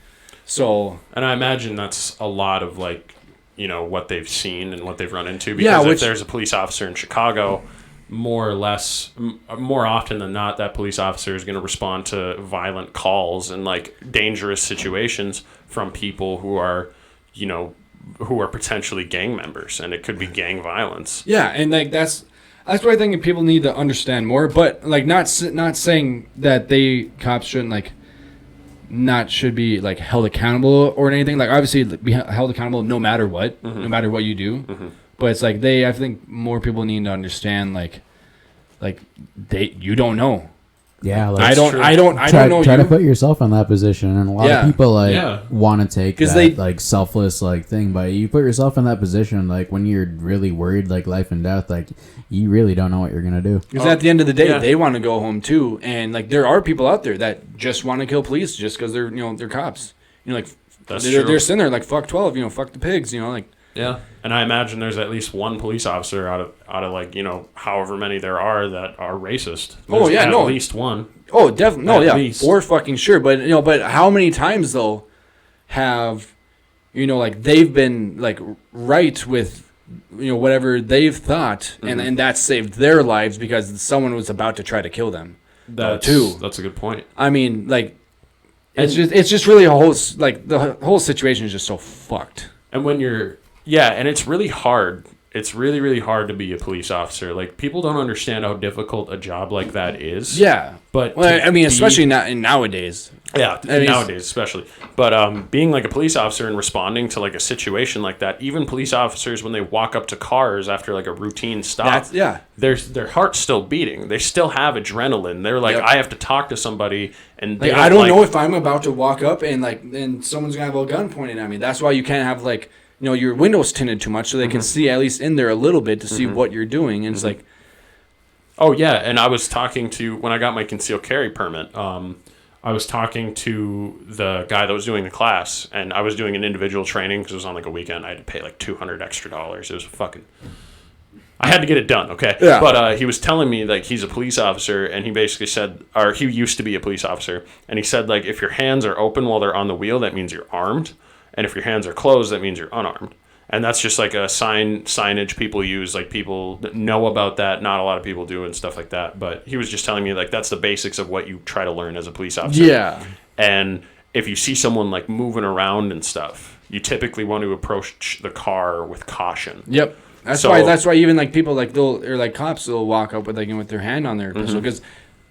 So, and I imagine that's a lot of like, you know, what they've seen and what they've run into. Because if there's a police officer in Chicago, more or less, more often than not, that police officer is going to respond to violent calls and like dangerous situations from people who are, you know, who are potentially gang members, and it could be gang violence. Yeah, and like that's what I think people need to understand more. But like not saying that cops shouldn't like. Not should be like held accountable or anything. Like obviously be held accountable no matter what, no matter what you do. But it's like I think more people need to understand like you don't know. Yeah, like, I don't know. Try to put yourself in that position, and a lot of people want to take that like selfless like thing, but you put yourself in that position like when you're really worried like life and death, like you really don't know what you're gonna do. Because at the end of the day, they want to go home too, and like there are people out there that just want to kill police just because they're they're cops. You know, like they're sitting there like fuck 12, you know, fuck the pigs, you know, like. Yeah, and I imagine there's at least one police officer out of like, you know, however many there are that are racist. There's at least one. Oh, definitely. No, at least. For fucking sure. But you know, but how many times though have, you know, like they've been like right with, you know, whatever they've thought, and that saved their lives because someone was about to try to kill them. That's a good point. I mean, like, it's just really a whole like the whole situation is just so fucked. And when you're and it's really hard. It's really, really hard to be a police officer. Like, people don't understand how difficult a job like that is. Yeah. But I mean, especially nowadays. Yeah, nowadays especially. But being like a police officer and responding to like a situation like that, even police officers when they walk up to cars after like a routine stop, their heart's still beating. They still have adrenaline. They're like, I have to talk to somebody, and like, I don't know if I'm about to walk up and someone's gonna have a gun pointed at me. That's why you can't have like, you know, your windows tinted too much so they can see at least in there a little bit to see what you're doing. And it's like, oh yeah. And I was talking to, when I got my concealed carry permit, I was talking to the guy that was doing the class, and I was doing an individual training because it was on like a weekend. I had to pay like $200 extra. It was I had to get it done, okay? Yeah. But he was telling me, like, he's a police officer, and he basically said, or he used to be a police officer, and he said, like, if your hands are open while they're on the wheel, that means you're armed. And if your hands are closed, that means you're unarmed. And that's just like a signage people use. Like, people know about that. Not a lot of people do and stuff like that. But he was just telling me, like, that's the basics of what you try to learn as a police officer. Yeah. And if you see someone, like, moving around and stuff, you typically want to approach the car with caution. Yep. That's why even, like, people, like, cops, they'll walk up with, like, with their hand on their pistol. Because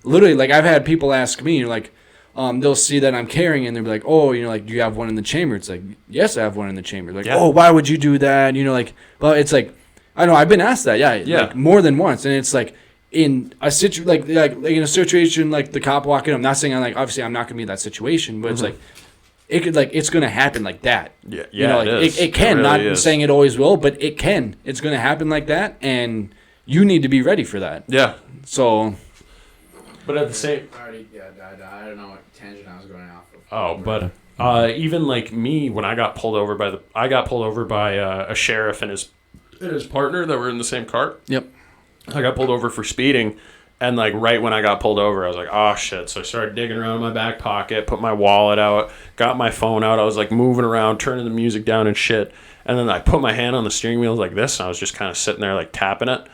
literally, like, I've had people ask me, like, they'll see that I'm carrying and they'll be like, oh, you know, like, do you have one in the chamber? It's like, yes, I have one in the chamber. Like, oh, why would you do that? You know, like, well, it's like, I don't know, I've been asked that, like, more than once. And it's like, in a situation, like in a situation like the cop walking, I'm not saying obviously I'm not gonna be in that situation, but it's like, it could, like, it's gonna happen like that. Yeah, you know, like, it can. It really not is. Saying it always will, but it can. It's gonna happen like that, and you need to be ready for that. Yeah. So. But at the same. I don't know what tangent I was going off of. Oh, but even like me, when I got pulled over by a sheriff and his partner that were in the same car. Yep. I got pulled over for speeding. And, like, right when I got pulled over, I was like, oh, shit. So I started digging around in my back pocket, put my wallet out, got my phone out. I was, like, moving around, turning the music down and shit. And then I put my hand on the steering wheel like this, and I was just kind of sitting there, like, tapping it.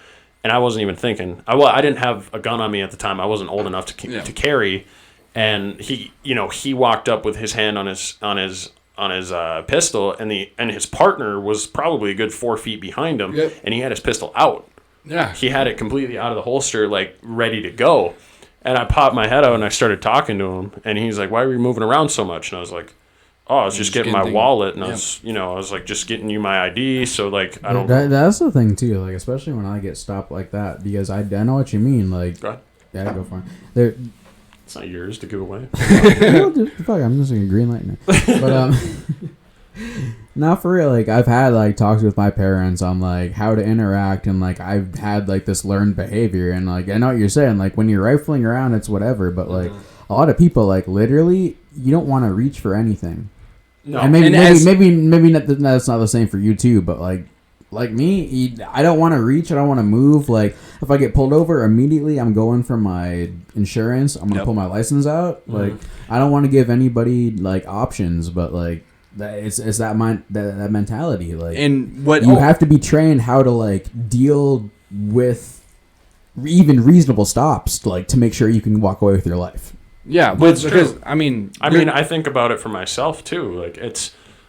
And I wasn't even thinking. I didn't have a gun on me at the time. I wasn't old enough to carry. And he walked up with his hand on his pistol, and his partner was probably a good 4 feet behind him, and he had his pistol out. Yeah. He had it completely out of the holster, like, ready to go. And I popped my head out and I started talking to him. And he's like, why were you moving around so much? And I was like, oh, I was just getting my wallet. And I was like, just getting you my ID. So, like, I don't know. That's the thing, too. Like, especially when I get stopped like that. Because I know what you mean. Like, go ahead. Yeah, go for it. It's not yours to give away. Fuck, I'm just a green light now. But, Not for real. Like I've had like talks with my parents on like how to interact, and like I've had like this learned behavior, and like I know what you're saying. Like when you're rifling around, it's whatever. But like a lot of people, like literally, you don't want to reach for anything. No, and maybe that's not the same for you too. But like me, I don't want to reach. I don't want to move. Like if I get pulled over, immediately I'm going for my insurance. I'm gonna pull my license out. Like I don't want to give anybody like options, but like. It's that mentality, like, and what you have to be trained how to like deal with even reasonable stops, like to make sure you can walk away with your life. Yeah, but because I mean, I think about it for myself too. Like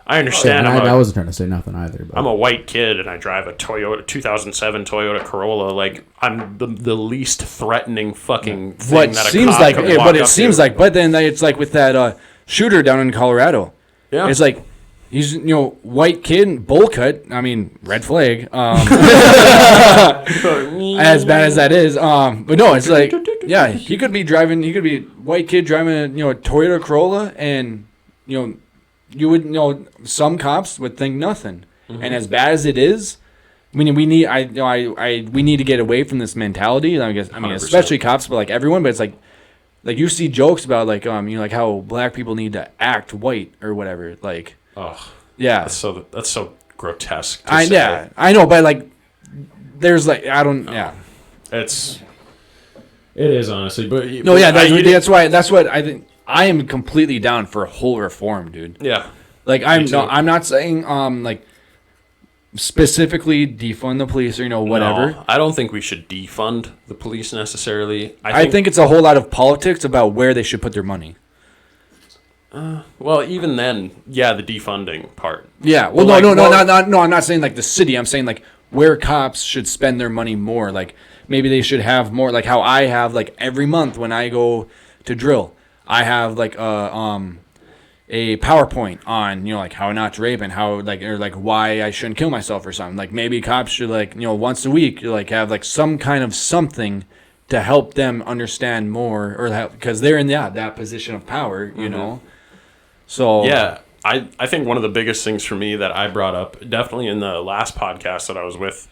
I understand. I wasn't trying to say nothing either. But. I'm a white kid and I drive a 2007 Toyota Corolla. Like I'm the least threatening fucking thing what that a seems cop like, could yeah, walk but it up seems to. like, but then it's like with that shooter down in Colorado. Yeah. It's like he's white kid, bowl cut. I mean, red flag. As bad as that is, but no, it's like he could be driving. He could be white kid driving a Toyota Corolla, and you would some cops would think nothing. And as bad as it is, I mean we need we need to get away from this mentality. I mean 100%. Especially cops, but like everyone. But it's like you see jokes about like like how black people need to act white or whatever. Like yeah, that's so grotesque. I know, but like there's like it is honestly, but that's what I think. I am completely down for whole reform, dude. Yeah, like I'm not saying like specifically defund the police or whatever. No, I don't think we should defund the police necessarily. I think it's a whole lot of politics about where they should put their money. Well, even then, the defunding part. Yeah. Well, no, I'm not saying like the city. I'm saying like where cops should spend their money more. Like maybe they should have more. Like how I have like every month when I go to drill, I have like a PowerPoint on like how not to rape and how or why I shouldn't kill myself or something. Like maybe cops should like once a week like have like some kind of something to help them understand more or because they're in that position of power, you know. So yeah, I think one of the biggest things for me that I brought up definitely in the last podcast that I was with,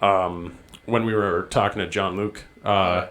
when we were talking to John Luke, I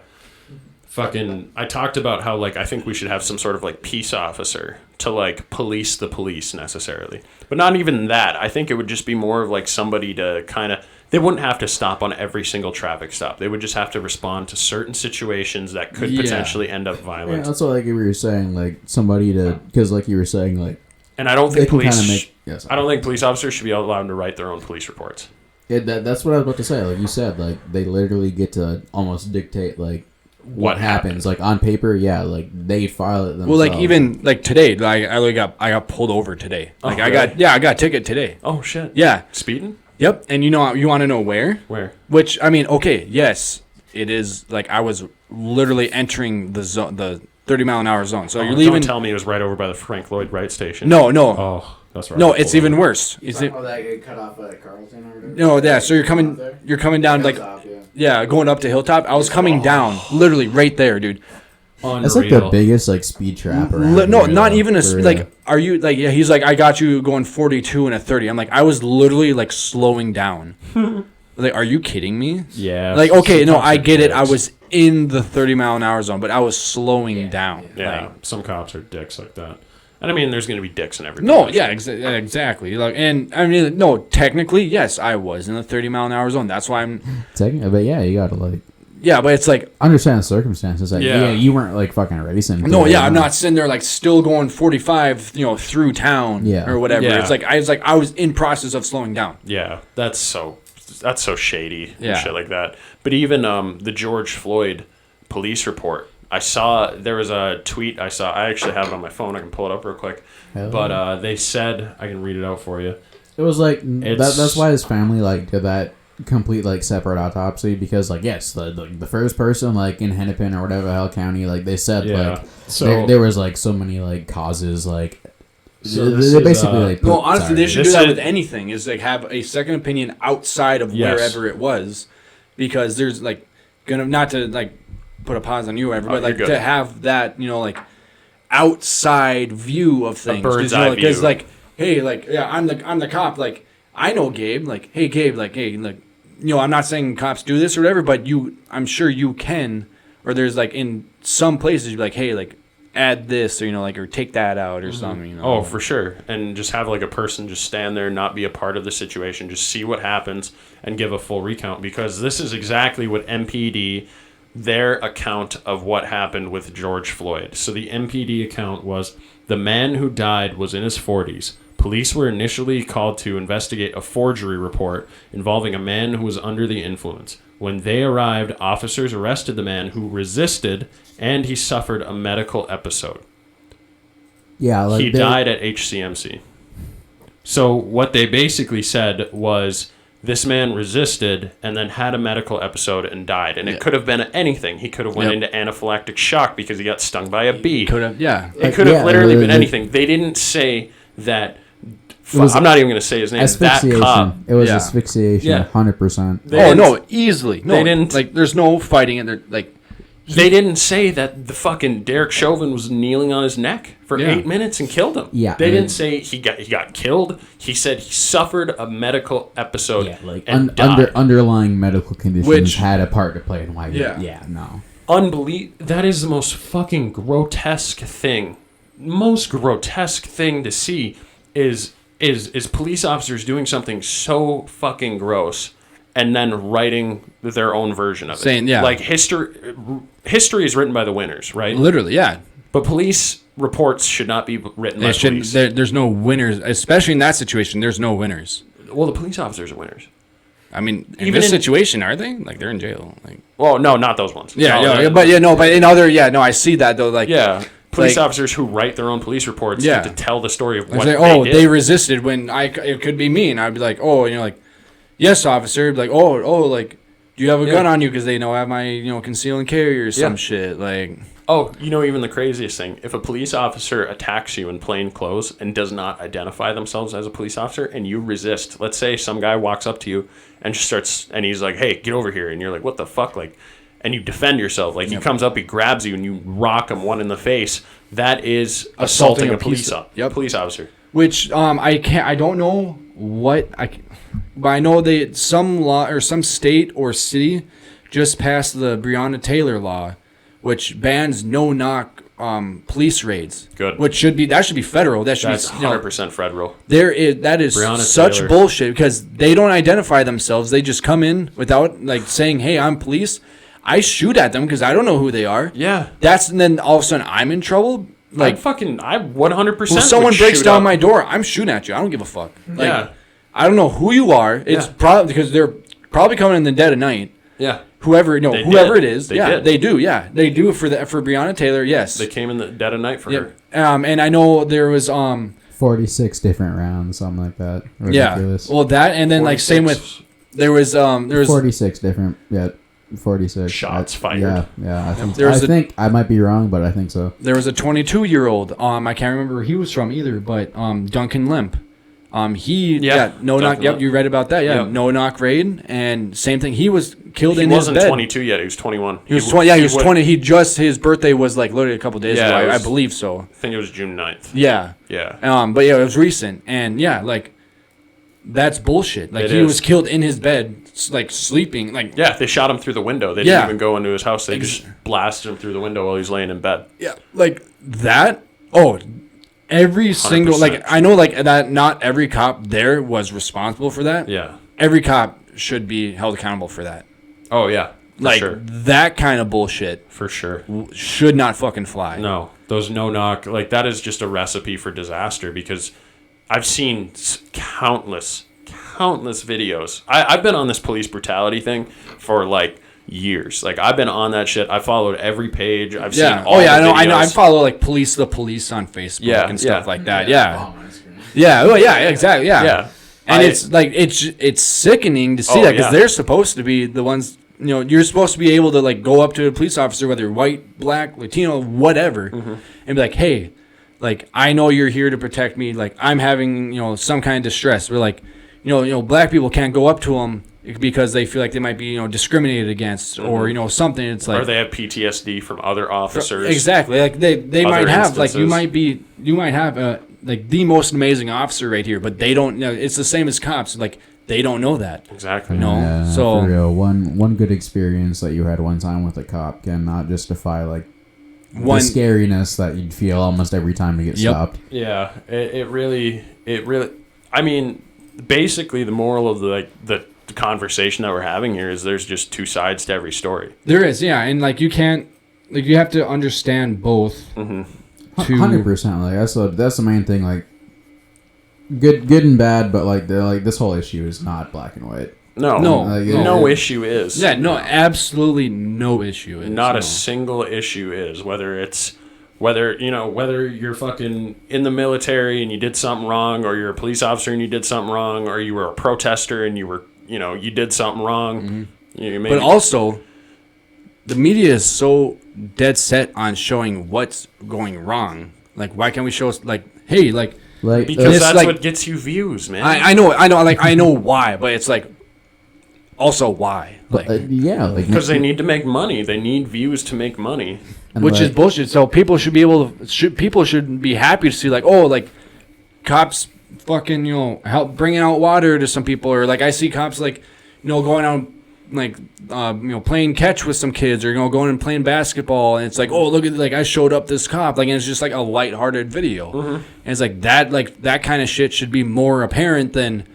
talked about how like I think we should have some sort of like peace officer to like police the police necessarily, but not even that. I think it would just be more of like somebody to kind of. They wouldn't have to stop on every single traffic stop. They would just have to respond to certain situations that could potentially end up violent. Yeah, that's what like you were saying, like somebody to because like you were saying like. And I don't think police. Yes, I don't think police officers should be allowed to write their own police reports. Yeah, that's what I was about to say. Like you said, like they literally get to almost dictate like what happens. Like on paper, like they file it themselves. Well, like even like today, like I got pulled over today. Like I got a ticket today. Oh shit. Yeah. Speeding. Yep, and you want to know where? Where? Which I mean, okay, yes, it is. Like I was literally entering the zone, the 30-mile-an-hour zone. So you're leaving. Don't tell me it was right over by the Frank Lloyd Wright station. No. Oh, that's right. No, it's even worse. That get cut off at Carlton or whatever? No, yeah. So you're coming down like going up to Hilltop. I was coming down, literally right there, dude. Unreal. That's like the biggest like speed trap around. No, not even a like. Are you like? Yeah, he's like, I got you going 42 and a 30. I'm like, I was literally like slowing down. Like, are you kidding me? Yeah. Like, okay, no, I get it. I was in the 30-mile-an-hour zone, but I was slowing down. Yeah, like, some cops are dicks like that. And I mean, there's going to be dicks in every. No, yeah, exactly. Like, and I mean, no, technically, yes, I was in the 30-mile-an-hour zone. That's why I'm. Technically, but yeah, you gotta like. Yeah, but it's like understand the circumstances. Like, you weren't like fucking racing. No, yeah, I'm not sitting there like still going 45, through town, or whatever. Yeah. It's like I was in process of slowing down. Yeah, that's so shady and shit like that. But even the George Floyd police report, I saw there was a tweet I actually have it on my phone. I can pull it up real quick. But they said I can read it out for you. It was like that's why his family like did that complete like separate autopsy because like yes the first person like in Hennepin or whatever hell county like they said like so there was like so many like causes like so they basically like well honestly they should do that with anything is like have a second opinion outside of wherever it was because there's like gonna not to like put a pause on you or whatever but like to have that like outside view of things a bird's eye view. Because like hey, like, yeah, I'm the cop. Like, I know Gabe. Like, hey, Gabe. Like, hey, like, I'm not saying cops do this or whatever, but I'm sure you can. Or there's like in some places you're like, hey, like, add this, or like, or take that out or something. Oh, for sure. And just have like a person just stand there, not be a part of the situation, just see what happens and give a full recount, because this is exactly what MPD, their account of what happened with George Floyd. So the MPD account was, the man who died was in his 40s. Police were initially called to investigate a forgery report involving a man who was under the influence. When they arrived, officers arrested the man, who resisted, and he suffered a medical episode. Yeah, like he died at HCMC. So what they basically said was, this man resisted and then had a medical episode and died. And it could have been anything. He could have went into anaphylactic shock because he got stung by a bee. Could have, yeah. It could have literally been anything. They didn't say that. I'm not even going to say his name. That cop. It was asphyxiation, 100%. No, easily. No, they didn't. Like, there's no fighting in there. Like, they didn't say that the fucking Derek Chauvin was kneeling on his neck for 8 minutes and killed him. Yeah, they didn't say he got killed. He said he suffered a medical episode. Yeah, like and underlying medical conditions Which had a part to play in why. Yeah, no. That is the most fucking grotesque thing. Most grotesque thing to see is police officers doing something so fucking gross and then writing their own version of it. Saying, yeah. Like, history is written by the winners, right? Literally, yeah. But police reports should not be written by police. There's no winners, especially in that situation. There's no winners. Well, the police officers are winners. I mean, in this situation, are they? Like, they're in jail. Like, well, no, not those ones. But in other, I see that though. Like, police officers who write their own police reports get to tell the story of what they did. They resisted when it could be me, and I'd be like, oh, like, yes, officer. Like, like, do you have a gun on you? Because they know I have my, conceal and carry or some shit. Like, even the craziest thing, if a police officer attacks you in plain clothes and does not identify themselves as a police officer and you resist, let's say some guy walks up to you and just starts, and he's like, hey, get over here. And you're like, what the fuck? Like, and you defend yourself. Like, he comes up, he grabs you, and you rock him one in the face. That is assaulting a police officer. Which I don't know but I know that some law or some state or city just passed the Breonna Taylor law, which bans no-knock police raids. Good. Which should be federal. That's 100% federal. That is Breonna such Taylor. bullshit, because they don't identify themselves. They just come in without like saying, "Hey, I'm police." I shoot at them because I don't know who they are. Yeah. And then all of a sudden I'm in trouble. Like, I 100%. When someone breaks down my door, I'm shooting at you. I don't give a fuck. Like, Yeah. I don't know who you are. It's probably because they're probably coming in the dead of night. Yeah. Whoever it is. They did. They do. Yeah, they do for Breonna Taylor. Yes. They came in the dead of night for her. And I know there was 46 different rounds, something like that. Ridiculous. Well, that, and then 46. like same with there was 46 different. Yeah. 46 shots fired. Yeah. I think I might be wrong, but I think so. There was a 22-year-old. I can't remember where he was from either, but Duncan Limp. No knock. Yep, you read about that. Yeah, no knock raid, and same thing. He was killed in his bed. He wasn't 22 yet. He was 21. He was 20. Yeah, he was 20. His birthday was like literally a couple days ago. I believe so. I think it was June 9th. Yeah. Yeah. But yeah, it was recent, and like, that's bullshit. Like, he was killed in his bed, like sleeping. Like, yeah, they shot him through the window. They didn't even go into his house. They just blasted him through the window while he was laying in bed. Yeah, like that. Every single 100%. I know that not every cop there was responsible for that. Yeah. Every cop should be held accountable for that. Oh yeah. For sure. That kind of bullshit for sure should not fucking fly. No, those no knock, like, that is just a recipe for disaster, because I've seen countless videos. I've been on this police brutality thing for like years. Like, I've been on that shit. I followed every page. I've seen all the videos. I know. I follow like the police on Facebook and stuff like that. Exactly. Yeah. And it's like it's sickening to see that, because they're supposed to be the ones. You're supposed to be able to like go up to a police officer, whether you're white, black, Latino, whatever, and be like, "Hey, like, I know you're here to protect me. Like, I'm having some kind of distress." We're like, black people can't go up to them because they feel like they might be discriminated against, or something. It's like, or they have PTSD from other officers. Exactly. Like they might have instances. Like you might have like the most amazing officer right here, but they don't. It's the same as cops. Like they don't know that. Exactly. No. Yeah, So for real, one good experience that you had one time with a cop cannot justify like the scariness that you'd feel almost every time you get stopped. Yeah, it really. I mean, basically, the moral of the conversation that we're having here is there's just two sides to every story. There is, yeah, and like you can't, like you have to understand both. 100%. Like that's the main thing. Like good and bad, but like this whole issue is not black and white. No issue is. Yeah, no, absolutely no issue is. Not a single issue is. Whether you're fucking in the military and you did something wrong, or you're a police officer and you did something wrong, or you were a protester and you did something wrong. But also, the media is so dead set on showing what's going wrong. Like, why can't we show us, like, hey, like because that's what gets you views, man. I know, like I know why, but it's like also why, like because they need to make money. They need views to make money, which is bullshit. So people should be able to. People should be happy to see like, oh, like cops fucking help bringing out water to some people, or like I see cops like going out like playing catch with some kids, or going and playing basketball, and it's like, oh, look at, like I showed up this cop, like, and it's just like a lighthearted video, and it's like that kind of shit should be more apparent than.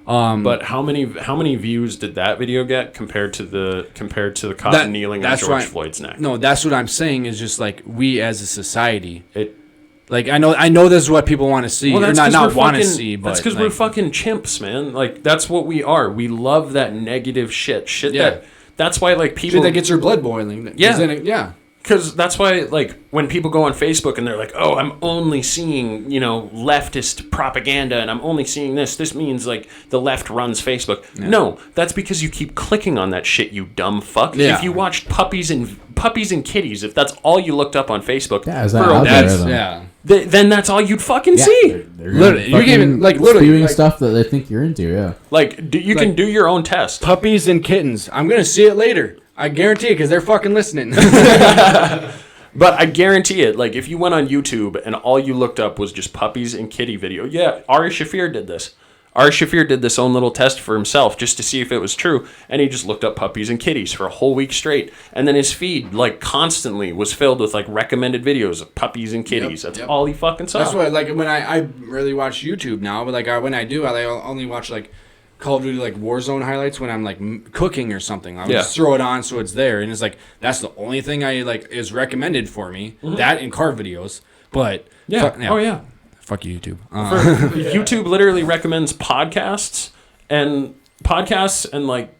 But how many views did that video get compared to the cop kneeling on George Floyd's neck? No, that's what I'm saying is just like we as a society. Like I know this is what people want to see, or not want to see. But that's because we're fucking chimps, man. Like that's what we are. We love that negative shit. That's why like people shit that gets your blood boiling. Yeah. Because that's why, like, when people go on Facebook and they're like, oh, I'm only seeing, leftist propaganda and I'm only seeing this. This means, like, the left runs Facebook. Yeah. No, that's because you keep clicking on that shit, you dumb fuck. Yeah. If you watched puppies and kitties, if that's all you looked up on Facebook, then that's all you'd fucking see. Literally, you can literally spewing stuff that they think you're into. Yeah, like you can do your own test. Puppies and kittens. I'm gonna see it later. I guarantee it because they're fucking listening. But I guarantee it. Like if you went on YouTube and all you looked up was just puppies and kitty video, Ari Shaffir did this. Ari Shaffir did this own little test for himself just to see if it was true, and he just looked up puppies and kitties for a whole week straight, and then his feed like constantly was filled with like recommended videos of puppies and kitties. That's all he fucking saw. That's why, like, when I really watch YouTube now, but like when I do, I only watch like Call of Duty like Warzone highlights when I'm like cooking or something. I'll just throw it on so it's there, and it's like that's the only thing I like is recommended for me. That and car videos, but fuck you, YouTube. YouTube literally recommends podcasts and like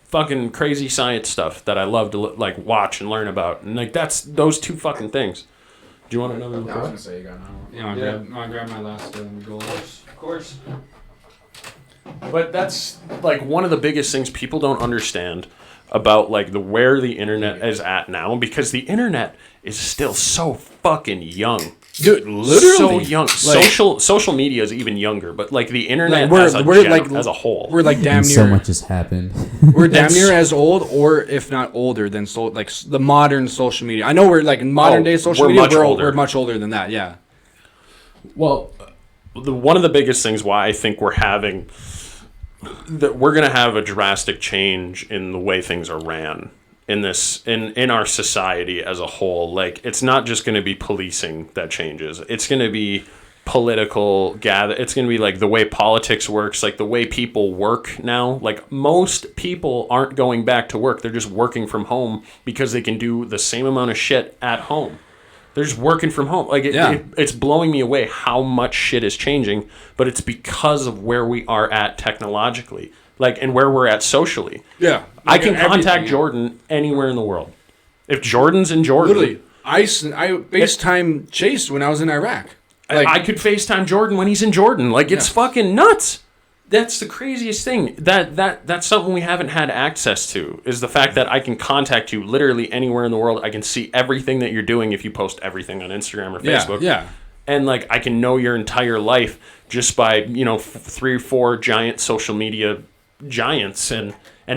fucking crazy science stuff that I love to like watch and learn about, and like that's those two fucking things. Do you want another? I was gonna say you got another one. I'll grab my last goal. Of course. But that's like one of the biggest things people don't understand about like where the internet is at now, because the internet is still so fucking young. Dude, literally so young. Like, social media is even younger, but like the internet as a whole, we're like damn near. So much has happened. We're damn near as old, or if not older, than like the modern social media. I know we're like in modern day social media. We're much older than that. Yeah. Well, one of the biggest things why I think we're going to have a drastic change in the way things are ran in our society as a whole. Like, it's not just going to be policing that changes. It's going to be political it's going to be like the way politics works, like the way people work now. Like, most people aren't going back to work. They're just working from home because they can do the same amount of shit at home. They're just working from home. Like it's blowing me away how much shit is changing, but it's because of where we are at technologically, like, and where we're at socially. Yeah, like I can contact Jordan anywhere in the world. If Jordan's in Jordan, literally, I FaceTime Chase when I was in Iraq. Like, I could FaceTime Jordan when he's in Jordan. Like, it's fucking nuts. That's the craziest thing. That's something we haven't had access to, is the fact that I can contact you literally anywhere in the world. I can see everything that you're doing if you post everything on Instagram or Facebook. Yeah. And like I can know your entire life just by 3 or 4 giant social media giants, and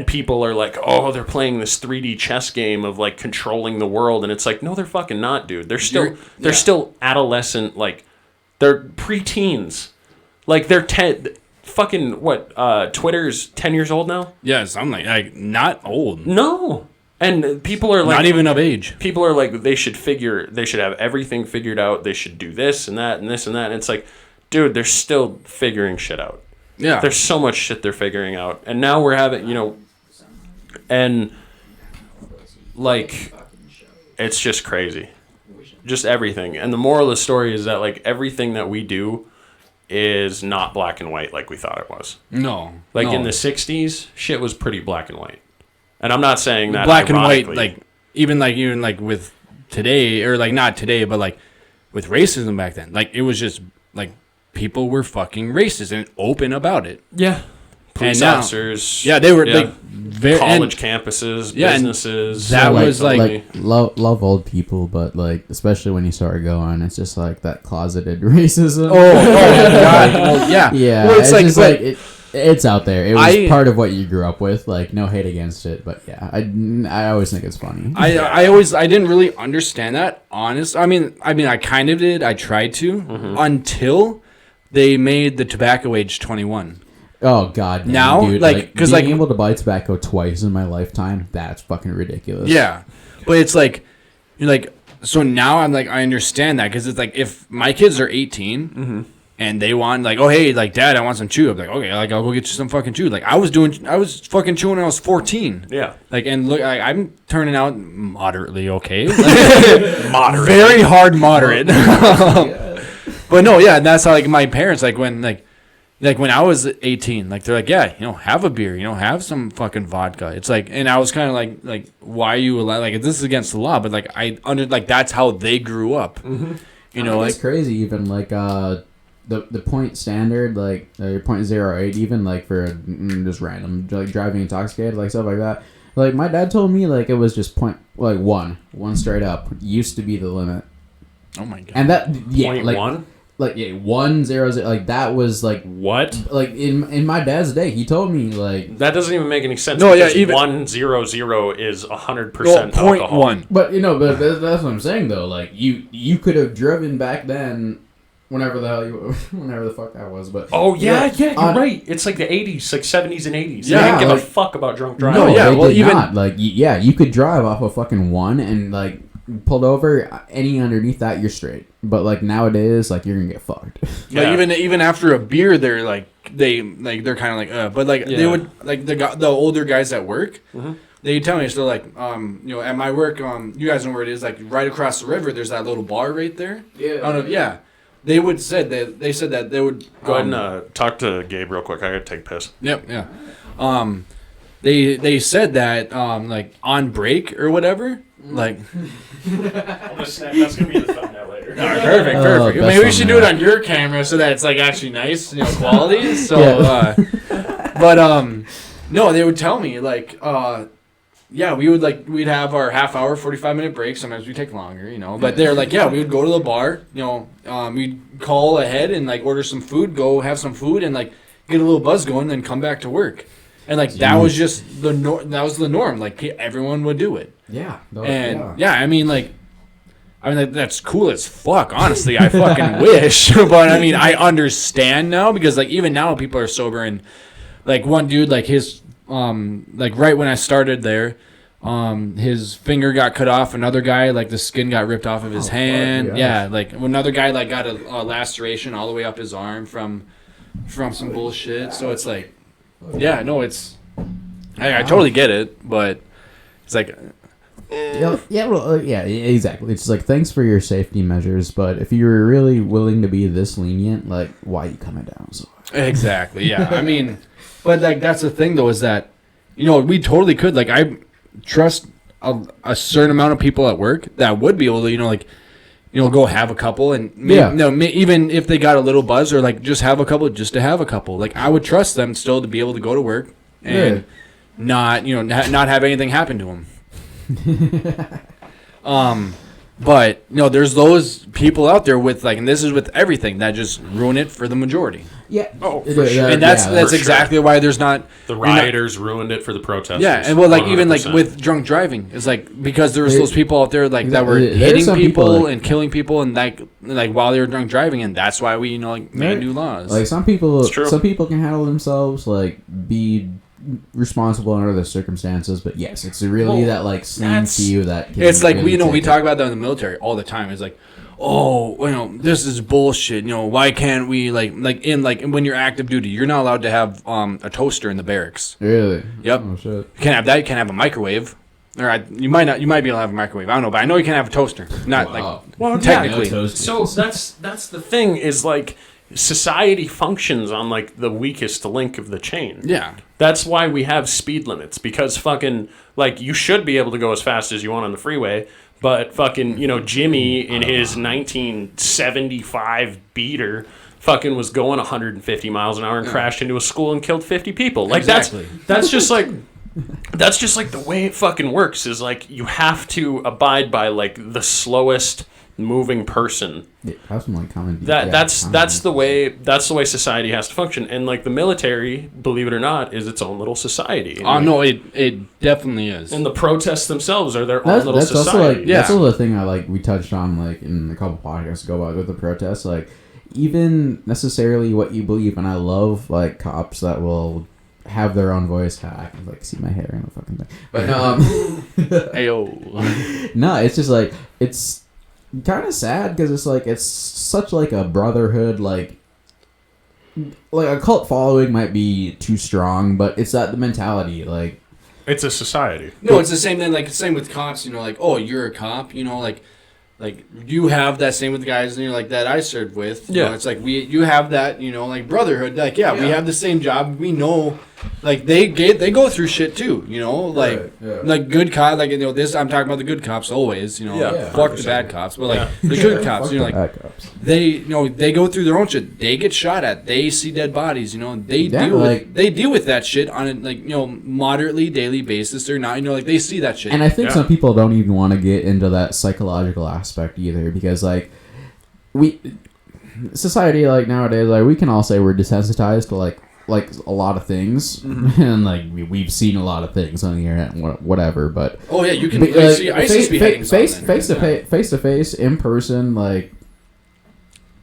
people are like, oh, they're playing this 3D chess game of like controlling the world, and it's like, no, they're fucking not, dude. They're still adolescent, like They're preteens. Like they're 10. Fucking what? Twitter's 10 years old now. Yes, I'm like not old. No. And people are like Not even of age. People are like they should have everything figured out. They should do this and that and this and that. And it's like, dude, they're still figuring shit out. Yeah. There's so much shit they're figuring out. And now we're having, and like it's just crazy. Just everything. And the moral of the story is that like everything that we do is not black and white like we thought it was. No. Like no. in the 60s, shit was pretty black and white. And I'm not saying that black and white, ironically. even with today, or like not today, but like with racism back then. Like it was just like people were fucking racist and open about it. Yeah. Police now- officers. Yeah, they were like very college campuses, yeah, and businesses. that So, was like love old people, but like especially when you start going, it's just like that closeted racism. oh god, well, yeah. yeah. Well, it's like, just but- like it's out there. It was part of what you grew up with. Like no hate against it, but yeah, I always think it's funny. I didn't really understand that. I mean I kind of did. I tried to until they made the tobacco age 21. Oh god, damn, Now, dude, like, 'cause, being like- able to buy tobacco twice in my lifetime, that's fucking ridiculous. Yeah, but it's like you're like so now I'm like I understand that because it's like if my kids are 18 and they want like, oh hey, like dad, I want some chew. I'm like, okay, like I'll go get you some fucking chew. Like I was fucking chewing when I was 14. Yeah. Like and look, I'm turning out moderately okay. Moderate. Very hard moderate. But no, yeah, and that's how like my parents like when I was 18, like they're like, yeah, have a beer, have some fucking vodka. It's like, and I was kind of like, why are you allowed? Like, this is against the law, but like that's how they grew up. Like it's crazy. Even like the point standard, like your .08, even like for just random like driving intoxicated, like stuff like that. Like my dad told me like it was just one straight up used to be the limit. Oh my god! And that Point like, one. Like 100, like that was like What? like in my dad's day, he told me like That doesn't even make any sense. No, yeah, because even 100 is 100% point alcohol. one. but that's what I'm saying though. Like you could have driven back then, whenever the fuck that was. But Oh yeah, you're on- right. It's like the 80s, like 70s and 80s. They Yeah, didn't give a like- fuck about drunk driving. no, yeah, they well, did even- not. Like you could drive off a fucking one and like pulled over any underneath that, you're straight. But like nowadays, like you're gonna get fucked. Yeah. Like even after a beer, they're like they're kind of like but like they Yeah. would like the older guys at work. They tell me, so like at my work, you guys know where it is, like right across the river. There's that little bar right there. Yeah. I don't know. Yeah, they said that they would Go ahead and talk to Gabe real quick. I gotta take a piss. Yep. Yeah. They said that like on break or whatever, like. That's gonna be the thumbnail later. Perfect. best Maybe we should do it thumbnail. on your camera so that it's like actually nice, quality. So, Yeah. but no, they would tell me like, yeah, we'd have our half hour, 45-minute break. Sometimes we take longer, But they're like, yeah, we would go to the bar, we'd call ahead and like order some food, go have some food, and like get a little buzz going, then come back to work. And like that was just that was the norm. Like everyone would do it. Yeah. And yeah, I mean that's cool as fuck. Honestly, I fucking wish, but I mean I understand now because like even now people are sober and like one dude like his like right when I started there, his finger got cut off. Another guy like the skin got ripped off of his hand. fuck, Yeah, like another guy like got a laceration all the way up his arm from some bullshit. So it's like, yeah, no, it's I totally get it, but it's like. Yeah, exactly. It's like thanks for your safety measures, but if you were really willing to be this lenient, like why are you coming down so hard? Exactly. Yeah. I mean, but like that's the thing though is that we totally could like I trust a certain amount of people at work that would be able to go have a couple and even if they got a little buzz or like just have a couple just to have a couple. Like I would trust them still to be able to go to work and not not have anything happen to them. But there's those people out there with and this is with everything that just ruin it for the majority. Yeah. Oh, for sure. And that's for exactly why there's not the rioters ruined it for the protesters. Yeah, and even 100%. with drunk driving, it's because there was those people out there that were there's hitting some people people, and killing people and while they were drunk driving, and that's why we made new laws. Like some people can handle themselves, be responsible under the circumstances, but yes, it's really that same few that can it's really we talk about that in the military all the time. It's this is bullshit. Why can't we when you're active duty, you're not allowed to have a toaster in the barracks. Really? Yep. Oh shit. You can't have that. You can't have a microwave. You might be able to have a microwave. I don't know, but I know you can't have a toaster. Not technically. No So that's the thing is society functions on the weakest link of the chain. Yeah. That's why we have speed limits, because fucking you should be able to go as fast as you want on the freeway, but fucking Jimmy in his 1975 beater fucking was going 150 miles an hour and crashed into a school and killed 50 people. Exactly. That's just the way it fucking works is you have to abide by the slowest moving person. Yeah, have some common. That's the way society has to function, and the military, believe it or not, is its own little society. No, it definitely is. And the protests themselves are their own little society. That's also the thing we touched on in a couple podcasts ago about with the protests. Even necessarily what you believe, and I love cops that will have their own voice. I can see my hair in the fucking thing, but Ayo. no, it's just it's kind of sad because it's such a brotherhood, a cult following might be too strong, but it's the mentality It's a society. No, it's the same thing. Same with cops. Oh, you're a cop. You have that same with the guys that I served with. It's you have that brotherhood. We have the same job. We know they go through shit too. Good cop. This I'm talking about the good cops always. Fuck the bad cops, but the good cops. They they go through their own shit. They get shot at. They see dead bodies. They deal with that shit on a moderately daily basis. They're not they see that shit. And I think some people don't even want to get into that psychological aspect either, because society nowadays we can all say we're desensitized to a lot of things, and we've seen a lot of things on the internet and whatever, but you can see ISIS beheadings face to face in person,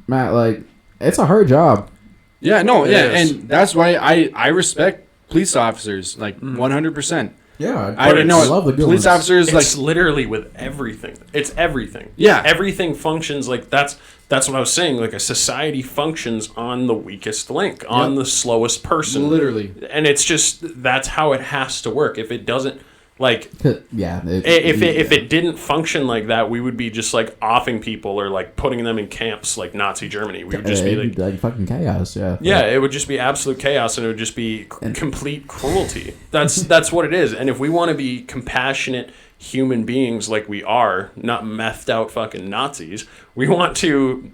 Matt, it's a hard job. And that's why I respect police officers 100%. Yeah, I love the police officers. It's literally with everything. It's everything. Yeah, everything functions that's what I was saying. A society functions on the weakest link, on the slowest person, literally. And it's just that's how it has to work. If it doesn't, if it didn't function like that, we would be just offing people or putting them in camps like Nazi Germany. We would just be fucking chaos. Yeah, it would just be absolute chaos, and it would just be complete cruelty. That's what it is. And if we want to be compassionate human beings like we are, not methed out fucking Nazis, we want to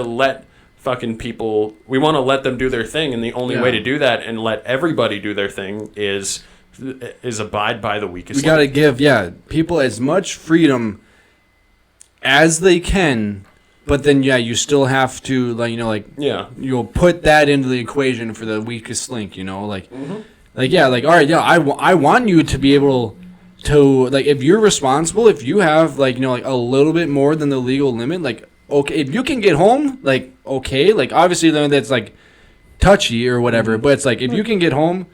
let fucking people. We want to let them do their thing, and the only way to do that and let everybody do their thing is abide by the weakest. We got to give people as much freedom as they can, but then you still have to you'll put that into the equation for the weakest link. All right, I want you to be able to if you're responsible, if you have a little bit more than the legal limit, okay, if you can get home, okay, obviously that's touchy or whatever, but it's if you can get home.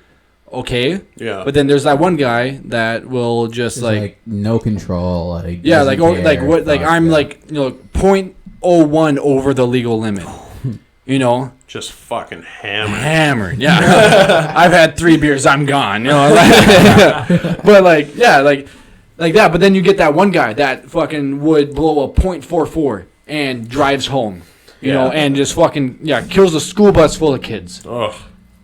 Okay. Yeah. But then there's that one guy that will just no control. I'm I'm 0.01 over the legal limit. Just fucking hammered. Yeah. I've had 3 beers. I'm gone. But that. But then you get that one guy that fucking would blow a .44 and drives home. And just fucking kills a school bus full of kids. Ugh.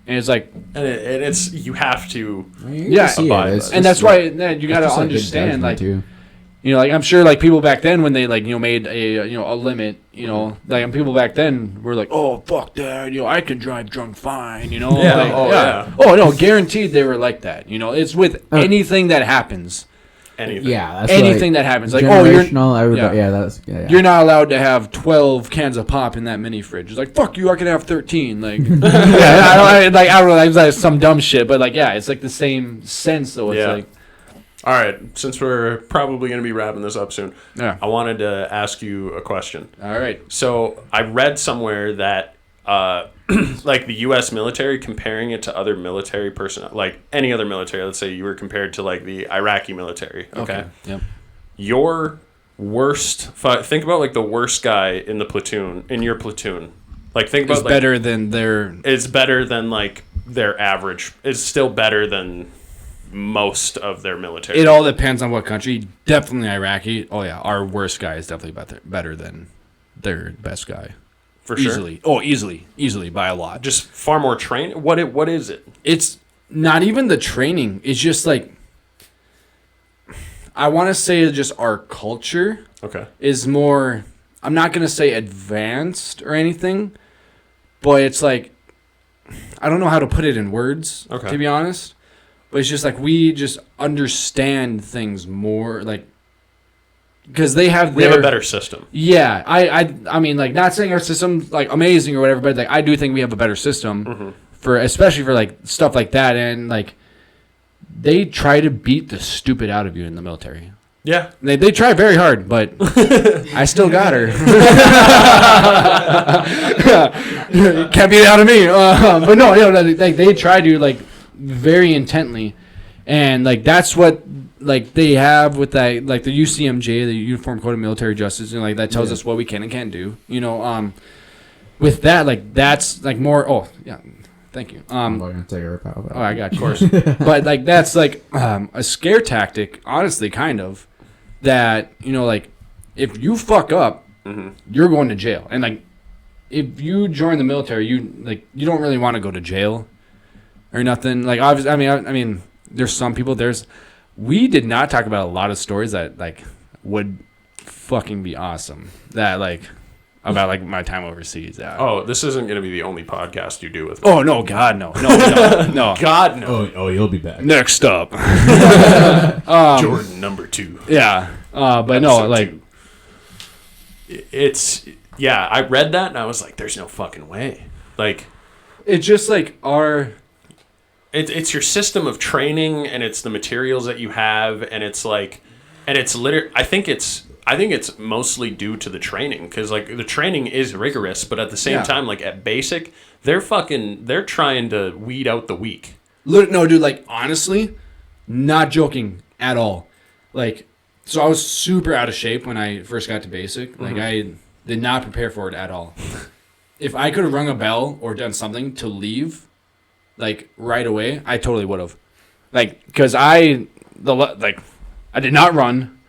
And it's it's you have to abide. And that's why you got to understand I'm sure people back then when they made a limit, people back then were oh fuck that, I can drive drunk fine, Oh no, guaranteed they were like that. It's with anything that happens. anything. Yeah, that's Anything like that happens, like oh, you're everybody. yeah. Yeah, that's yeah. you're not allowed to have 12 cans of pop in that mini fridge. It's like fuck you, I can have 13. Like I don't know, that's some dumb shit, but like yeah, it's like the same sense though. It's like all right, since we're probably going to be wrapping this up soon, yeah. I wanted to ask you a question. All right. So I read somewhere that like the U.S. military, comparing it to other military personnel, like any other military, let's say you were compared to like the Iraqi military. Okay. Yep. Your worst, think about like the worst guy in the platoon, in your platoon. Like think about It's like, better than their. it's better than like their average. It's still better than most of their military. It all depends on what country. Definitely Iraqi. Oh yeah, our worst guy is definitely better than their best guy. For sure. Easily. Oh, easily by a lot. Just far more train. What is it? It's not even the training. It's just like I want to say just our culture Okay. is more. I'm not gonna say advanced or anything, but it's like I don't know how to put it in words. Okay. To be honest, but it's just like we just understand things more, like because they have We have a better system. Yeah, I mean, like, not saying our system's like amazing or whatever, but like I do think we have a better system for, especially for like stuff like that, and like they try to beat the stupid out of you in the military. Yeah. They try very hard, but I still got her. Can't beat it out of me. But no, like they try to like very intently, and like that's what like they have with that, like the UCMJ, the Uniform Code of Military Justice, and like that tells us what we can and can't do. With that, like that's like more. Oh yeah, thank you. I'm not gonna take a rip out of that. Oh, I got, of course. But like that's like a scare tactic, honestly, kind of. That like if you fuck up, you're going to jail, and like if you join the military, you don't really want to go to jail or nothing. Like obviously, I mean, there's some people. We did not talk about a lot of stories that like would fucking be awesome. That like about like my time overseas. Yeah. Oh, this isn't going to be the only podcast you do with me. Oh no, God no, no. God no. Oh, you'll be back. Next up, Jordan number 2. yeah. But no, Episode like 2. It's I read that and I was like, there's no fucking way. Like it's just like our. it's your system of training, and it's the materials that you have, and it's like, and it's I think it's mostly due to the training, because like the training is rigorous, but at the same time, like at basic, they're trying to weed out the weak. No, dude, like honestly, not joking at all. Like, so I was super out of shape when I first got to basic. Like I did not prepare for it at all. If I could have rung a bell or done something to leave, like right away, I totally would have. Like, because I did not run.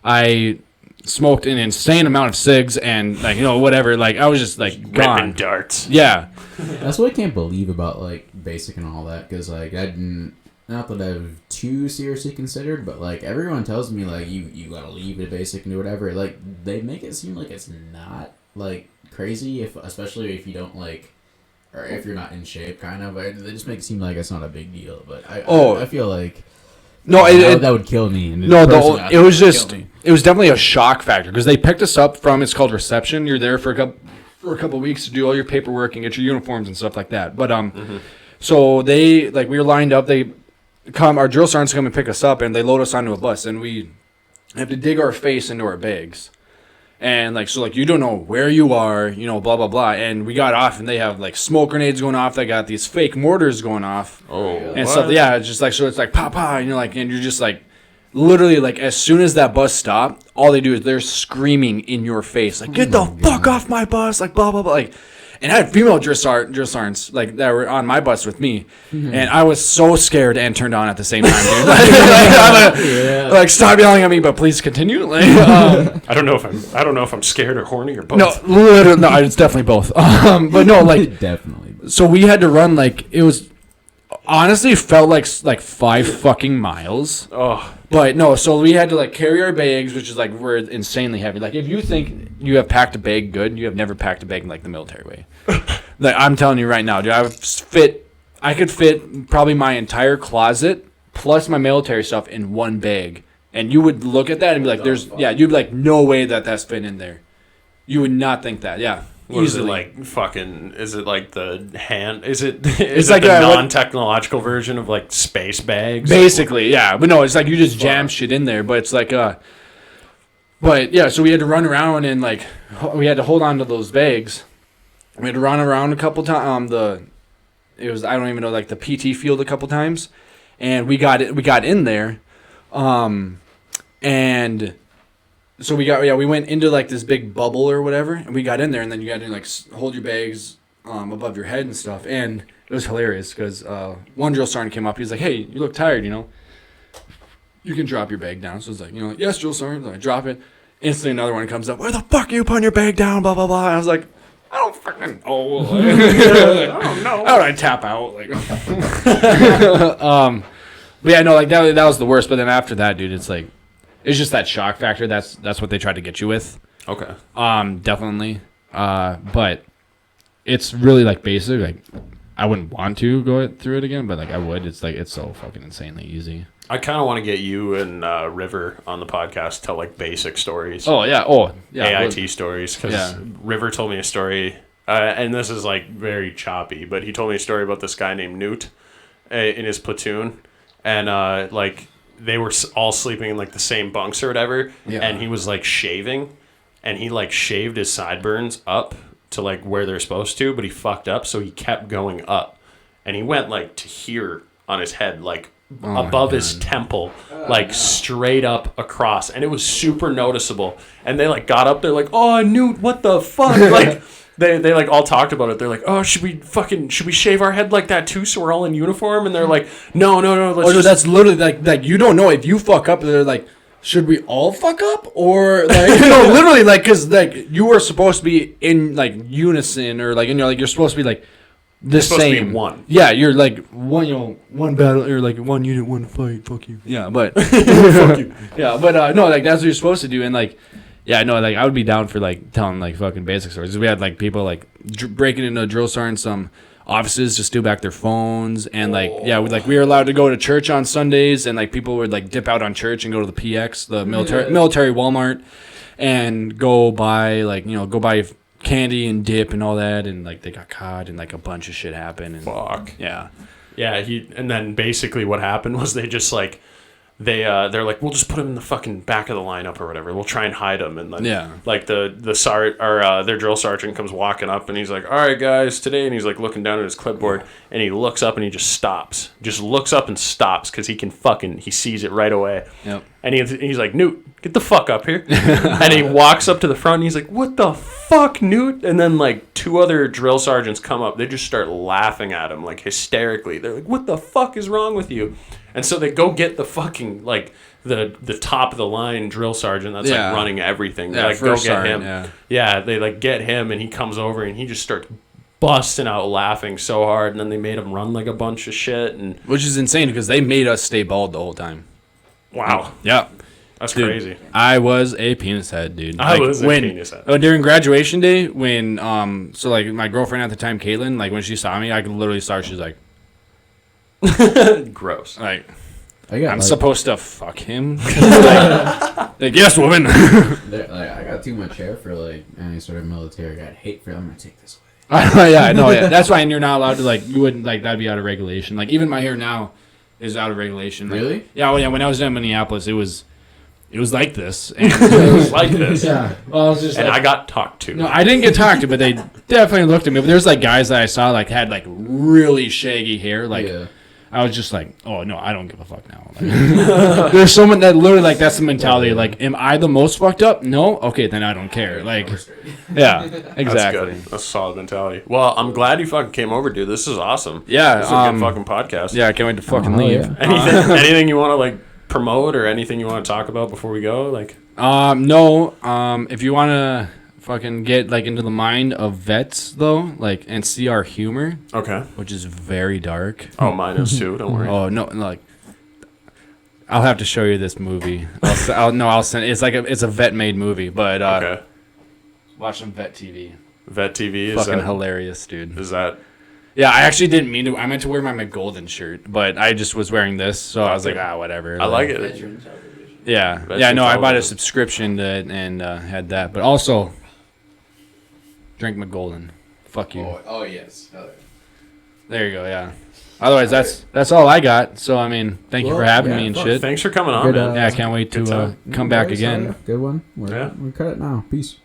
I smoked an insane amount of cigs and like whatever. Like I was just like gone. Ripping darts. Yeah. That's what I can't believe about like basic and all that, because like I didn't. Not that I've too seriously considered, but like everyone tells me like you gotta leave the basic and do whatever. Like they make it seem like it's not like crazy, especially if you don't like, or if you're not in shape, kind of. They just make it seem like it's not a big deal. But I feel like no, that would kill me. And it was definitely a shock factor, because they picked us up from, it's called reception. You're there for a couple of weeks to do all your paperwork and get your uniforms and stuff like that. But so they we were lined up. Our drill sergeants come and pick us up, and they load us onto a bus, and we have to dig our face into our bags, and you don't know where you are, blah blah blah, and we got off, and they have like smoke grenades going off. They got these fake mortars going off, and stuff. Yeah, it's just like, so it's like pa pa, and you're just like, literally like as soon as that bus stopped, all they do is they're screaming in your face like, get the fuck off my bus, like blah blah blah, like. And I had female drill sergeants like that were on my bus with me, and I was so scared and turned on at the same time, dude. Like stop yelling at me, but please continue. Like, I don't know if I'm scared or horny or both. No, literally, no, it's definitely both. But no, like definitely. So we had to run it was honestly felt like 5 fucking miles. Oh. But no, so we had to carry our bags, which is we're insanely heavy. Like if you think you have packed a bag good, you have never packed a bag like the military way. I'm telling you right now, dude, I could fit probably my entire closet plus my military stuff in one bag And you would look at that and be like, you'd be like, no way that's been in there. You would not think that, yeah. What easily. Is it like fucking? Is it like the hand? Is it? It's it like the a non-technological version of like space bags? Basically, yeah. But no, it's like you just jam shit in there. But it's like, but yeah. So we had to run around and like we had to hold on to those bags. We had to run around a couple times. It was I don't even know like the PT field a couple times, and we got in there, and. So we went into like this big bubble or whatever, and we got in there, and then you got to like hold your bags above your head and stuff, and it was hilarious because one drill sergeant came up, he's like, "Hey, you look tired, you can drop your bag down." So it's like, yes, drill sergeant. So I drop it. Instantly, another one comes up. Where the fuck are you putting your bag down? Blah blah blah. And I was like, I don't fucking know. I don't know. How do I tap out? Like, but yeah, no, like that was the worst. But then after that, dude, it's like. It's just that shock factor. That's what they tried to get you with. Okay. Definitely. But it's really like basic. Like, I wouldn't want to go through it again, but like I would. It's like it's so fucking insanely easy. I kind of want to get you and River on the podcast to tell like basic stories. Oh yeah. AIT stories because River told me a story, and this is like very choppy, but he told me a story about this guy named Newt in his platoon, and like. They were all sleeping in like the same bunks or whatever, and he was like shaving, and he like shaved his sideburns up to like where they're supposed to, but he fucked up, so he kept going up, and he went like to here on his head, like above his temple, like straight up across, and it was super noticeable. And they like got up, they're like, "Oh, Newt, what the fuck?" Like. They like all talked about it. They're like, "Oh, should we shave our head like that too, so we're all in uniform?" And they're like, "No, that's literally like you don't know if you fuck up. They're like, should we all fuck up or like literally like because like you were supposed to be in like unison or like like you're supposed to be like the same. Supposed to be one. Yeah, you're like one battle or like one unit, one fight. Fuck you. Yeah, but fuck you. Yeah, but no, like that's what you're supposed to do, and like. Yeah, no, like I would be down for like telling like fucking basic stories. We had like people like breaking into a drill sergeant, some offices to steal back their phones, and like we were allowed to go to church on Sundays, and like people would like dip out on church and go to the PX, the military Walmart, and go buy candy and dip and all that, and like they got caught and like a bunch of shit happened. And, fuck. Yeah. Yeah. And then basically what happened was they just like. They're like, we'll just put him in the fucking back of the lineup or whatever. We'll try and hide him, and then like their drill sergeant comes walking up, and he's like, "All right, guys, today," and he's like looking down at his clipboard, and he looks up and he just stops, looks up and stops because he sees it right away. Yep. And he's like, "Newt, get the fuck up here," and he walks up to the front, and he's like, "What the fuck, Newt?" And then like two other drill sergeants come up, they just start laughing at him like hysterically. They're like, "What the fuck is wrong with you?" And so they go get the fucking, like, the top of the line drill sergeant that's, like, running everything. They, like, go get him. Yeah, they, like, get him, and he comes over, and he just starts busting out laughing so hard. And then they made him run, like, a bunch of shit. Which is insane, because they made us stay bald the whole time. Wow. Yeah. That's crazy. I was a penis head, dude. I was a penis head. During graduation day, when, so, like, my girlfriend at the time, Caitlin, like, when she saw me, I could literally start, she's like... Gross. Like, I'm supposed to fuck him. like, yes, woman. I got too much hair for like any sort of military. I'd hate for them to take this away. Yeah, no, yeah. That's why you're not allowed to like. You wouldn't like that'd be out of regulation. Like even my hair now is out of regulation. Like, really? Yeah. Well, yeah. When I was in Minneapolis, it was like this. And it was like this. Yeah. Well, I was just. And like, I got talked to. No, I didn't get talked to, but they definitely looked at me. But there's like guys that I saw like had like really shaggy hair, like. Yeah. I was just like, oh, no, I don't give a fuck now. Like, there's someone that literally, like, that's the mentality. Like, am I the most fucked up? No? Okay, then I don't care. Like, yeah, exactly. That's good. That's a solid mentality. Well, I'm glad you fucking came over, dude. This is awesome. Yeah. This is a good fucking podcast. Yeah, I can't wait to fucking leave. Yeah. Anything you want to, like, promote or anything you want to talk about before we go? Like, no. If you want to fucking get, like, into the mind of vets, though, like, and see our humor. Okay. Which is very dark. Oh, mine is too. Don't worry. Oh, no, like, I'll have to show you this movie. I'll send. It's like it's a vet-made movie, but okay. Watch some Vet TV. Vet TV is fucking hilarious, dude. Is that? Yeah, I actually didn't mean to. I meant to wear my golden shirt, but I just was wearing this, so I was like, whatever. I like it. Yeah. Best Yeah, in no, I bought a television. subscription to it and had that. But also, drink McGolden. Fuck you. Oh yes. Hell yeah. There you go, yeah. Otherwise, that's all I got. So, I mean, thank you for Well, having yeah, me and Fuck, shit. Thanks for coming on, Good, man. Yeah, I can't wait Good to time. come back Guys, again. Good one. Yeah. We cut it now. Peace.